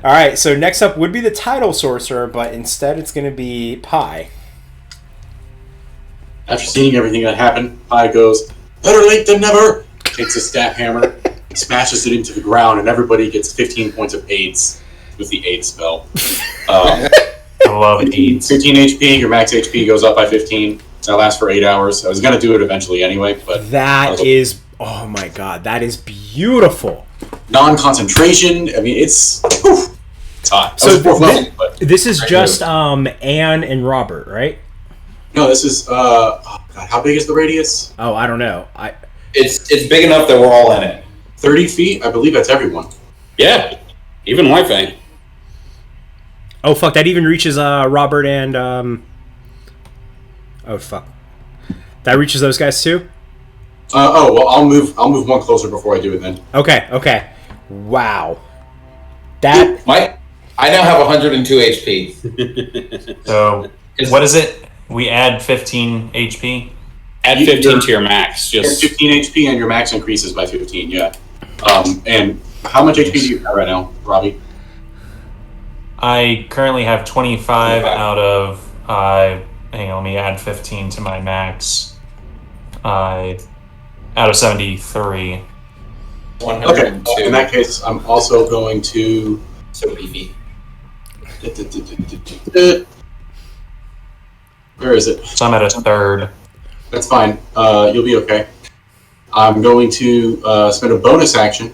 All right, so next up would be the title sorcerer, but instead it's going to be Pi. After seeing everything that happened, Pi goes, better late than never, takes a staff hammer, smashes it into the ground, and everybody gets 15 points of AIDS with the AIDS spell. I love AIDS. 15 HP, your max HP goes up by 15. That lasts for 8 hours. I was going to do it eventually anyway, but... That is... Oh my god, that is beautiful. Non-concentration. I mean, it's hot. So fourth level, but this is just Anne and Robert, right? no, this is oh god, how big is the radius? Oh, I don't know. It's big enough that we're all in it. 30 feet. I believe that's everyone. Yeah, even my thing. Oh fuck, that even reaches Robert and oh fuck, that reaches those guys too. Oh well, I'll move one closer before I do it then. Okay. Wow. That I now have 102 HP. So, what is it? We add 15 HP? Add 15 to your max. Just 15 HP and your max increases by 15. Yeah. And how much HP do you have right now, Robbie? I currently have 25 out of, hang on, let me add 15 to my max. Out of 73. 102. Okay. In that case, I'm also going to. So beefy. Where is it? So I'm at a third. That's fine. You'll be okay. I'm going to spend a bonus action,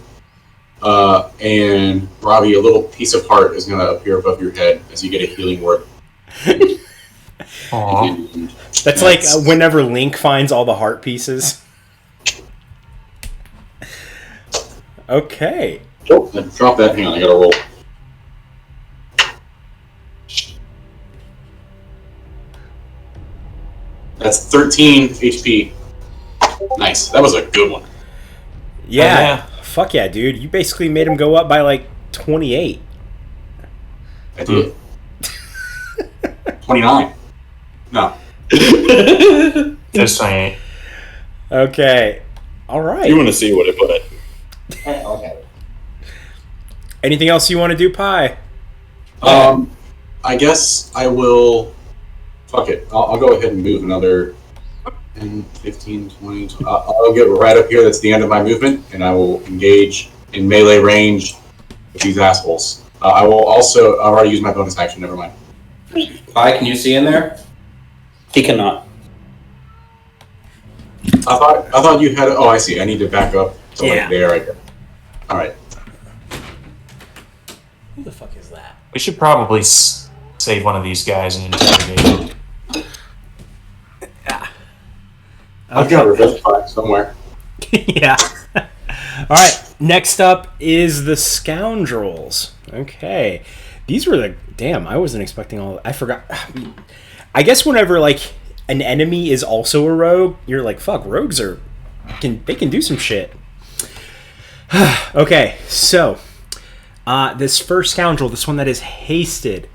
and Robbie, a little piece of heart is going to appear above your head as you get a healing word. Aww. That's like whenever Link finds all the heart pieces. Okay. Oh, drop that. Hang on, I got to roll. That's 13 HP. Nice. That was a good one. Yeah. Yeah. Fuck yeah, dude. You basically made him go up by like 28. I did. 29. No. Just saying. Okay. All right. you want to see what it put it. Okay. Anything else you want to do, Pi? I guess I will. Fuck it. I'll go ahead and move another 10, 15, 20. I'll get right up here. That's the end of my movement, and I will engage in melee range with these assholes. I will also. I've already used my bonus action. Never mind. Pi, can you see in there? He cannot. I thought you had. Oh, I see. I need to back up to Yeah. like there. I guess. All right. Who the fuck is that? We should probably save one of these guys and interrogate him. I've got a revivify somewhere. Yeah. All right. Next up is the Scoundrels. Okay. These were the... Damn, I wasn't expecting all... I forgot. I guess whenever, like, an enemy is also a rogue, you're like, fuck, rogues are... They can do some shit. Okay, so... this first Scoundrel, this one that is hasted,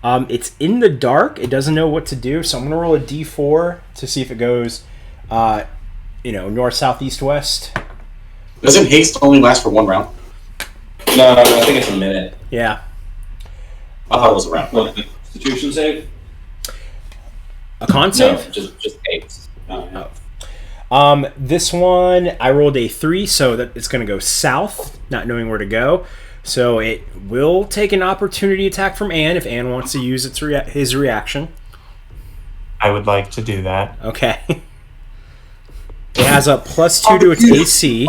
it's in the dark. It doesn't know what to do, so I'm going to roll a d4 to see if it goes... north, south, east, west. Doesn't haste only last for one round? No, I think it's a minute. Yeah. I thought it was a round. What, the Constitution save? A con No, save? just 8. Oh, yeah. This one, I rolled a 3, so that it's going to go south, not knowing where to go. So it will take an opportunity attack from Anne if Anne wants to use his reaction. I would like to do that. Okay. It has a +2 to its AC.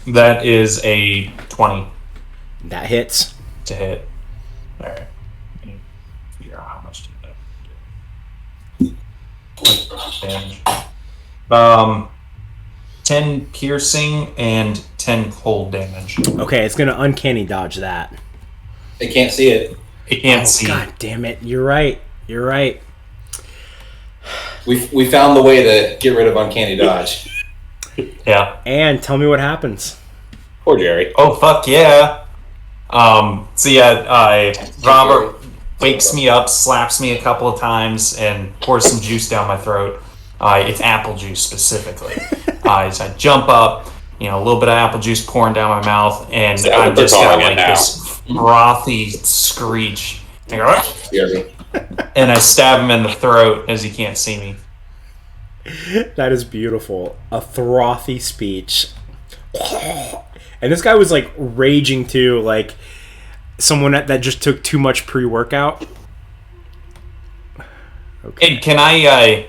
That is a 20 That hits. to hit. Alright. Figure out how much to do. Damage. 10 piercing and 10 cold damage. Okay, it's going to uncanny dodge that. They can't see it. It can't see. God damn it. You're right. You're right. We found the way to get rid of uncanny dodge. Yeah. And tell me what happens. Poor Jerry. Oh, fuck yeah. So yeah, Robert wakes me up, slaps me a couple of times, and pours some juice down my throat. It's apple juice specifically. So I jump up, a little bit of apple juice pouring down my mouth, and that what I they're just got calling it like now? this frothy screech. I go, "Ah!" Jerry. and I stab him in the throat as he can't see me. That is beautiful. A frothy speech. And this guy was like raging too, like someone that just took too much pre-workout. Okay. And can I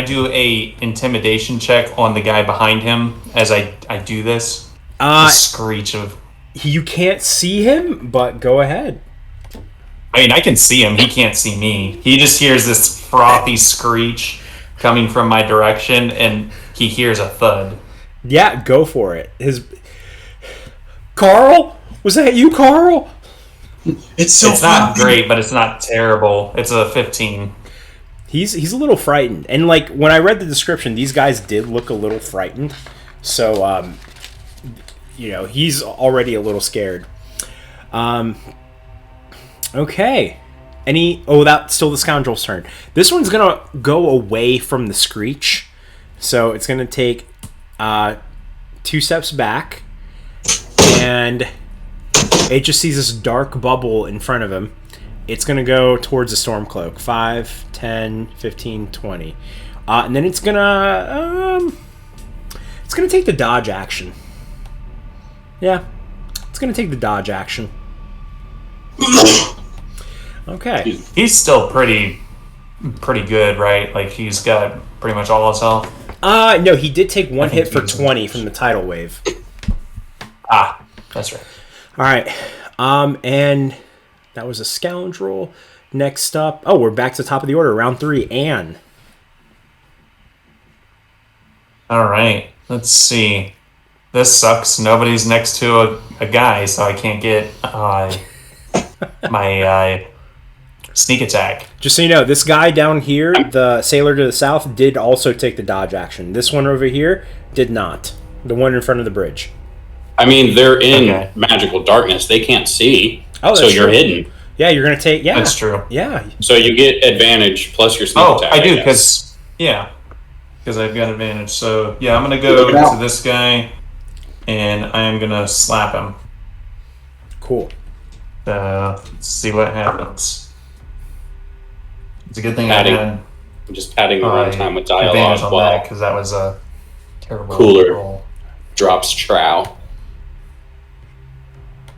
do a intimidation check on the guy behind him as I do this? The screech of. You can't see him, but go ahead. I mean, I can see him. He can't see me. He just hears this frothy screech coming from my direction, and he hears a thud. Yeah, go for it. Carl? Was that you, Carl? It's not great, but it's not terrible. It's a 15. He's a little frightened. And, like, when I read the description, these guys did look a little frightened. So, he's already a little scared. Okay. That's still the Scoundrel's turn. This one's going to go away from the screech. So it's going to take 2 steps back. And it just sees this dark bubble in front of him. It's going to go towards the Storm Cloak. 5, 10, 15, 20. And then it's going to take the dodge action. Yeah. It's going to take the dodge action. Okay. He's still pretty good, right? Like, he's got pretty much all his health. No, he did take 1 hit for 20 from the tidal wave. That's right. All right. And that was a Scoundrel. Next up, we're back to the top of the order. Round 3, Anne. All right. Let's see. This sucks. Nobody's next to a guy, so I can't get my sneak attack. Just so you know, this guy down here, the sailor to the south, did also take the dodge action. This one over here did not. The one in front of the bridge. I mean, they're in magical darkness. They can't see. So you're hidden. Yeah, you're going to take... Yeah. That's true. Yeah. So you get advantage plus your sneak attack. I do, because I've got advantage. So, yeah, I'm going to go to this guy, and I am going to slap him. Cool. Let's see what happens. It's a good thing I'm just padding the runtime with dialogue on that, because that was a terrible Cooler roll. Drops trow.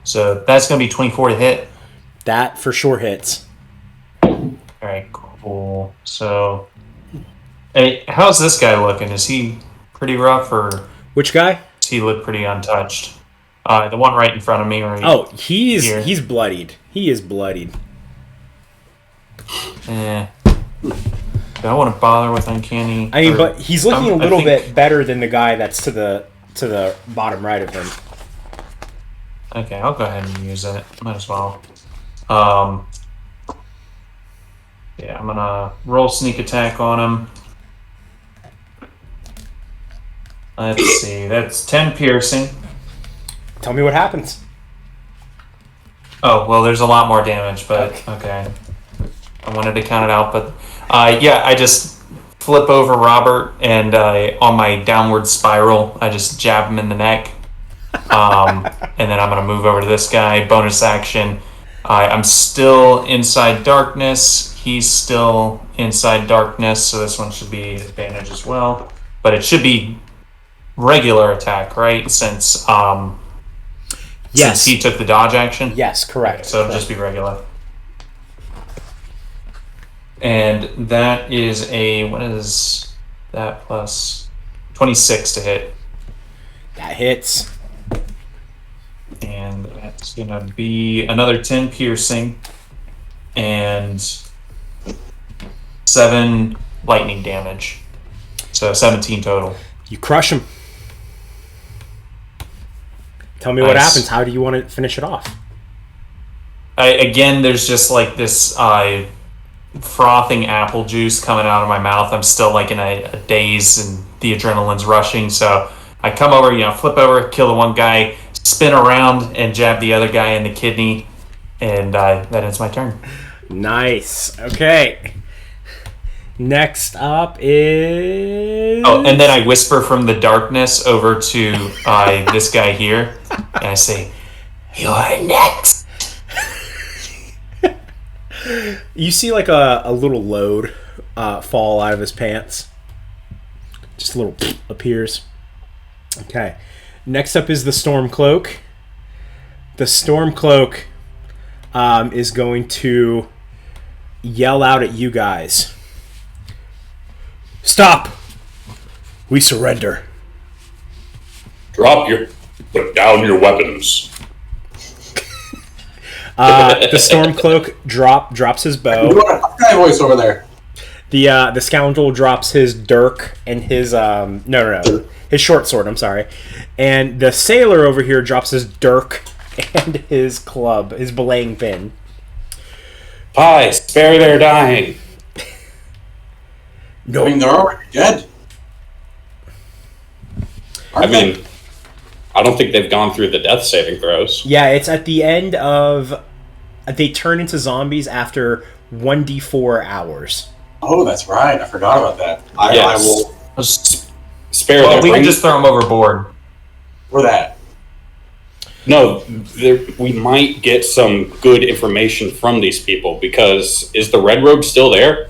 So that's going to be 24 to hit. That for sure hits. All right, cool. So, hey, how's this guy looking? Is he pretty rough, or which guy? Does he look pretty untouched? The one right in front of me. He's bloodied. He is bloodied. Do I want to bother with uncanny? I mean, but he's looking a little bit better than the guy that's to the bottom right of him. Okay, I'll go ahead and use it. Might as well. I'm gonna roll sneak attack on him. Let's see, that's 10 piercing. Tell me what happens. Oh, well, there's a lot more damage, but okay. I wanted to count it out, but I just flip over Robert, and on my downward spiral, I just jab him in the neck. And then I'm going to move over to this guy. Bonus action. I'm still inside darkness. He's still inside darkness, so this one should be advantage as well. But it should be regular attack, right? Since he took the dodge action? Yes, correct. Okay, so it'll just be regular. And that is what is that plus 26 to hit? That hits. And that's going to be another 10 piercing and 7 lightning damage. So 17 total. You crush him. Tell me what happens. How do you want to finish it off? Again, there's just like this frothing apple juice coming out of my mouth. I'm still like in a daze and the adrenaline's rushing. So I come over, flip over, kill the one guy, spin around, and jab the other guy in the kidney. And that ends my turn. Nice. Okay. Next up is... Oh, and then I whisper from the darkness over to this guy here. And I say, "You're next." You see like a little load fall out of his pants. Just a little appears. Okay. Next up is the Storm Cloak. The Storm Cloak is going to yell out at you guys. Stop! We surrender. Put down your weapons. The Storm Cloak drops his bow. You got a guy voice over there. The Scoundrel drops his dirk and his his short sword. I'm sorry, and the Sailor over here drops his dirk and his club, his belaying pin. Pie, spare their dying. No, I mean, they're already dead. I mean, I don't think they've gone through the death saving throws. yeah, it's at the end of. They turn into zombies after 1d4 hours. Oh, that's right. I forgot about that. I Yes. will. Spare Well, their we can bring- just throw them overboard. For that. No, we might get some good information from these people, because is the Red Rogue still there?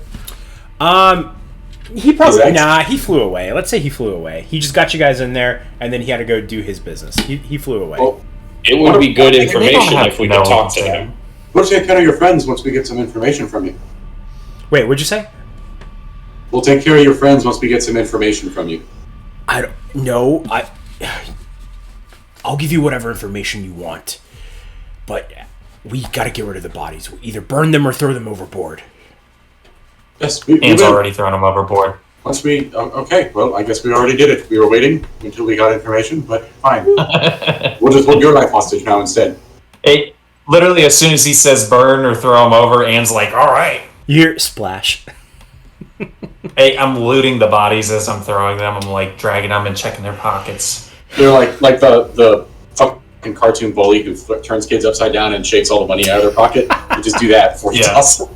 He probably Correct. he flew away. Let's say he flew away. He just got you guys in there, and then he had to go do his business. He flew away. Well, It would be good They don't information have if we to could know talk to what's them. we'll take care of your friends once we get some information from you. Wait, what'd you say? We'll take care of your friends once we get some information from you. I don't know. I'll give you whatever information you want, but we gotta get rid of the bodies. We'll either burn them or throw them overboard. Yes, we Ian's will. already thrown them overboard. Once we... okay, well, I guess we already did it. We were waiting until we got information, but fine. We'll just hold your life hostage now instead. It literally, as soon as he says burn or throw them over, Ian's like, "All right." You hear splash. Hey, I'm looting the bodies as I'm throwing them. I'm like dragging them and checking their pockets. They're like the fucking cartoon bully who turns kids upside down and shakes all the money out of their pocket. You just do that before you Yeah. toss them.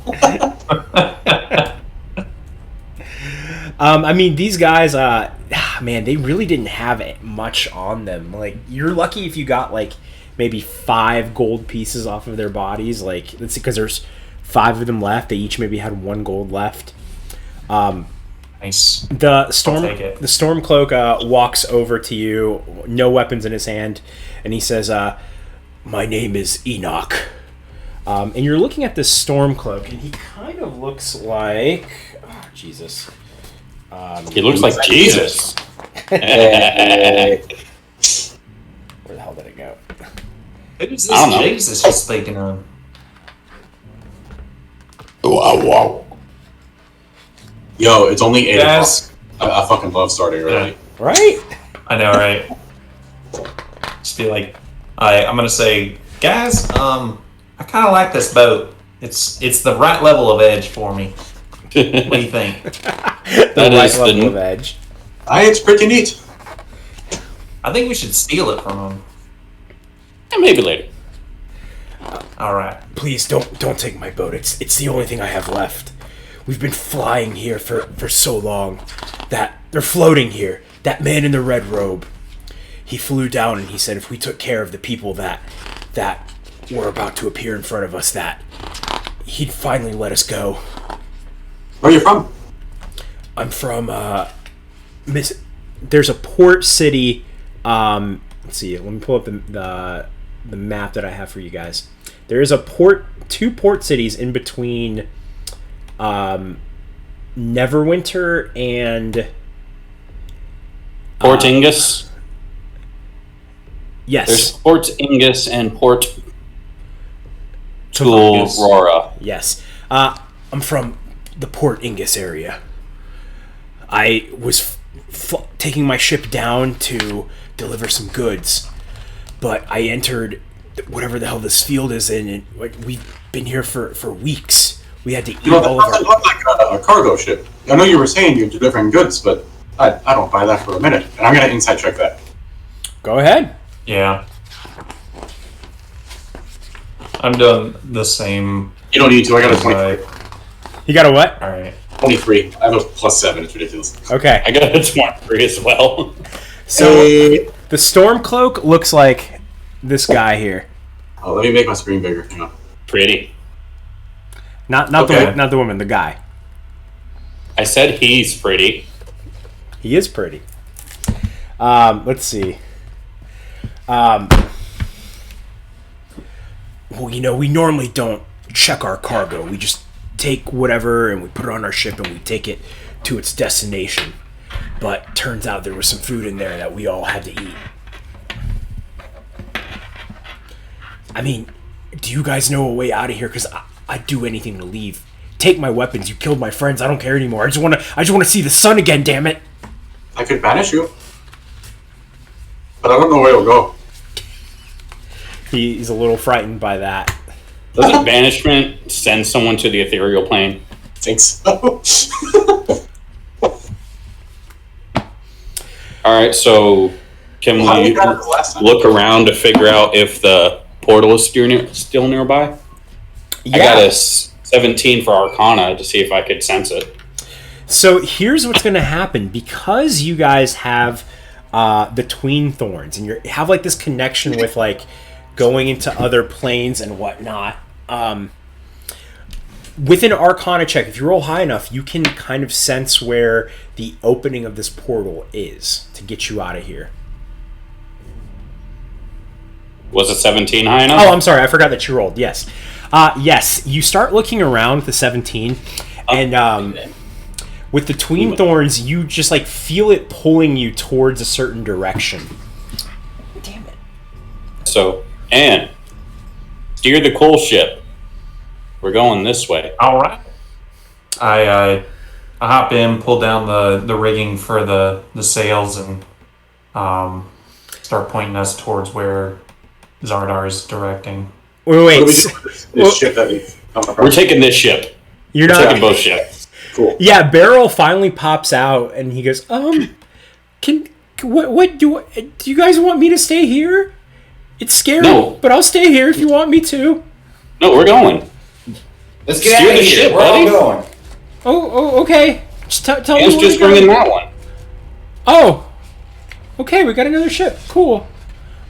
I mean, these guys, man, they really didn't have much on them. Like, you're lucky if you got, like, maybe 5 gold pieces off of their bodies. Like, let's see, because there's 5 of them left. They each maybe had 1 gold left. Nice. The take it. Storm Cloak walks over to you, no weapons in his hand, and he says, "My name is Enoch." And you're looking at this Storm Cloak, and he kind of looks like... Oh, Jesus. He looks like Jesus. Where the hell did it go? Who's I don't know. this Jesus you're speaking of? Wow. Yo, it's only 8 Guys. o'clock. I fucking love starting early. Right? I know, right? Just be like, I'm gonna say, guys, I kind of like this boat. It's the right level of edge for me. What do you think? The right is level of edge. It's pretty neat. I think we should steal it from him. Maybe later. All right. Please don't take my boat. It's the only thing I have left. We've been flying here for so long that they're floating here. That man in the red robe, he flew down and he said if we took care of the people that were about to appear in front of us, that he'd finally let us go. Where are you from? I'm from there's a port city. Let's see. Let me pull up the map that I have for you guys. There is two port cities in between Neverwinter and Port Ingus. yes, There's Port Ingus and Port Ingus. Tulrora. yes. I'm from the Port Ingus area. I was taking my ship down to deliver some goods, but I entered whatever the hell this field is in, and we've been here for weeks. We had to eat You know, all that of doesn't our... look like a cargo ship. I know you were saying you're delivering goods, but I don't buy that for a minute. And I'm going to inside check that. Go ahead. Yeah. I'm doing the same. You don't need to. I got a 23. You got a what? All right. 23. I have a +7. It's ridiculous. Okay. I got a 23 as well. So the Storm Cloak looks like this guy here. Oh, let me make my screen bigger. Hang on. Pretty. Not Okay. the woman, the guy. I said he's pretty. He is pretty. Let's see. Well, we normally don't check our cargo. We just take whatever and we put it on our ship and we take it to its destination. But turns out there was some food in there that we all had to eat. I mean, do you guys know a way out of here? Because I'd do anything to leave. Take my weapons. You killed my friends. I don't care anymore. I just want to see the sun again. Damn it! I could banish you, but I don't know where it'll go. He's a little frightened by that. Doesn't banishment send someone to the ethereal plane? I think so. All right, so can How did we we got it the last time? look around to figure out if the portal is still nearby? Yeah. I got a 17 for Arcana to see if I could sense it. So here's what's going to happen. Because you guys have the Tween Thorns and you have like this connection with like going into other planes and whatnot, with an Arcana check, if you roll high enough, you can kind of sense where the opening of this portal is to get you out of here. Was it 17 high enough? Oh, I'm sorry. I forgot that you rolled. Yes. Yes. You start looking around with the 17, and with the Tween Thorns, you just like feel it pulling you towards a certain direction. Damn it. So, Anne, steer the coal ship. We're going this way. All right. I hop in, pull down the rigging for the sails, and start pointing us towards where Zardar is directing. Wait. What do we do with this ship that we've come across? We're taking this ship. You're We're not. taking both ships. Cool. Yeah, Beryl finally pops out and he goes, what do you guys want me to stay here? It's scary, No. but I'll stay here if you want me to. No, we're going. Let's get Steer out of the here. ship, We're all buddy. going. Oh, okay. Just tell me Anne's where just to go. bringing that one. Oh, okay, we got another ship. Cool.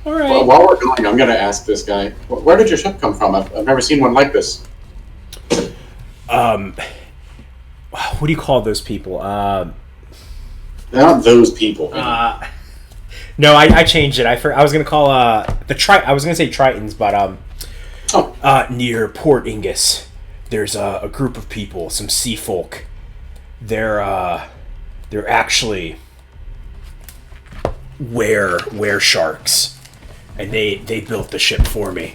All right. Well, while we're going, I'm going to ask this guy, where did your ship come from? I've never seen one like this. What do you call those people? They're not those people. No, I changed it. I was gonna call I was gonna say Tritons, but near Port Ingus, there's a group of people, some sea folk. They're actually were sharks, and they built the ship for me.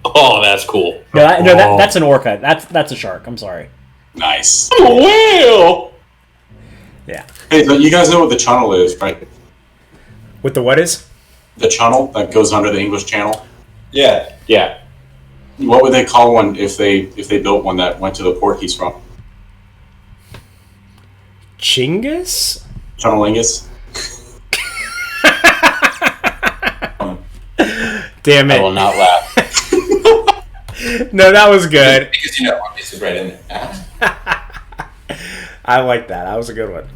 Oh, that's cool. That's an orca. That's a shark. I'm sorry. Nice. I'm a whale! Yeah. Hey, so you guys know what the channel is, right? What the what is? The channel that goes under the English Channel. Yeah. Yeah. What would they call one if they built one that went to the port he's from? Chingus? Chunnalingus? Damn I will it. not laugh. No, that was good. Because you know, obviously, right in there. I like that. That was a good one.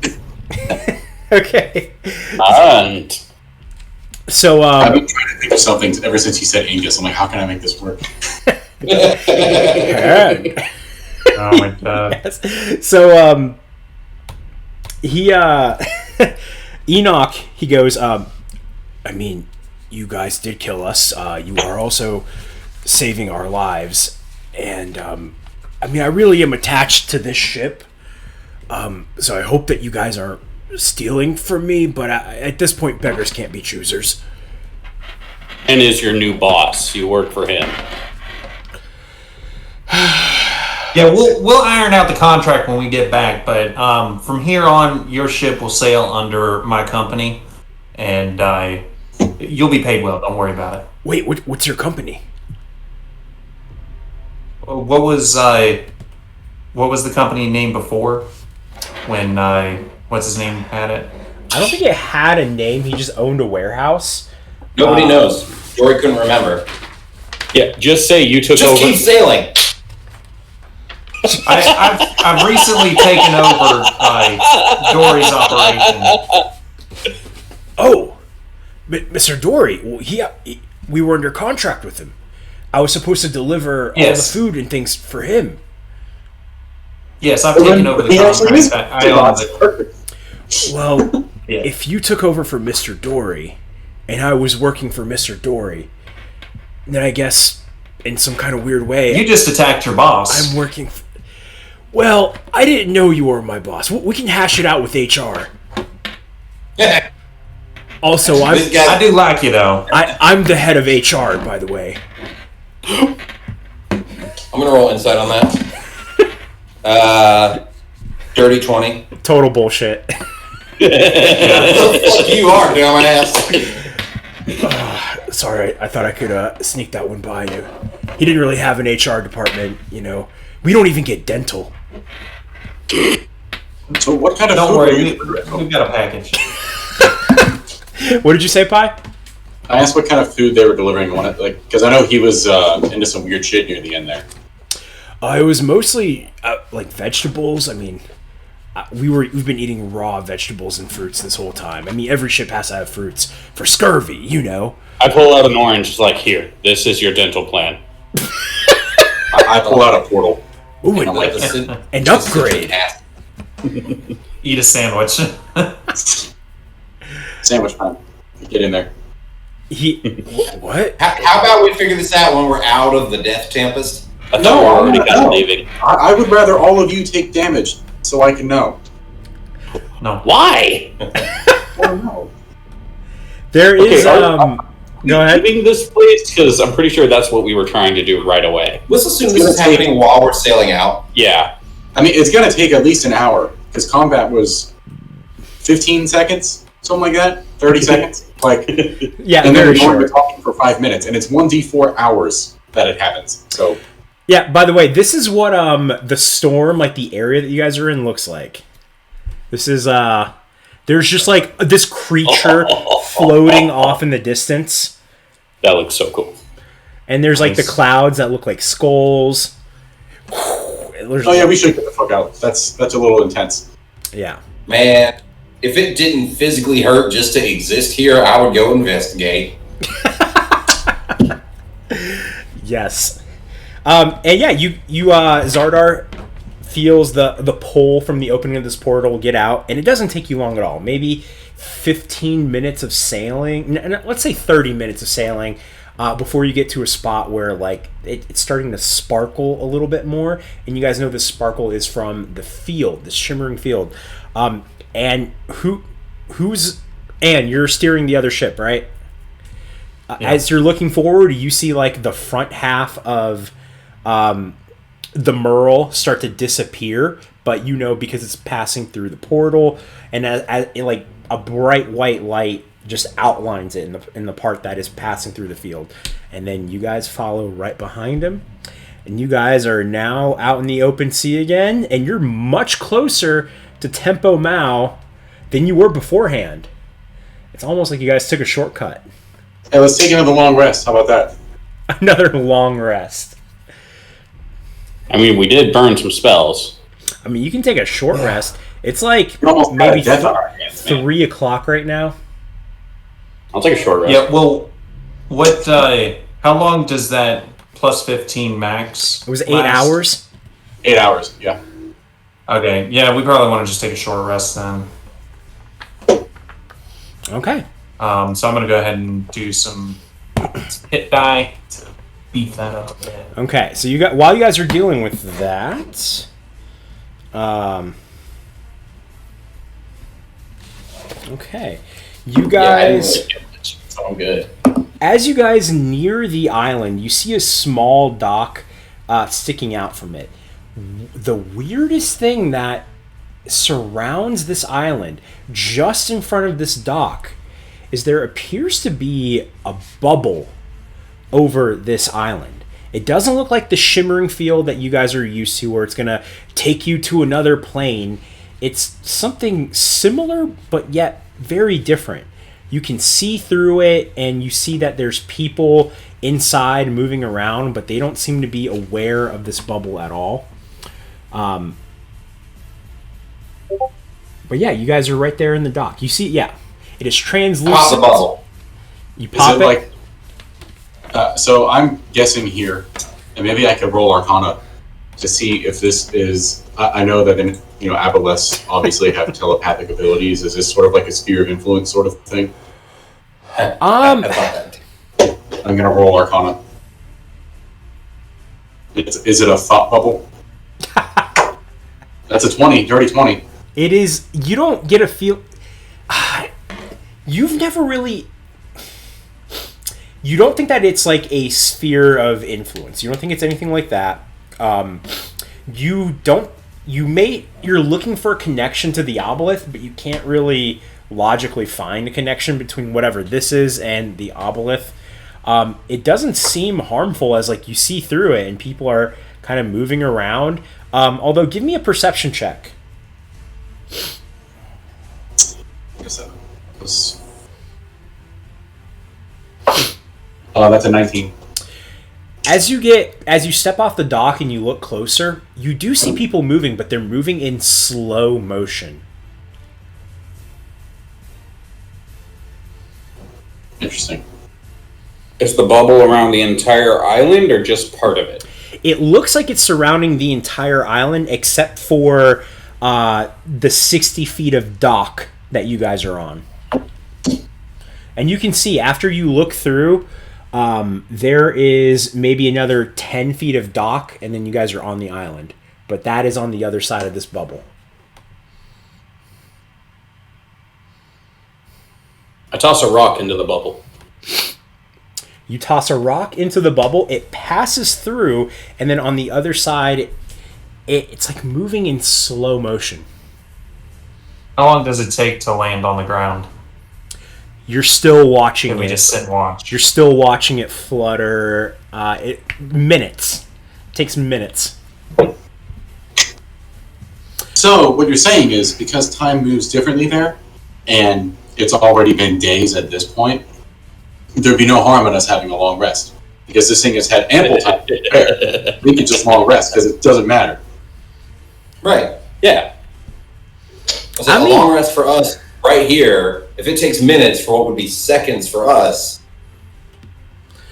Okay. And So, I've been trying to think of something ever since you said Angus. I'm like, how can I make this work? Oh my god. so, he, Enoch, he goes, I mean, you guys did kill us. You are also saving our lives. And, I mean, I really am attached to this ship. So I hope that you guys aren't stealing from me, but at this point, beggars can't be choosers. and is your new boss. You work for him. Yeah, we'll iron out the contract when we get back, but from here on, your ship will sail under my company, and you'll be paid well. Don't worry about it. Wait, what's your company? What was the company name before? When what's his name had it? I don't think it had a name. He just owned a warehouse. Nobody knows. Dory couldn't remember. Yeah, just say you took Just over. keep sailing. I've recently taken over Dory's operation. Oh, Mr. Dory, well, we were under contract with him. I was supposed to deliver all the Yes. food and things for him. Yes, I've taken over the contract. I own the... Well, Yeah. if you took over for Mr. Dory, and I was working for Mr. Dory, then I guess in some kind of weird way, You just attacked your boss. I'm working. Well, I didn't know you were my boss. We can hash it out with HR. Also, I do like you, though. I'm the head of HR, by the way. I'm gonna roll insight on that. Dirty 20. Total bullshit. Fuck you are, dumbass. Sorry, I thought I could sneak that one by you. He didn't really have an HR department, you know. We don't even get dental. So what kind of Don't food worry, are you we've got a package. What did you say, Pi? I asked what kind of food they were delivering on it, like, because I know he was into some weird shit near the end there. It was mostly like vegetables. I mean, we've been eating raw vegetables and fruits this whole time. I mean, every ship has to have fruits for scurvy, you know. I pull out an orange, like, here, this is your dental plan. I pull out a portal. Ooh, And I'm like, an upgrade. Eat a sandwich. sandwich time. Get in there. What? How about we figure this out when we're out of the Death Tempest? I thought we were already kind of leaving. I would rather all of you take damage so I can know. No. Why? I don't know. There is Go ahead. Leaving this place, because I'm pretty sure that's what we were trying to do right away. Let's assume this is happening while we're sailing out. Yeah. I mean, it's going to take at least an hour, because combat was 15 seconds, something like that, 30 seconds. Like, yeah, and then very we're short. talking for 5 minutes, and it's 1d4 hours that it happens. So Yeah, by the way, this is what the storm, like the area that you guys are in, looks like. This is there's just like this creature floating off in the distance. That looks so cool. And there's like the clouds that look like skulls. oh yeah, we should get the fuck out. That's a little intense. Yeah. Man, if it didn't physically hurt just to exist here, I would go investigate. Yes. And yeah, you Zardar feels the pull from the opening of this portal get out, and it doesn't take you long at all. Maybe 15 minutes of sailing, let's say 30 minutes of sailing, before you get to a spot where like it's starting to sparkle a little bit more, and you guys know this sparkle is from the field, this shimmering field. And who's Anne? You're steering the other ship, right? Yeah. As you're looking forward, you see like the front half of the Merle start to disappear, but you know because it's passing through the portal, and as like a bright white light just outlines it in the part that is passing through the field, and then you guys follow right behind him, and you guys are now out in the open sea again, and you're much closer to Tempo Mao than you were beforehand. It's almost like you guys took a shortcut. Hey, let's take another long rest. How about that? Another long rest. I mean, we did burn some spells. I mean, you can take a short rest. It's like You're almost maybe at a death hour, man. 3 o'clock right now. I'll take a short rest. Yeah, well, what, how long does that plus 15 max It was 8 last? hours. 8 hours, yeah. Okay, yeah, we probably want to just take a short rest then. Okay. So I'm going to go ahead and do some hit die to beef that up a bit. Okay. So while you guys are dealing with that, okay, you guys. So I'm good. As you guys near the island, you see a small dock sticking out from it. The weirdest thing that surrounds this island, just in front of this dock, is there appears to be a bubble over this island. It doesn't look like the shimmering field that you guys are used to, where it's going to take you to another plane. It's something similar, but yet very different. You can see through it, and you see that there's people inside moving around, but they don't seem to be aware of this bubble at all. But yeah, you guys are right there in the dock. You see, yeah, it is translucent. Pop the bubble. You pop it. Like, so I'm guessing here, and maybe I could roll Arcana to see if this is I know that Aboleths obviously have telepathic abilities. Is this sort of like a sphere of influence sort of thing? I thought that. I'm gonna roll Arcana. Is it a thought bubble? That's a 20, dirty 20. It is. You don't get a feel. You've never really. You don't think that it's like a sphere of influence. You don't think it's anything like that. You don't. You're looking for a connection to the Obelith, but you can't really logically find a connection between whatever this is and the Obelith. It doesn't seem harmful as like you see through it and people are kind of moving around. Although, give me a perception check. I guess that was... that's a 19. As you step off the dock and you look closer, you do see people moving, but they're moving in slow motion. Interesting. Is the bubble around the entire island or just part of it? It looks like it's surrounding the entire island except for the 60 feet of dock that you guys are on. And you can see, after you look through, there is maybe another 10 feet of dock, and then you guys are on the island. But that is on the other side of this bubble. I toss a rock into the bubble. You toss a rock into the bubble, it passes through, and then on the other side, it's like moving in slow motion. How long does it take to land on the ground? You're still watching Can we it. just sit and watch? You're still watching it flutter. Minutes. It takes minutes. So, what you're saying is, because time moves differently there, and it's already been days at this point, there'd be no harm in us having a long rest. Because this thing has had ample time to prepare. We could just long rest, because it doesn't matter. Right. Yeah. So a long rest for us right here, if it takes minutes for what would be seconds for us,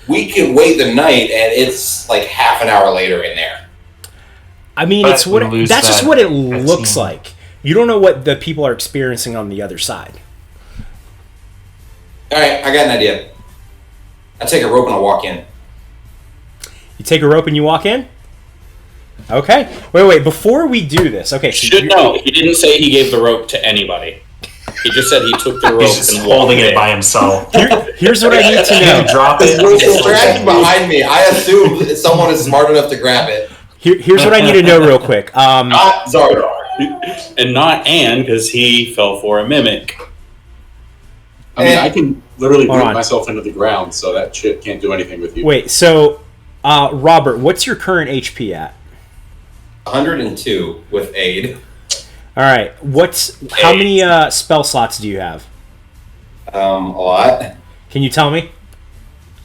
we can wait the night and it's like half an hour later in there. I mean, But it's what we lose that's just that what it looks 15. like. You don't know what the people are experiencing on the other side. All right, I got an idea. I take a rope and I walk in. You take a rope and you walk in? Okay. Wait. Before we do this, okay. So Should know, he didn't say he gave the rope to anybody. He just said he took the rope He's just and holding walked it by himself. Here's what I need to know. Drop it. They're actually behind me. I assume that someone is smart enough to grab it. Here's what I need to know real quick. Not Zardar. And not Anne, because he fell for a mimic. I mean, I can literally Hold root on. myself into the ground, so that shit can't do anything with you. Wait, so, Robert, what's your current HP at? 102 with aid. All right. How many spell slots do you have? A lot. Can you tell me?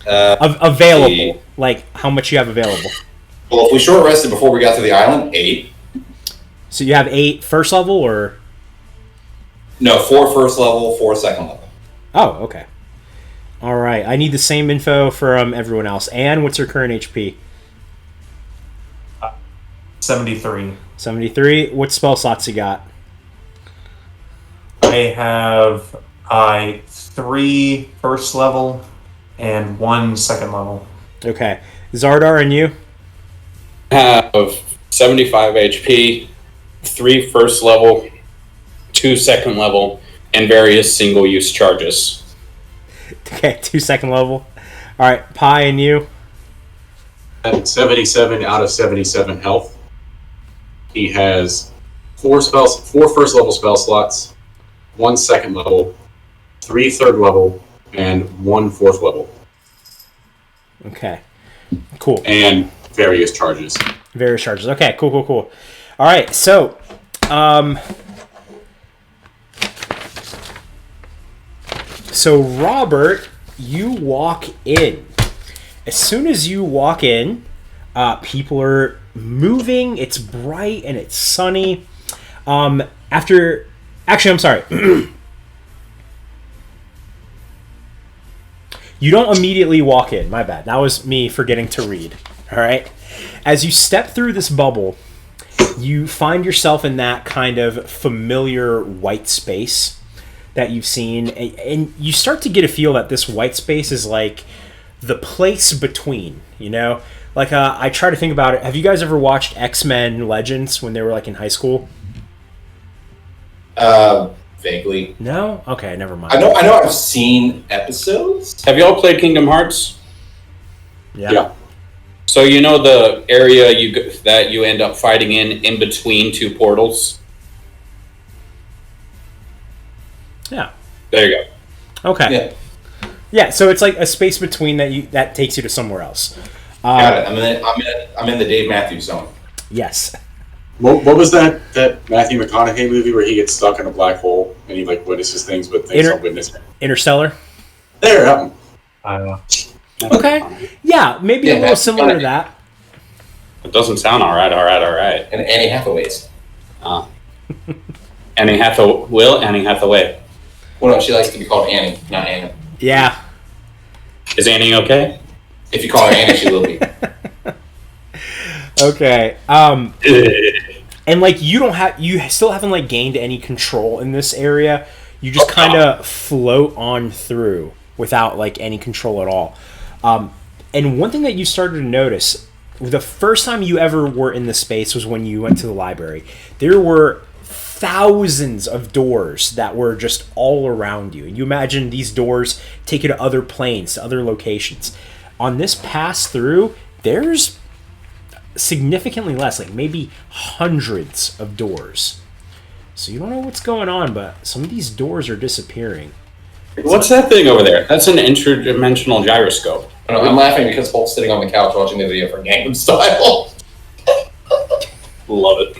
Available. Like, how much you have available. Well, if we short rested before we got to the island, 8. So you have 8 first level, or? No, 4 first level, 4 second level. Oh, okay. All right. I need the same info from everyone else. Anne, what's your current HP? 73. 73. What spell slots you got? I have 3 first level and 1 second level. Okay. Zardar, and you? Have 75 HP, 3 first level, 2 second level, and various single-use charges. Okay, 2 second level. All right. Pi, and you? At 77 out of 77 health, he has 4 first level spell slots, 1 second level, 3 third level, and 1 fourth level. Okay. Cool. And various charges. Various charges. Okay, cool. All right, so, Robert, you walk in. As soon as you walk in, people are moving. It's bright and it's sunny. I'm sorry. You don't immediately walk in. My bad. That was me forgetting to read. All right. As you step through this bubble, You find yourself in that kind of familiar white space that you've seen, and you start to get a feel that this white space is like the place between, you know? Like, I try to think about it. Have you guys ever watched X-Men Legends when they were, like, in high school? Vaguely. No? Okay, never mind. I know I've seen episodes. Have y'all played Kingdom Hearts? Yeah. So you know the area that you end up fighting in between two portals? Yeah. There you go. Okay. Yeah. Yeah, so it's like a space between that takes you to somewhere else. Got it. I'm in the Dave Matthews zone. Yes. What was that Matthew McConaughey movie where he gets stuck in a black hole and he like witnesses things but things don't witness him? Interstellar? There, that one. Okay. Yeah, maybe a little similar to that. It doesn't sound all right. And Annie Hathaway's. Annie Hathaway. Well, no, she likes to be called Annie, not Anna. Yeah. Is Annie okay? If you call her Annie, she will be. Okay. And like you still haven't like gained any control in this area. You just kind of float on through without like any control at all. And one thing that you started to notice, the first time you ever were in the space was when you went to the library. There were thousands of doors that were just all around you. And you imagine these doors take you to other planes, to other locations. On this pass through, there's significantly less, like maybe hundreds of doors. So you don't know what's going on, but some of these doors are disappearing. What's that thing over there? That's an interdimensional gyroscope. I know, I'm laughing because Holt's sitting on the couch watching the video for Gangnam Style. Love it.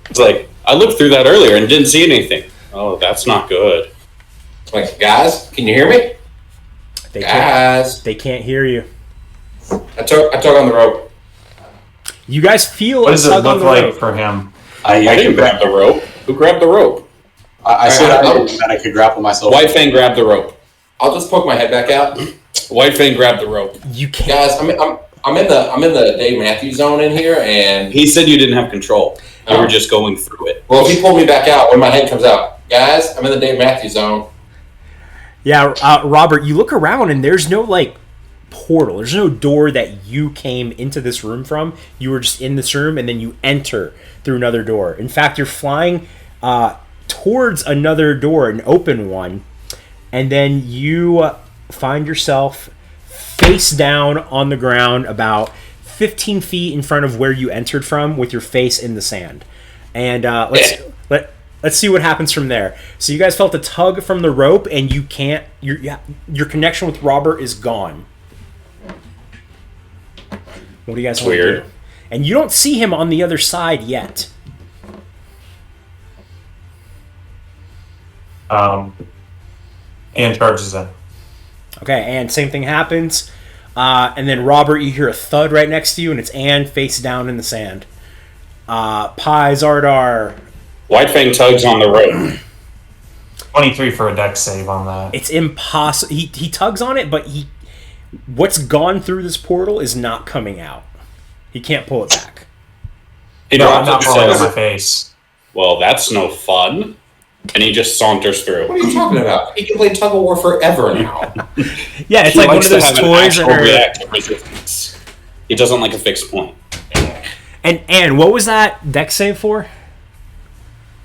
It's like, I looked through that earlier and didn't see anything. Oh, that's not good. Like, guys, can you hear me? They can't hear you. I tug on the rope. You guys feel What a does it tug on look the like rope. for him? I didn't grab the rope. Who grabbed the rope? I said that I could grapple myself. White Fang grabbed the rope. I'll just poke my head back out. White Fang grabbed the rope. You can't. Guys, I'm in the Dave Matthews zone in here, and He said you didn't have control. You Oh. were just going through it. well, if he pulled me back out when my head comes out, guys, I'm in the Dave Matthews zone. Yeah, Robert, you look around and there's no like portal. There's no door that you came into this room from. You were just in this room and then you enter through another door. In fact, you're flying towards another door, an open one, and then you find yourself face down on the ground about 15 feet in front of where you entered from with your face in the sand. And let's see what happens from there. So you guys felt a tug from the rope and you can't, your connection with Robert is gone. What do you guys want to Weird. do? And you don't see him on the other side yet. And charges in. Okay, and same thing happens. And then Robert, you hear a thud right next to you, and it's Anne face down in the sand. Pi, Zardar. White Fang tugs on the rope. 23 for a dex save on that. It's impossible. He tugs on it, but what's gone through this portal is not coming out. He can't pull it back. He No, I'm drops not it and rolling on my says, face. well, that's no fun. And he just saunters through. What are you talking about? He can play tug of war forever now. Yeah, it's He like one likes of to those have an toys that actual are. reactive resistance. He doesn't like a fixed point. And Anne, what was that dex save for?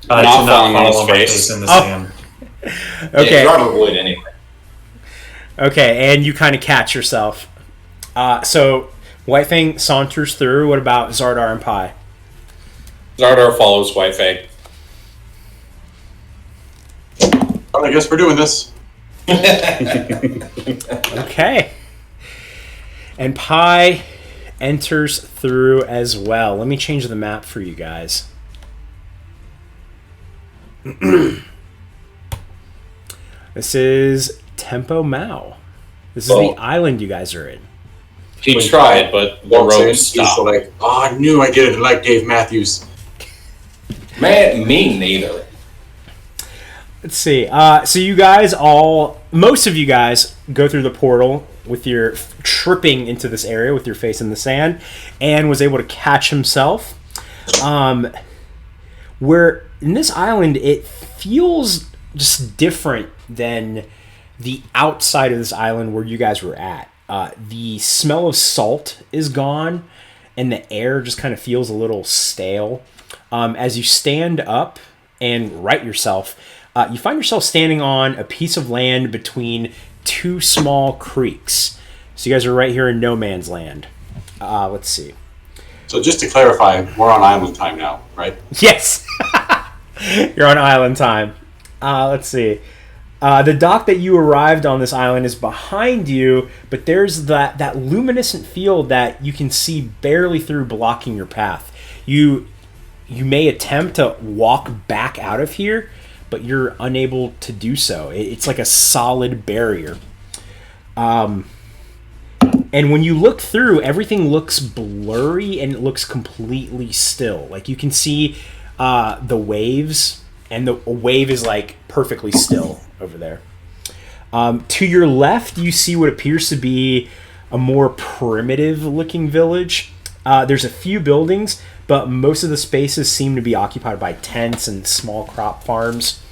Not To falling on his fall my face. in the Oh. sand. Okay. Yeah, Xardaar would anyway. Okay, and you kind of catch yourself. So White Fang saunters through. What about Zardar and Pi? Zardar follows White Fang. Well, I guess we're doing this. Okay. And Pi enters through as well. Let me change the map for you guys. This is Tempo Mao. This is the island you guys are in. He tried, but the Walks in, rope he's stopped. like, oh, I knew I didn't like Dave Matthews. Man, me neither. Let's see. So you guys most of you guys go through the portal with your tripping into this area with your face in the sand, and was able to catch himself. Where in this island, it feels just different than the outside of this island where you guys were at. The smell of salt is gone, and the air just kind of feels a little stale. As you stand up and right yourself, you find yourself standing on a piece of land between two small creeks. So you guys are right here in no man's land. Let's see. So just to clarify, we're on island time now, right? Yes! You're on island time. Let's see. The dock that you arrived on this island is behind you, but there's that luminescent field that you can see barely through, blocking your path. You may attempt to walk back out of here, but you're unable to do so. It's like a solid barrier. And when you look through, everything looks blurry and it looks completely still. Like you can see the waves, and a wave is like perfectly still over there. To your left, you see what appears to be a more primitive looking village. There's a few buildings, but most of the spaces seem to be occupied by tents and small crop farms.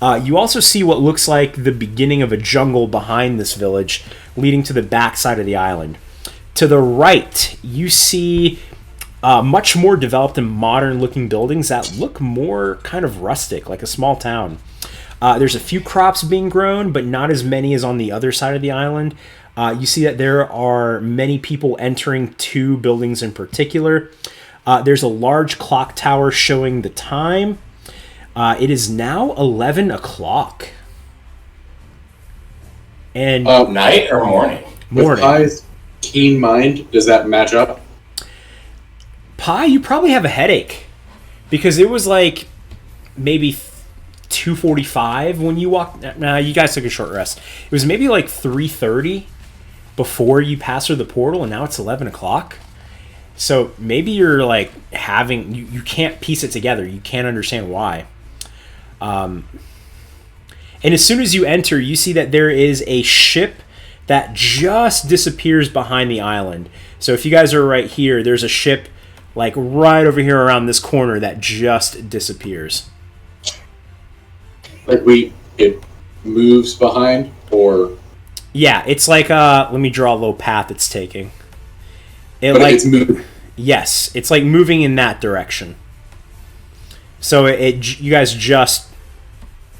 You also see what looks like the beginning of a jungle behind this village, leading to the back side of the island. To the right, you see much more developed and modern-looking buildings that look more kind of rustic, like a small town. There's a few crops being grown, but not as many as on the other side of the island. You see that there are many people entering two buildings in particular. There's a large clock tower showing the time. It is now 11 o'clock. And Night or morning? Morning. With Pi's keen mind, does that match up? Pi, you probably have a headache. Because it was like maybe 2:45 when you walked. Nah, you guys took a short rest. It was maybe like 3:30 before you passed through the portal, and now it's 11 o'clock. So maybe you're like having... You can't piece it together. You can't understand why. And as soon as you enter, you see that there is a ship that just disappears behind the island. So if you guys are right here, there's a ship like right over here around this corner that just disappears. Like it moves behind, or... Yeah, it's like let me draw a little path it's taking. It's moving. Yes, it's like moving in that direction. So you guys just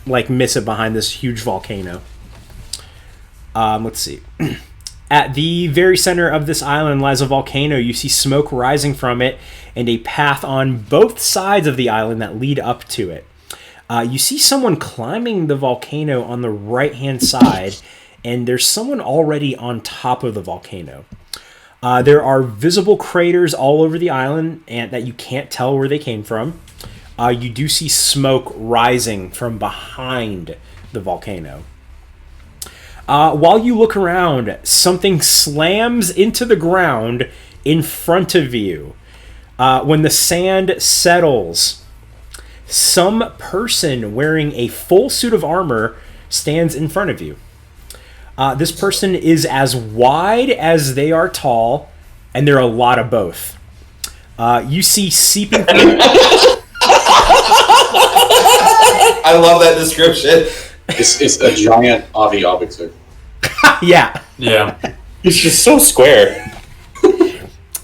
like miss it behind this huge volcano. Let's see. At the very center of this island lies a volcano. You see smoke rising from it and a path on both sides of the island that lead up to it. You see someone climbing the volcano on the right-hand side, and there's someone already on top of the volcano. There are visible craters all over the island and that you can't tell where they came from. You do see smoke rising from behind the volcano. While you look around, something slams into the ground in front of you. When the sand settles, some person wearing a full suit of armor stands in front of you. This person is as wide as they are tall, and they're a lot of both. You see seeping through... I love that description. It's a giant Avi Obixer. Yeah. Yeah. It's just so square.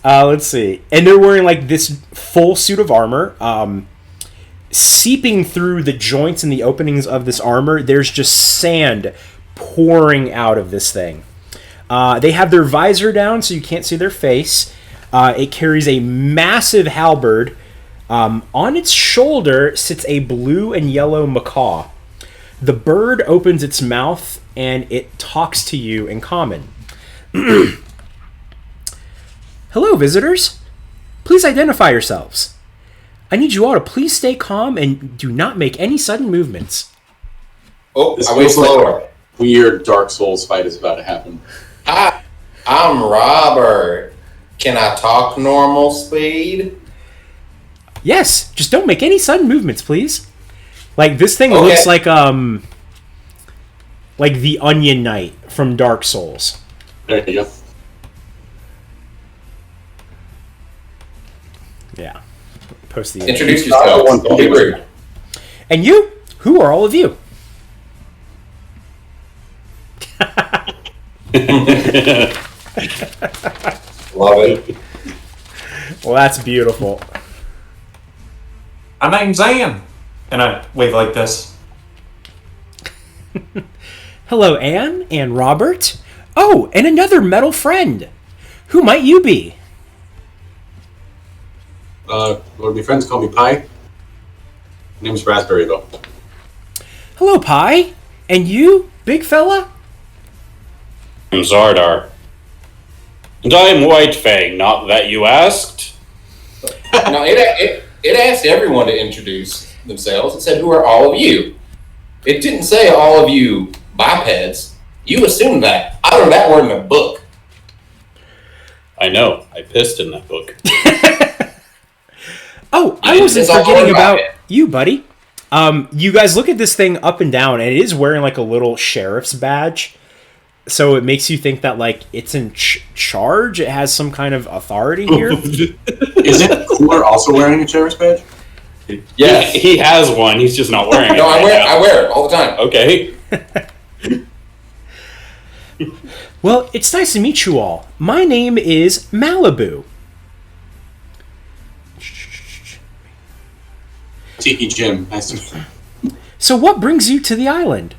Let's see. And they're wearing like this full suit of armor. Seeping through the joints and the openings of this armor, there's just sand pouring out of this thing. They have their visor down so you can't see their face. It carries a massive halberd. On its shoulder sits a blue and yellow macaw. The bird opens its mouth and it talks to you in common. Hello, visitors. Please identify yourselves. I need you all to please stay calm and do not make any sudden movements. Oh, This I went feels like slower. a weird Dark Souls fight is about to happen. Hi, I'm Robert. Can I talk normal speed? Yes, just don't make any sudden movements, please. Like this thing Okay. looks like the Onion Knight from Dark Souls. There you go. Yeah. Post the Introduce yourself. Don't be rude. And you? Who are all of you? Love it. Well, that's beautiful. My name's Ann. And I wave like this. Hello, Anne and Robert. Oh, and another metal friend. Who might you be? One of my friends call me Pie. Name's Raspberry, though. Hello, Pie. And you, big fella? I'm Zardar. And I am White Fang, not that you asked. No, it asked everyone to introduce themselves. It said, "Who are all of you?" It didn't say all of you bipeds. You assumed that. I learned that word in a book. I know. I pissed in that book. Oh, I wasn't forgetting about it. you, buddy. You guys look at this thing up and down, and it is wearing like a little sheriff's badge. So it makes you think that like it's in charge. It has some kind of authority here. Isn't Cooler also wearing a sheriff's badge? Yes. He has one. He's just not wearing it. No, right I wear it all the time. Okay. Well, it's nice to meet you all. My name is Malibu. Tiki Jim. Nice to meet you. So what brings you to the island?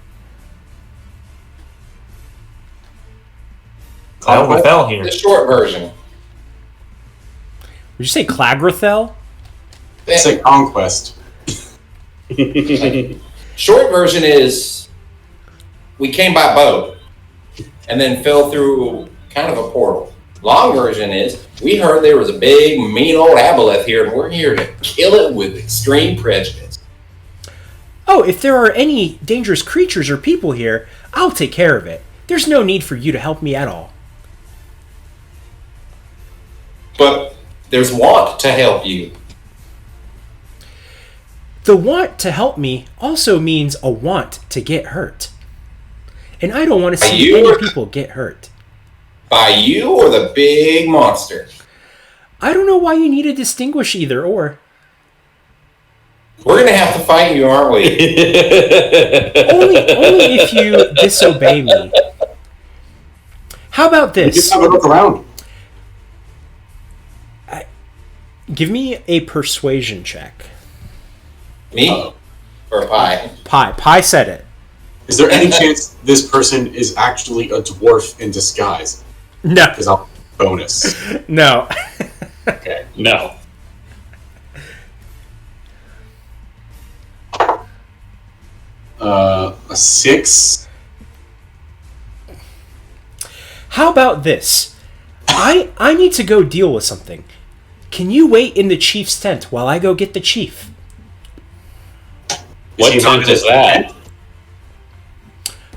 Oh, we fell here. The short version. Would you say Clagrathel? It's a conquest. Short version is we came by boat and then fell through kind of a portal. Long version is we heard there was a big, mean old aboleth here, and we're here to kill it with extreme prejudice. Oh, if there are any dangerous creatures or people here, I'll take care of it. There's no need for you to help me at all. But there's want to help you. The want to help me also means a want to get hurt. And I don't want to see any people get hurt. By you or the big monster? I don't know why you need to distinguish either or. We're going to have to fight you, aren't we? Only if you disobey me. How about this? Just have a look around. Give me a persuasion check. Me? Or Pie? Pie said it. Is there any chance this person is actually a dwarf in disguise? No. Because I'll bonus. No. Okay. No. A 6. How about this? I need to go deal with something. Can you wait in the chief's tent while I go get the chief? What tent is that?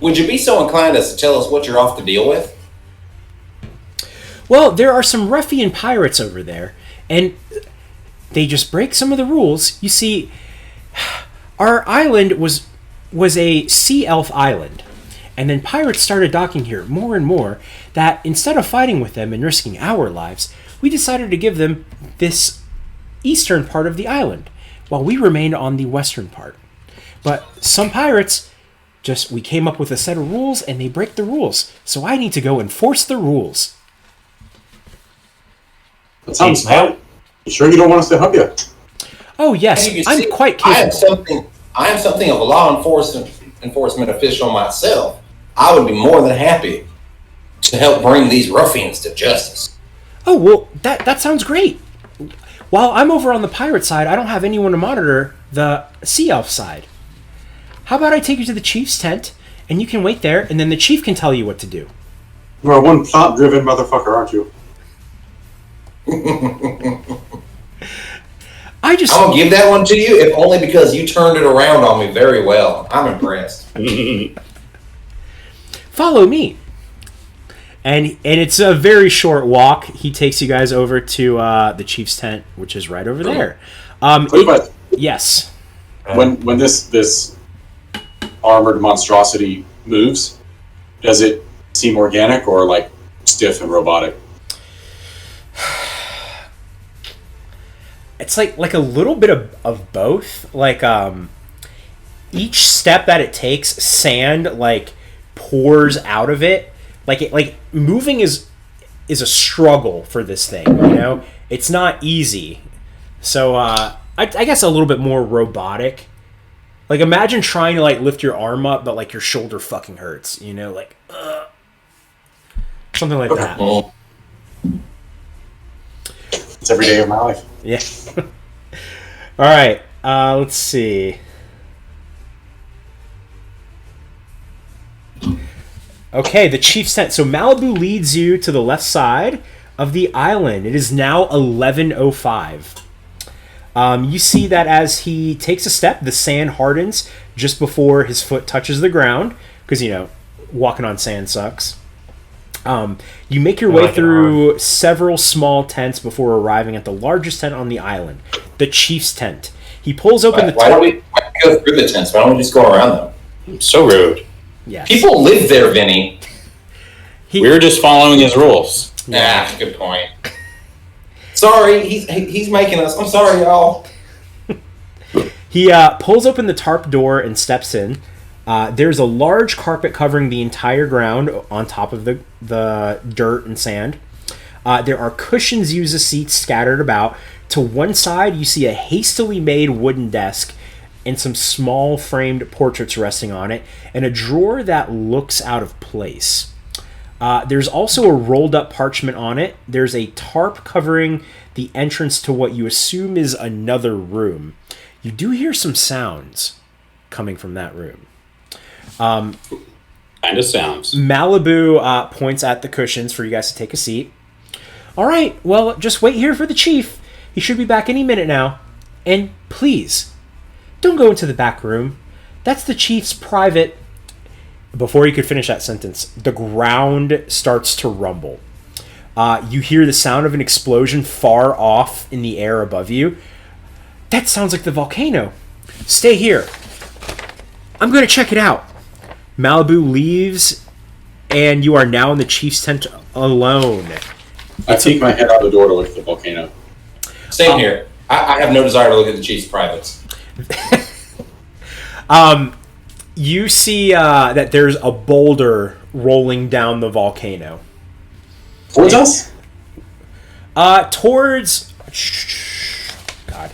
Would you be so inclined as to tell us what you're off to deal with? Well, there are some ruffian pirates over there, and they just break some of the rules. You see, our island was a sea elf island, and then pirates started docking here more and more, that instead of fighting with them and risking our lives, we decided to give them this eastern part of the island, while we remained on the western part. But some pirates, we came up with a set of rules, and they break the rules, so I need to go enforce the rules. That sounds fun. You sure you don't want us to help you? Oh yes, I'm quite capable. I am something of a law enforcement official myself. I would be more than happy to help bring these ruffians to justice. Oh, well, that sounds great. While I'm over on the pirate side, I don't have anyone to monitor the sea elf side. How about I take you to the chief's tent, and you can wait there, and then the chief can tell you what to do. You're one plot-driven motherfucker, aren't you? I'm gonna give that one to you, if only because you turned it around on me very well. I'm impressed. Follow me. And it's a very short walk. He takes you guys over to the chief's tent, which is right over there. Yes. When this armored monstrosity moves, does it seem organic or like stiff and robotic? it's like a little bit of both. Like each step that it takes, sand like pours out of it. Like moving is a struggle for this thing. You know, it's not easy. So I guess a little bit more robotic. Like imagine trying to like lift your arm up, but like your shoulder fucking hurts. You know, like something like that. Well, it's every day of my life. Yeah. All right. Let's see. Okay, the chief's tent. So Malibu leads you to the left side of the island. It is now 11:05. You see that as he takes a step, the sand hardens just before his foot touches the ground, because, you know, walking on sand sucks. You make your way through several small tents before arriving at the largest tent on the island, the chief's tent. He pulls open the Why don't we go through the tents? Why don't we just go around them? So rude. Yes. People live there, Vinny. We were just following his rules. Ah, good point. Sorry, he's making us. I'm sorry, y'all. He pulls open the tarp door and steps in. There's a large carpet covering the entire ground on top of the dirt and sand. There are cushions used as seats scattered about. To one side, you see a hastily made wooden desk and some small framed portraits resting on it, and a drawer that looks out of place. There's also a rolled up parchment on it. There's a tarp covering the entrance to what you assume is another room. You do hear some sounds coming from that room. Kind of sounds. Malibu points at the cushions for you guys to take a seat. All right, well, just wait here for the chief. He should be back any minute now. And please, don't go into the back room. That's the chief's private... Before you could finish that sentence, the ground starts to rumble. You hear the sound of an explosion far off in the air above you. That sounds like the volcano. Stay here. I'm going to check it out. Malibu leaves, and you are now in the chief's tent alone. I peek my head out the door to look at the volcano. Same here. I have no desire to look at the chief's privates. You see that there's a boulder rolling down the volcano. Towards us? Towards... God.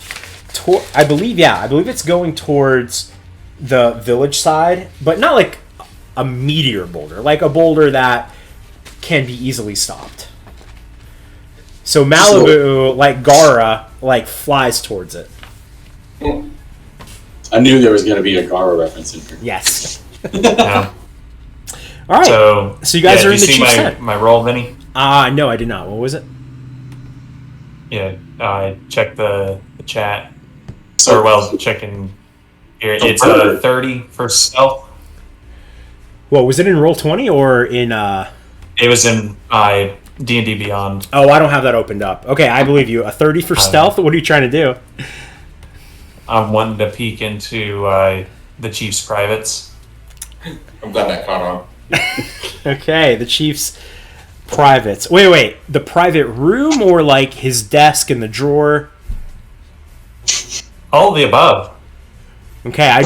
I believe it's going towards the village side, but not like a meteor boulder, like a boulder that can be easily stopped. So Malibu, like Gara, like flies towards it. I knew there was going to be a Gara reference in here. Yes. Yeah. All right. So you guys are in did the you see chief's tent. my roll, Vinny? No, I did not. What was it? Yeah, I checked the chat. So, Checking here. It's a 30 for stealth. Well, was it in Roll20 or in... It was in D&D Beyond. Oh, I don't have that opened up. Okay, I believe you. A 30 for stealth? What are you trying to do? I'm wanting to peek into the Chief's privates. I'm glad that caught on. Okay, the chief's privates. Wait. The private room or like his desk in the drawer? All of the above. Okay, I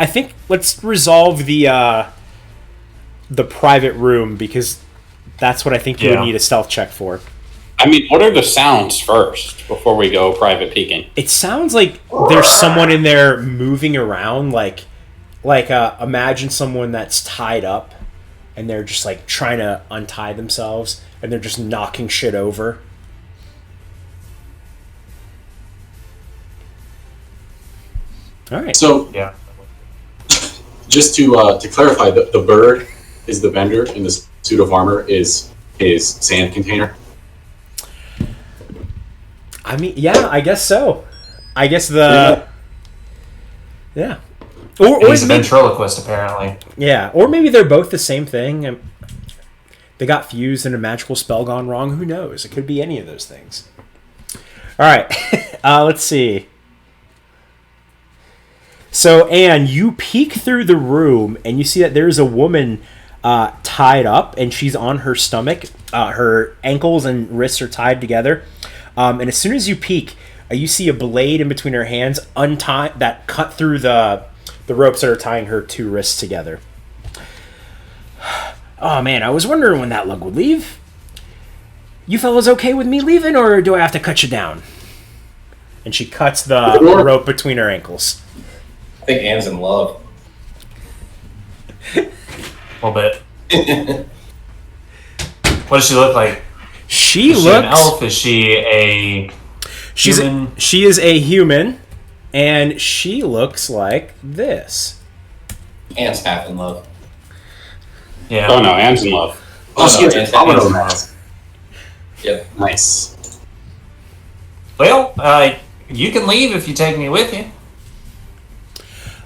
think let's resolve the private room because that's what I think you would need a stealth check for. I mean, what are the sounds first before we go private peeking? It sounds like there's someone in there moving around, like imagine someone that's tied up and they're just like trying to untie themselves and they're just knocking shit over. All right. So, Yeah. just to clarify, the bird is the vendor and the suit of armor is his sand container. I mean, yeah, I guess so. I guess the... Yeah. And he's a maybe, ventriloquist, apparently. yeah, or maybe they're both the same thing. They got fused and a magical spell gone wrong. Who knows? It could be any of those things. All right. Let's see. So, Anne, you peek through the room and you see that there's a woman tied up and she's on her stomach. Her ankles and wrists are tied together. And as soon as you peek, You see a blade in between her hands, that cut through the ropes that are tying her 2 wrists together. Oh man, I was wondering when that lug would leave. You fellas okay with me leaving, or do I have to cut you down? And she cuts the rope between her ankles. I think Anne's in love. A little bit. What does she look like? She Is looks. she an elf? Is she a human? She is a human, and she looks like this. Anne's half in love. Yeah. Oh no, Anne's in love. Oh, she has a Anne's domino in mask. Yep. Nice. Well, you can leave if you take me with you.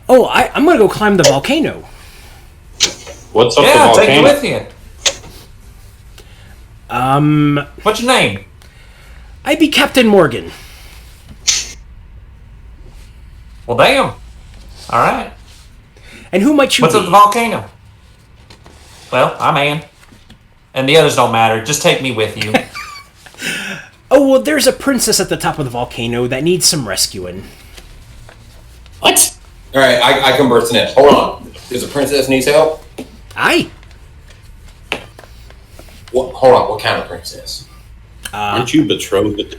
Oh, I'm gonna go climb the volcano. What's up Yeah, the I'll take volcano? you with you. What's your name? I'd be Captain Morgan. Well, damn. All right. And who might you What's be? up the volcano? Well, I'm Anne. And the others don't matter. Just take me with you. Oh, well, there's a princess at the top of the volcano that needs some rescuing. What? All right, I come bursting in. Hold on. Does the princess needs help? Aye. Hold on. What kind of princess? Aren't you betrothed?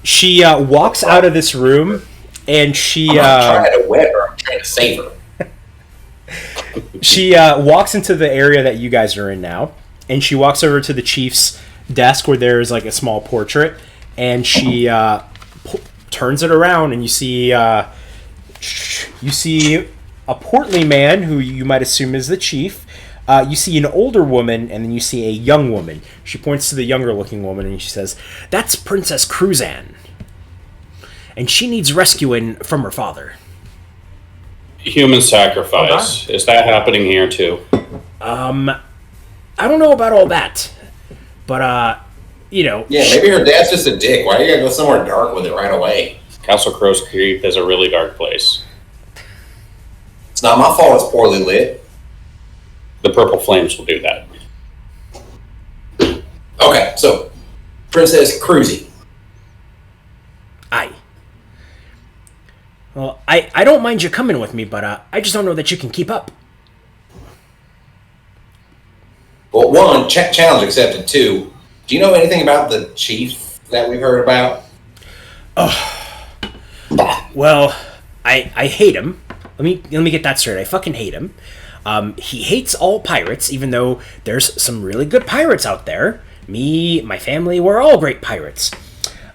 She walks out of this room, and she I'm not trying to wed her. I'm trying to save her. she walks into the area that you guys are in now, and she walks over to the chief's desk where there's like a small portrait, and she turns it around, and you see a portly man who you might assume is the chief. You see an older woman, and then you see a young woman. She points to the younger looking woman, and she says, "That's Princess Cruzan, and she needs rescuing from her father." Human sacrifice. Is that happening here too? I don't know about all that, but you know. Yeah, maybe her dad's just a dick. Why do you gotta go somewhere dark with it right away? Castle Crow's Creek is a really dark place. It's not my fault it's poorly lit. The purple flames will do that. Okay, so Princess Cruzy. Aye. Well, I don't mind you coming with me, but I just don't know that you can keep up. Well, 1, challenge accepted. 2, do you know anything about the chief that we've heard about? Well, I hate him. Let me get that straight. I fucking hate him. He hates all pirates, even though there's some really good pirates out there. Me, my family, we're all great pirates.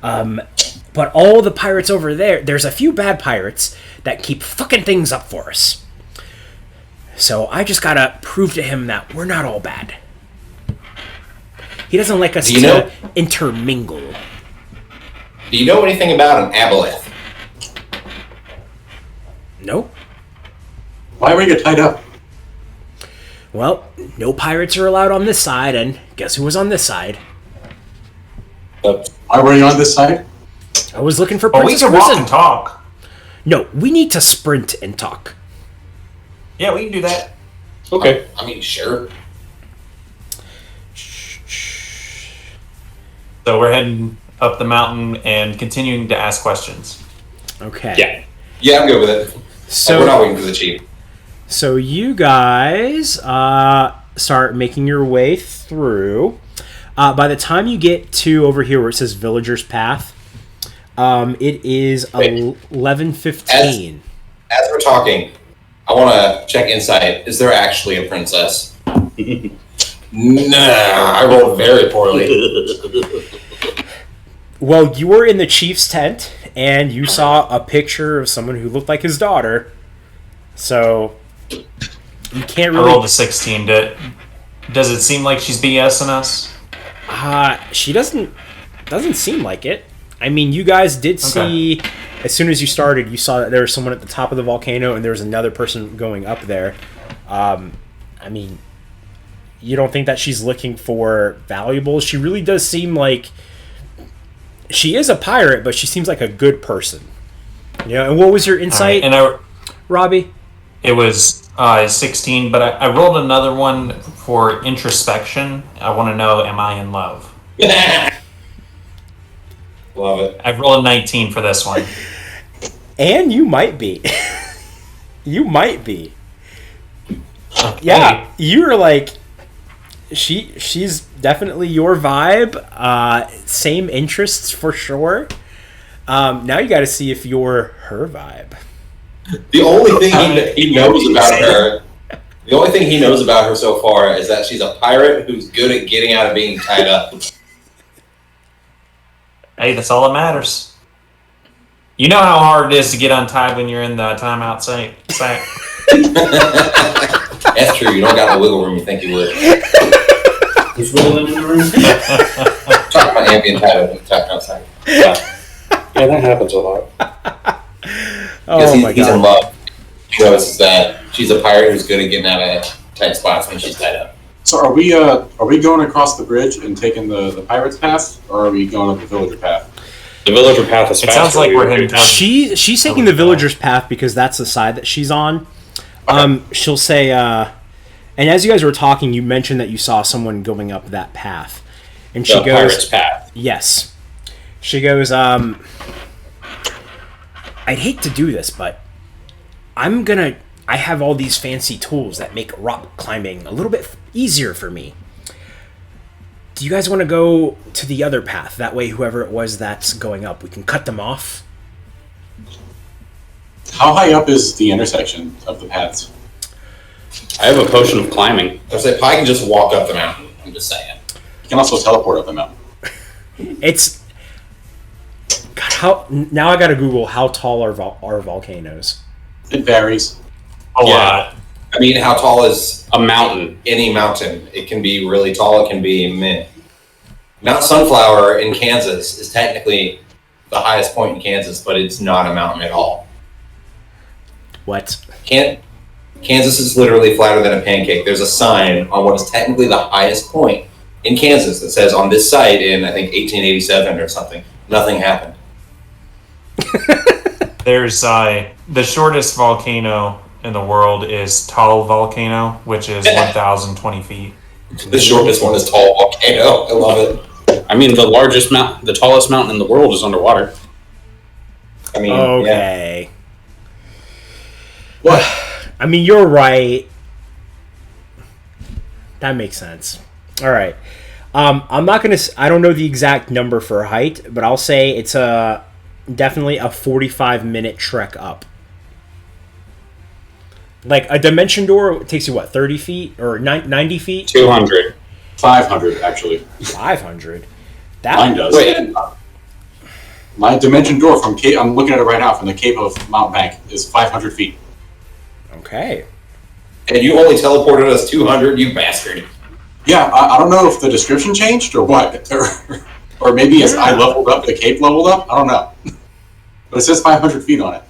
But all the pirates over there's a few bad pirates that keep fucking things up for us. So I just gotta prove to him that we're not all bad. He doesn't like us to intermingle. Do you know anything about an aboleth? No? Why were you tied up? Well, no pirates are allowed on this side, and guess who was on this side? Why were you on this side? I was looking for Well, we Princess can walk Cruzan. and talk. No, we need to sprint and talk. Yeah, we can do that. Okay. I mean, sure. So we're heading up the mountain and continuing to ask questions. Okay. Yeah. Yeah, I'm good with it. So we're not waiting for the chief. So you guys start making your way through. By the time you get to over here where it says Villager's Path, it is 11:15. As we're talking, I want to check insight. Is there actually a princess? Nah, I rolled very poorly. Well, you were in the chief's tent, and you saw a picture of someone who looked like his daughter. So you can't I really. rolled a 16. Does it seem like she's BSing us? She doesn't seem like it. I mean, you guys did see, as soon as you started, you saw that there was someone at the top of the volcano, and there was another person going up there. I mean, you don't think that she's looking for valuables? She really does seem like she is a pirate, but she seems like a good person. Yeah. And what was your insight, Robbie? It was 16, but I rolled another one for introspection. I want to know, am I in love? Love it. I've rolled a 19 for this one. And you might be. You might be. Okay. Yeah, you're like... She's definitely your vibe. Same interests for sure. Now you got to see if you're her vibe. The only thing he knows about her... The only thing he knows about her so far is that she's a pirate who's good at getting out of being tied up. Hey, that's all that matters. You know how hard it is to get untied when you're in the timeout sack. That's true. You don't got the wiggle room you think you would. Who's rolling in the room? Talking about ambient timeout sack. Yeah, that happens a lot. Because Oh my he's in god. love. He notices that she's a pirate who's good at getting out of tight spots when she's tied up. So are we going across the bridge and taking the pirate's path, or are we going up the villager path? The villager path is It faster. sounds like we're heading towards... She's taking the villager's path because that's the side that she's on. She'll say, and as you guys were talking, you mentioned that you saw someone going up that path. And she the goes, pirate's path. yes. She goes, I'd hate to do this, but I have all these fancy tools that make rock climbing a little bit easier for me. Do you guys want to go to the other path? That way, whoever it was that's going up, we can cut them off. How high up is the intersection of the paths? I have a potion of climbing. I say Pi can just walk up the mountain. I'm just saying. You can also teleport up the mountain. It's... God, now I gotta Google how tall are volcanoes. It varies. A lot. I mean, how tall is A mountain. any mountain? It can be really tall. It can be meh. Mount Sunflower in Kansas is technically the highest point in Kansas, but it's not a mountain at all. What? Kansas is literally flatter than a pancake. There's a sign on what is technically the highest point in Kansas that says on this site in, I think, 1887 or something, nothing happened. There's the shortest volcano in the world is Tall Volcano, which is 1,020 feet. The shortest one is Tall Volcano. I love it. I mean, the tallest mountain in the world is underwater. I mean, Okay. What? I mean, you're right. That makes sense. All right. I'm not gonna. I don't know the exact number for height, but I'll say it's definitely a 45-minute trek up. Like a dimension door takes you what, 30 feet or 90 feet? 200. 500, actually. 500. Mine does. Wait. My dimension door from Cape, I'm looking at it right now, from the Cape of Mount Bank, is 500 feet. Okay. And you only teleported us 200, you bastard. Yeah, I don't know if the description changed or what. Or maybe as I leveled up, the Cape leveled up. I don't know. But it says 500 feet on it.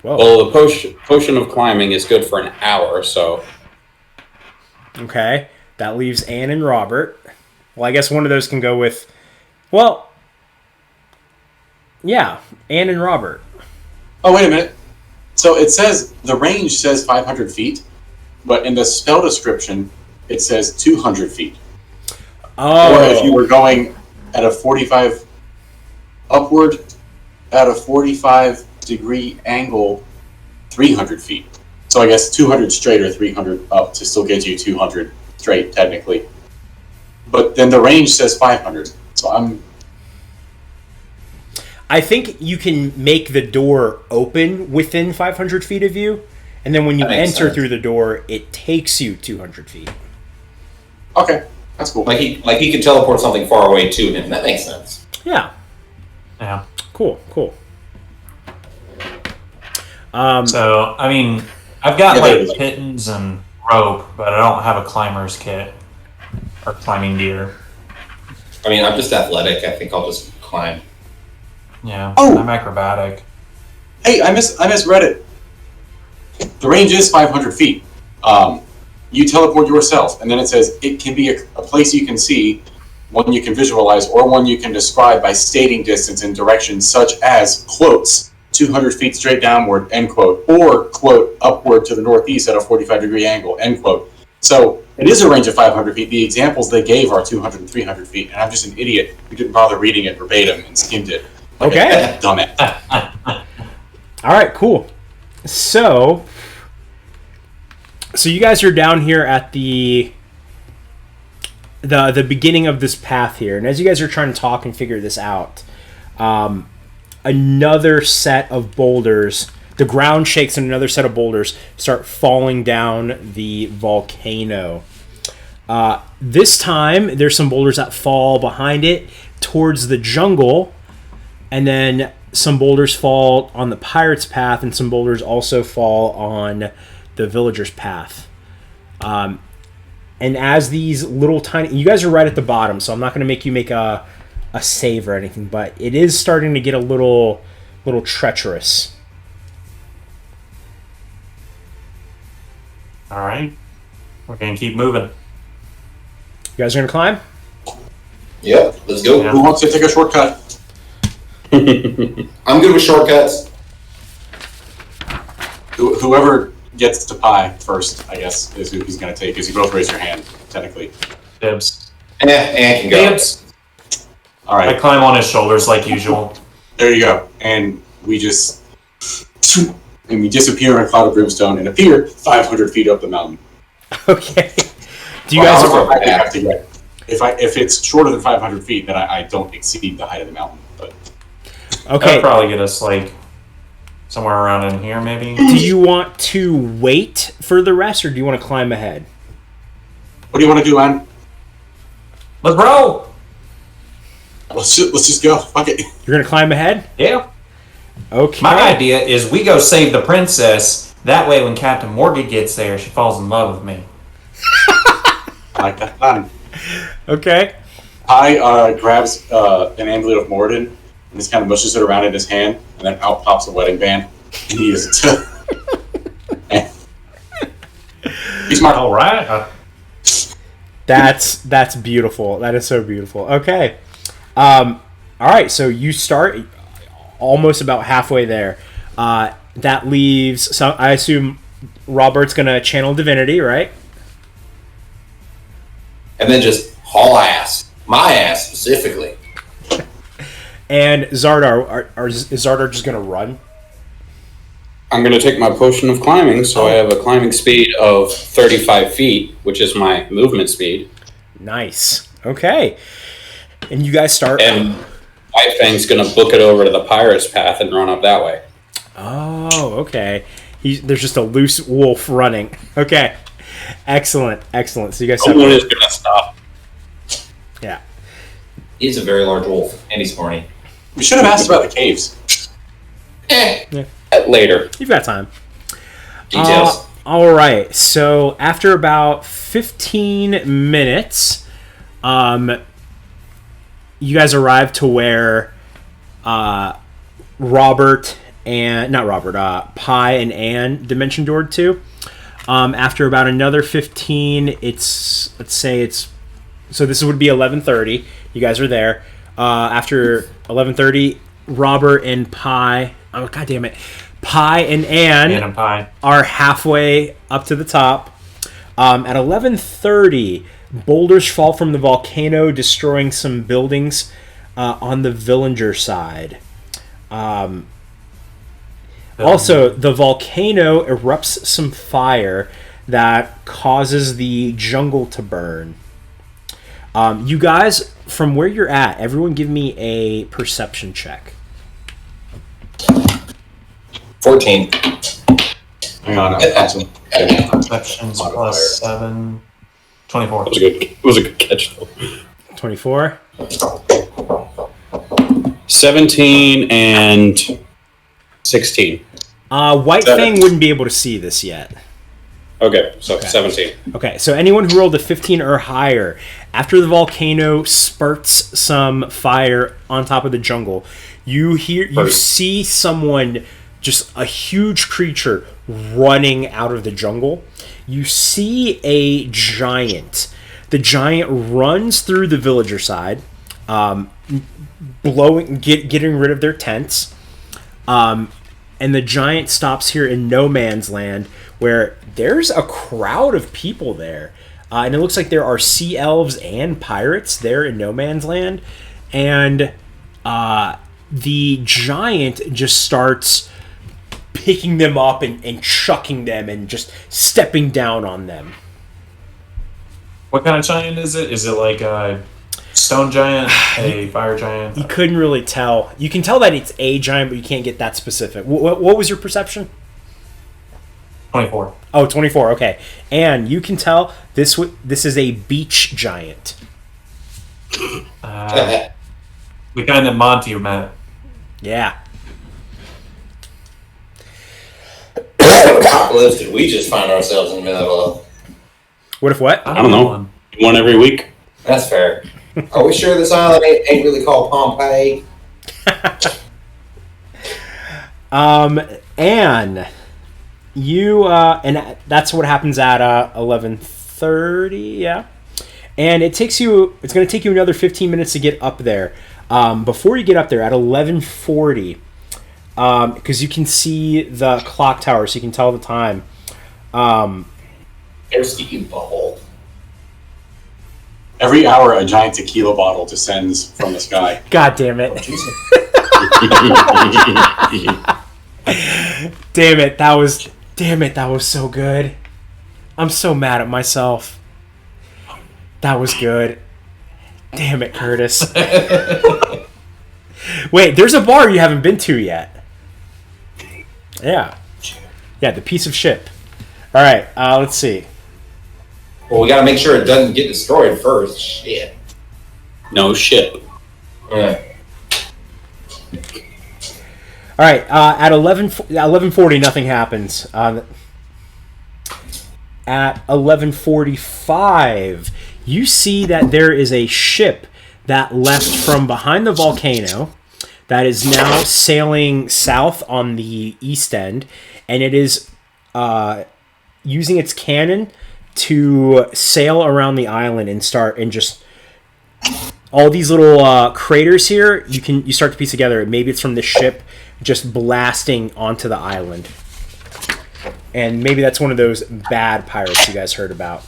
Whoa. Well, the potion of climbing is good for an hour, so... Okay. That leaves Anne and Robert. Well, I guess one of those can go with... Well... Yeah, Anne and Robert. Oh, wait a minute. So it says, the range says 500 feet, but in the spell description, it says 200 feet. Oh. Or if you were going at a 45 upward, at a 45-degree angle, 300 feet. So I guess 200 straight or 300 up to still get you 200 straight, technically. But then the range says 500. So I think you can make the door open within 500 feet of you, and then when you That makes enter sense. through the door, it takes you 200 feet. Okay, that's cool. Like he could teleport something far away to him. That makes sense. Yeah. Yeah. Cool. So, I mean, I've got Yeah, like but- kittens and rope, but I don't have a climber's kit or climbing gear. I mean, I'm just athletic. I think I'll just climb. Yeah. Oh! I'm acrobatic. Hey, I misread it. The range is 500 feet. You teleport yourself, and then it says it can be a place you can see, one you can visualize, or one you can describe by stating distance and direction, such as, quotes, 200 feet straight downward, end quote, or, quote, upward to the northeast at a 45-degree angle, end quote. So It is a range of 500 feet. The examples they gave are 200 and 300 feet, and I'm just an idiot who didn't bother reading it verbatim and skimmed it. Like Okay. a dumbass. All right, cool. So you guys are down here at the beginning of this path here, and as you guys are trying to talk and figure this out, another set of boulders, the ground shakes and another set of boulders start falling down the volcano. This time, there's some boulders that fall behind it towards the jungle, and then some boulders fall on the pirate's path, and some boulders also fall on the villager's path. And as these little tiny... You guys are right at the bottom, so I'm not going to make you make a save or anything, but it is starting to get a little treacherous. All right. We're going to keep moving. You guys are going to climb? Yep, let's go. Yeah. Who wants to take a shortcut? I'm good with shortcuts. Whoever gets to pie first, I guess, is who he's going to take, because you both raise your hand, technically. Dibs. And can go. Dibs. All I right, climb on his shoulders like usual. there you go. And we just... And we disappear in a cloud of brimstone and appear 500 feet up the mountain. Okay. Do you Well, guys... I'll- I have to get... If it's shorter than 500 feet, then I don't exceed the height of the mountain. But That'll Okay. probably get us, like, somewhere around in here, maybe. Do you want to wait for the rest, or do you want to climb ahead? what do you want to do, man? Let's roll! Let's just go. Fuck it. You're going to climb ahead? Yeah. Okay. My idea is we go save the princess. That way, when Captain Morgan gets there, she falls in love with me. I like that plan. Okay. Pie grabs an amulet of Morden and just kind of mushes it around in his hand, and then out pops a wedding band, and he uses it to... He's smart. All right. That's beautiful. That is so beautiful. Okay. All right, so you start almost about halfway there. That leaves... So I assume Robert's going to channel divinity, right? And then just haul ass. My ass, specifically. And Zardar, is Zardar just going to run? I'm going to take my potion of climbing, so I have a climbing speed of 35 feet, which is my movement speed. Nice. Okay. And you guys start... And White Fang's going to book it over to the pirate's path and run up that way. Oh, okay. There's just a loose wolf running. Okay. Excellent. Excellent. So you guys No one is going to stop. Yeah. He's a very large wolf, and he's horny. We should have asked about the caves. Later. You've got time. Details. All right. So after about 15 minutes, you guys arrive to where Robert and not Robert, Pi and Anne dimension doored to. After about another 15, so this would be 11:30. You guys are there. After 11:30, Robert and Pi. Oh, God damn it. Pi and Anne And pie. are halfway up to the top. At 11:30, boulders fall from the volcano, destroying some buildings on the villager side. Also, the volcano erupts some fire that causes the jungle to burn. You guys, from where you're at, everyone give me a perception check. 14. Hang on. Perceptions plus 7. 24. It was a good catch, though. 24. 17 and 16. White 7. Fang wouldn't be able to see this yet. Okay, so 17. Okay, so anyone who rolled a 15 or higher, after the volcano spurts some fire on top of the jungle, you see someone, just a huge creature, running out of the jungle. You see a giant. The giant runs through the villager side, getting rid of their tents. And the giant stops here in no man's land, where there's a crowd of people there. and it looks like there are sea elves and pirates there in No Man's Land, and the giant just starts picking them up and chucking them and just stepping down on them. What kind of giant is it? Is it like a stone giant, a fire giant? You couldn't really tell. You can tell that it's a giant, but you can't get that specific. What was your perception? 24. Oh, 24, okay. And you can tell this is a beach giant. The kind that Monty met. Yeah. What apocalypse did we just find ourselves in the middle of? What if what? I don't know. One every week. That's fair. Are we sure this island ain't really called Pompeii? And you and that's what happens at 11:30, yeah. And it's going to take you another 15 minutes to get up there. Before you get up there at 11:40, because you can see the clock tower, so you can tell the time. There's the bubble. Every hour, a giant tequila bottle descends from the sky. God damn it! Damn it! That was so good. I'm so mad at myself. That was good. Damn it, Curtis. Wait, there's a bar you haven't been to yet. Yeah, the piece of ship. All right, let's see. Well, we gotta make sure it doesn't get destroyed first. Shit. No shit. Yeah. All right, at 11:40, nothing happens. At 11:45, you see that there is a ship that left from behind the volcano that is now sailing south on the east end, and it is using its cannon to sail around the island and just all these little craters here. You start to piece together. Maybe it's from the ship just blasting onto the island, and maybe that's one of those bad pirates you guys heard about.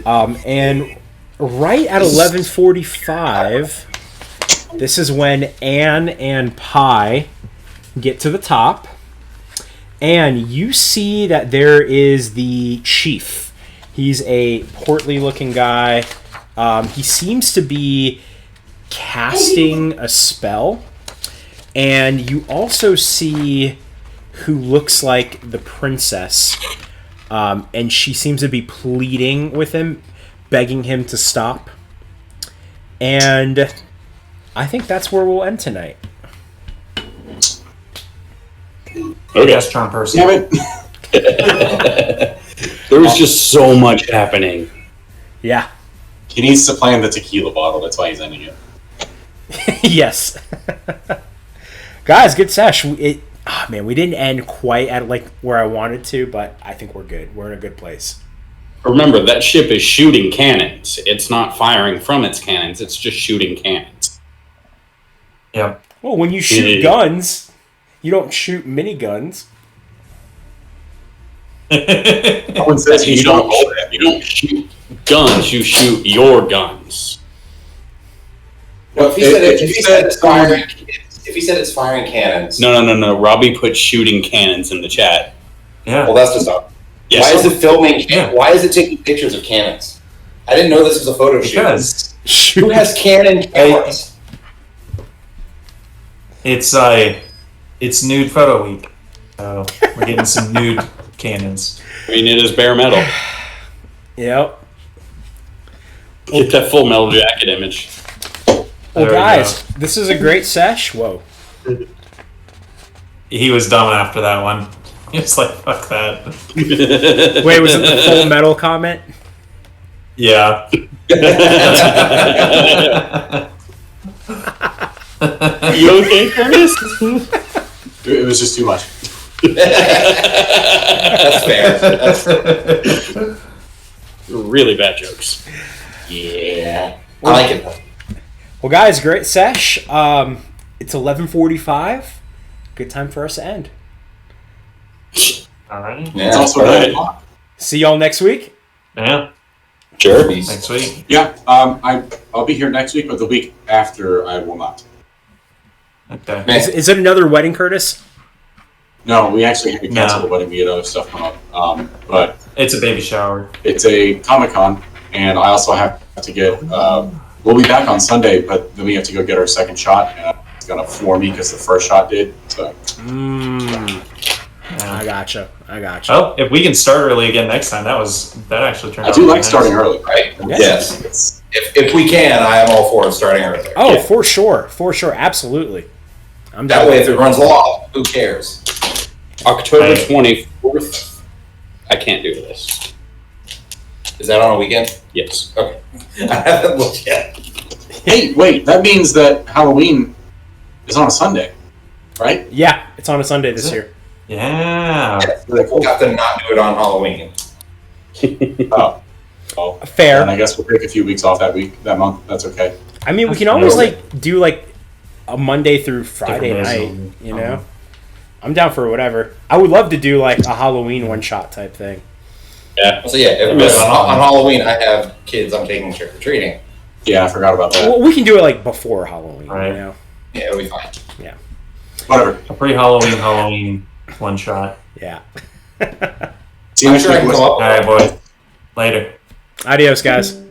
And right at 11:45, this is when Anne and Pi get to the top, and you see that there is the chief. He's a portly-looking guy. He seems to be casting a spell, and you also see who looks like the princess, and she seems to be pleading with him, begging him to stop. And I think that's where we'll end tonight. Okay. Yes, charm person. Damn There was just so much happening. Yeah. He needs to plan the tequila bottle. That's why he's ending it. Yes. Guys, good sesh. We didn't end quite at like where I wanted to, but I think we're good. We're in a good place. Remember, that ship is shooting cannons. It's not firing from its cannons. It's just shooting cannons. Yep. Well, when you shoot guns, you don't shoot miniguns. No one says You don't shoot guns. You shoot your guns. Well, if he said it's firing cannons. No. Robbie put shooting cannons in the chat. Yeah. Well, that's just up. Yes. Why is it filming? Yeah. Why is it taking pictures of cannons? I didn't know this was a photo shoot. Because Who has cannon cameras? it's nude photo week. So we're getting some nude cannons. I mean, it is bare metal. Yep. Get that full metal jacket image. Well, There we guys, this is a great sesh. Whoa. He was dumb after that one. He was like, fuck that. Wait, was it the full metal comment? Yeah. You okay, Curtis? It was just too much. That's fair. That's Really bad jokes. yeah. I like it though. Well, guys, great sesh. It's 11:45. Good time for us to end. All right. Yeah, It's also all 9 right. o'clock. See y'all next week. Yeah, Sure. next week. Yeah, I'll be here next week, but the week after I will not. Okay. Is it another wedding, Curtis? No, we actually had to cancel No. the wedding. We had other stuff come up. But It's a baby shower. it's a Comic-Con, and I also have to get. We'll be back on Sunday, but then we have to go get our second shot, and it's gonna floor me because the first shot did. So Yeah. I gotcha. Oh, if we can start early again next time, that actually turned I out do really like nice. starting early. Right? Yeah. Yes. If we can, I am all for starting early. Oh, Yeah. for sure, absolutely. I'm That down. way, if it runs long, who cares? October Hey. 24th. I can't do this. Is that on a weekend? Yes. Okay. I haven't looked yet. Hey, wait, that means that Halloween is on a Sunday, right? Yeah, it's on a Sunday this year. Yeah. We'll have to not do it on Halloween. Oh. Well, Fair. and I guess we'll take a few weeks off that month. That's okay. I mean, we can always do a Monday through Friday Different days night. of the week. You know, I'm down for whatever. I would love to do a Halloween one shot type thing. Yeah. So yeah, on Halloween, I have kids I'm taking trick or treating. Yeah, I forgot about that. Well, we can do it before Halloween. Right. You know. Yeah, it'll be fine. Yeah. Whatever. A pre-Halloween one shot. Yeah. See you I'm next sure I week, can boys. come up All right, boys. Later. Adios, guys.